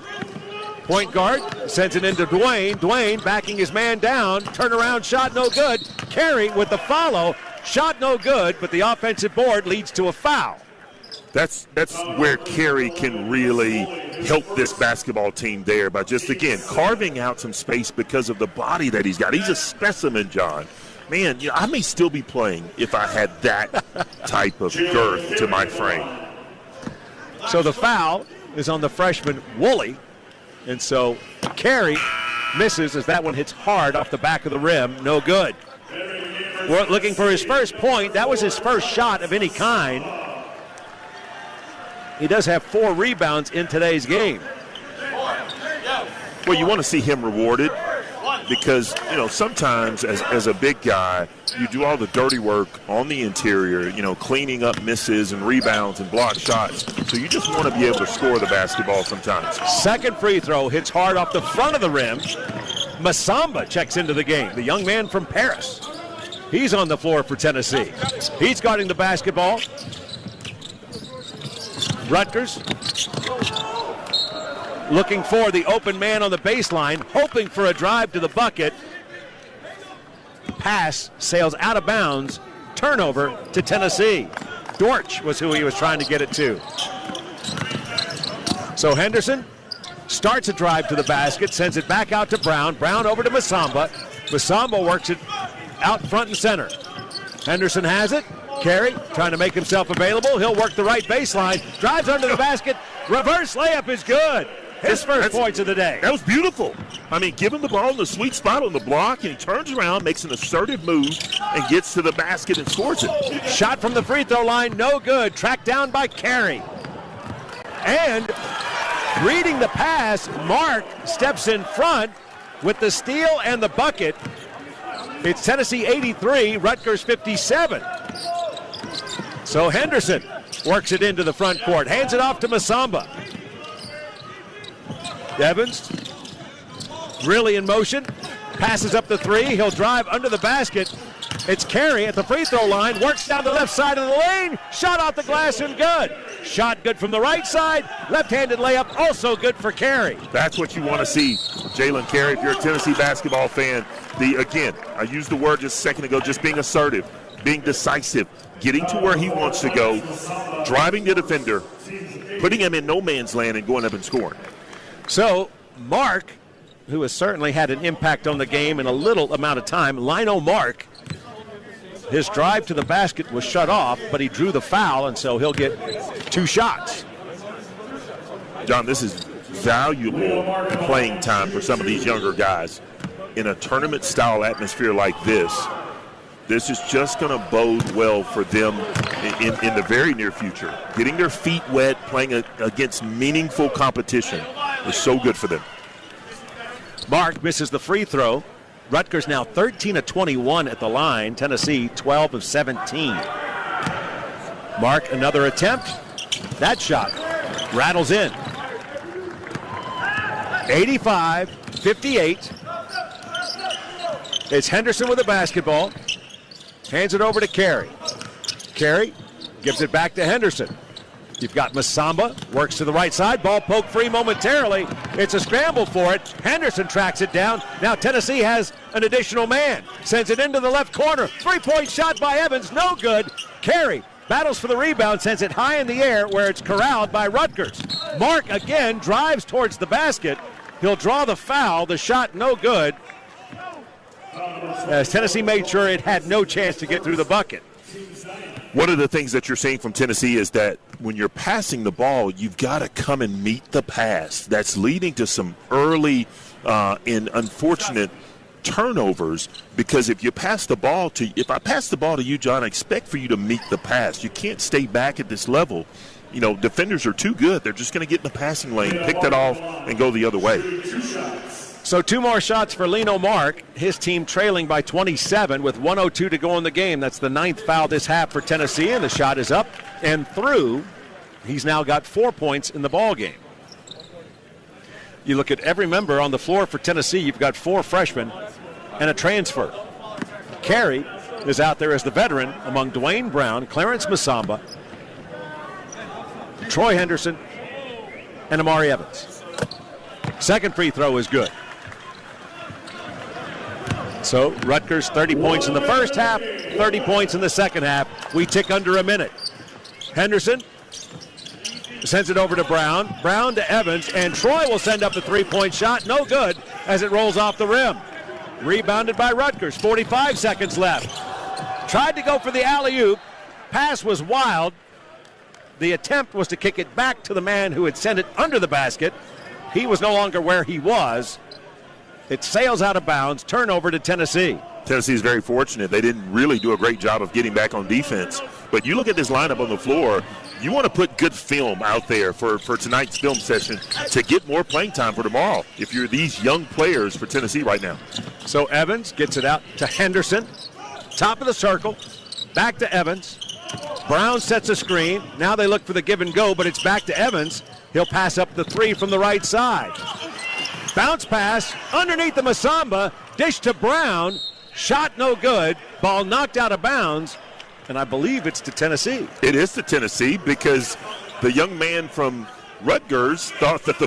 Point guard sends it into Dwayne. Dwayne backing his man down. Turnaround shot no good. Carey with the follow. Shot no good, but the offensive board leads to a foul. That's where Carey can really help this basketball team there by just, again, carving out some space because of the body that he's got. He's a specimen, John. Man, I may still be playing if I had that type of girth to my frame. So the foul is on the freshman Woolley. And so Carey misses as that one hits hard off the back of the rim. No good. We're looking for his first point. That was his first shot of any kind. He does have 4 rebounds in today's game. Well, you want to see him rewarded because, sometimes as a big guy, you do all the dirty work on the interior, cleaning up misses and rebounds and block shots. So you just want to be able to score the basketball sometimes. Second free throw hits hard off the front of the rim. Masamba checks into the game, the young man from Paris. He's on the floor for Tennessee. He's guarding the basketball. Rutgers looking for the open man on the baseline, hoping for a drive to the bucket. Pass sails out of bounds. Turnover to Tennessee. Dortch was who he was trying to get it to. So Henderson starts a drive to the basket, sends it back out to Brown. Brown over to Masamba. Masamba works it out front and center. Henderson has it. Carey trying to make himself available. He'll work the right baseline. Drives under the basket. Reverse layup is good. His first points of the day. That was beautiful. I mean, give him the ball in the sweet spot on the block, and he turns around, makes an assertive move, and gets to the basket and scores it. Shot from the free throw line, no good. Tracked down by Carey. And reading the pass, Mark steps in front with the steal and the bucket. It's Tennessee 83, Rutgers 57. So Henderson works it into the front court, hands it off to Masamba. Evans really in motion, passes up the three. He'll drive under the basket. It's Carey at the free throw line, works down the left side of the lane, shot off the glass and good. Shot good from the right side, left-handed layup also good for Carey. That's what you want to see, Jalen Carey, if you're a Tennessee basketball fan. Again, I used the word just a second ago, just being assertive, being decisive, getting to where he wants to go, driving the defender, putting him in no man's land and going up and scoring. So Mark, who has certainly had an impact on the game in a little amount of time, Lino Mark, his drive to the basket was shut off, but he drew the foul, and so he'll get 2 shots. John, this is valuable playing time for some of these younger guys. In a tournament-style atmosphere like this is just going to bode well for them in the very near future. Getting their feet wet, playing against meaningful competition is so good for them. Mark misses the free throw. Rutgers now 13 of 21 at the line. Tennessee 12 of 17. Mark, another attempt. That shot rattles in. 85-58. It's Henderson with the basketball. Hands it over to Carey. Carey gives it back to Henderson. You've got Masamba, works to the right side. Ball poked free momentarily. It's a scramble for it. Henderson tracks it down. Now Tennessee has an additional man. Sends it into the left corner. Three-point shot by Evans. No good. Carey battles for the rebound. Sends it high in the air where it's corralled by Rutgers. Mark again drives towards the basket. He'll draw the foul. The shot no good, as Tennessee made sure it had no chance to get through the bucket. One of the things that you're seeing from Tennessee is that when you're passing the ball, you've got to come and meet the pass. That's leading to some early and unfortunate turnovers, because if I pass the ball to you, John, I expect for you to meet the pass. You can't stay back at this level. You know, defenders are too good. They're just going to get in the passing lane, pick that off, and go the other way. So 2 more shots for Leno Mark. His team trailing by 27 with 1:02 to go in the game. That's the 9th foul this half for Tennessee, and the shot is up and through. He's now got 4 points in the ball game. You look at every member on the floor for Tennessee. You've got 4 freshmen and a transfer. Carey is out there as the veteran among Dwayne Brown, Clarence Masamba, Troy Henderson, and Amari Evans. Second free throw is good. So Rutgers 30 points in the first half, 30 points in the second half. We tick under a minute. Henderson sends it over to Brown. Brown to Evans, and Troy will send up the three-point shot. No good as it rolls off the rim. Rebounded by Rutgers. 45 seconds left. Tried to go for the alley-oop. Pass was wild. The attempt was to kick it back to the man who had sent it under the basket. He was no longer where he was. It sails out of bounds. Turnover to Tennessee. Tennessee is very fortunate. They didn't really do a great job of getting back on defense. But you look at this lineup on the floor, you want to put good film out there for tonight's film session to get more playing time for tomorrow if you're these young players for Tennessee right now. So Evans gets it out to Henderson. Top of the circle. Back to Evans. Brown sets a screen. Now they look for the give and go, but it's back to Evans. He'll pass up the three from the right side. Bounce pass underneath the Masamba. Dish to Brown. Shot no good. Ball knocked out of bounds. And I believe it's to Tennessee. It is to Tennessee because the young man from Rutgers thought that the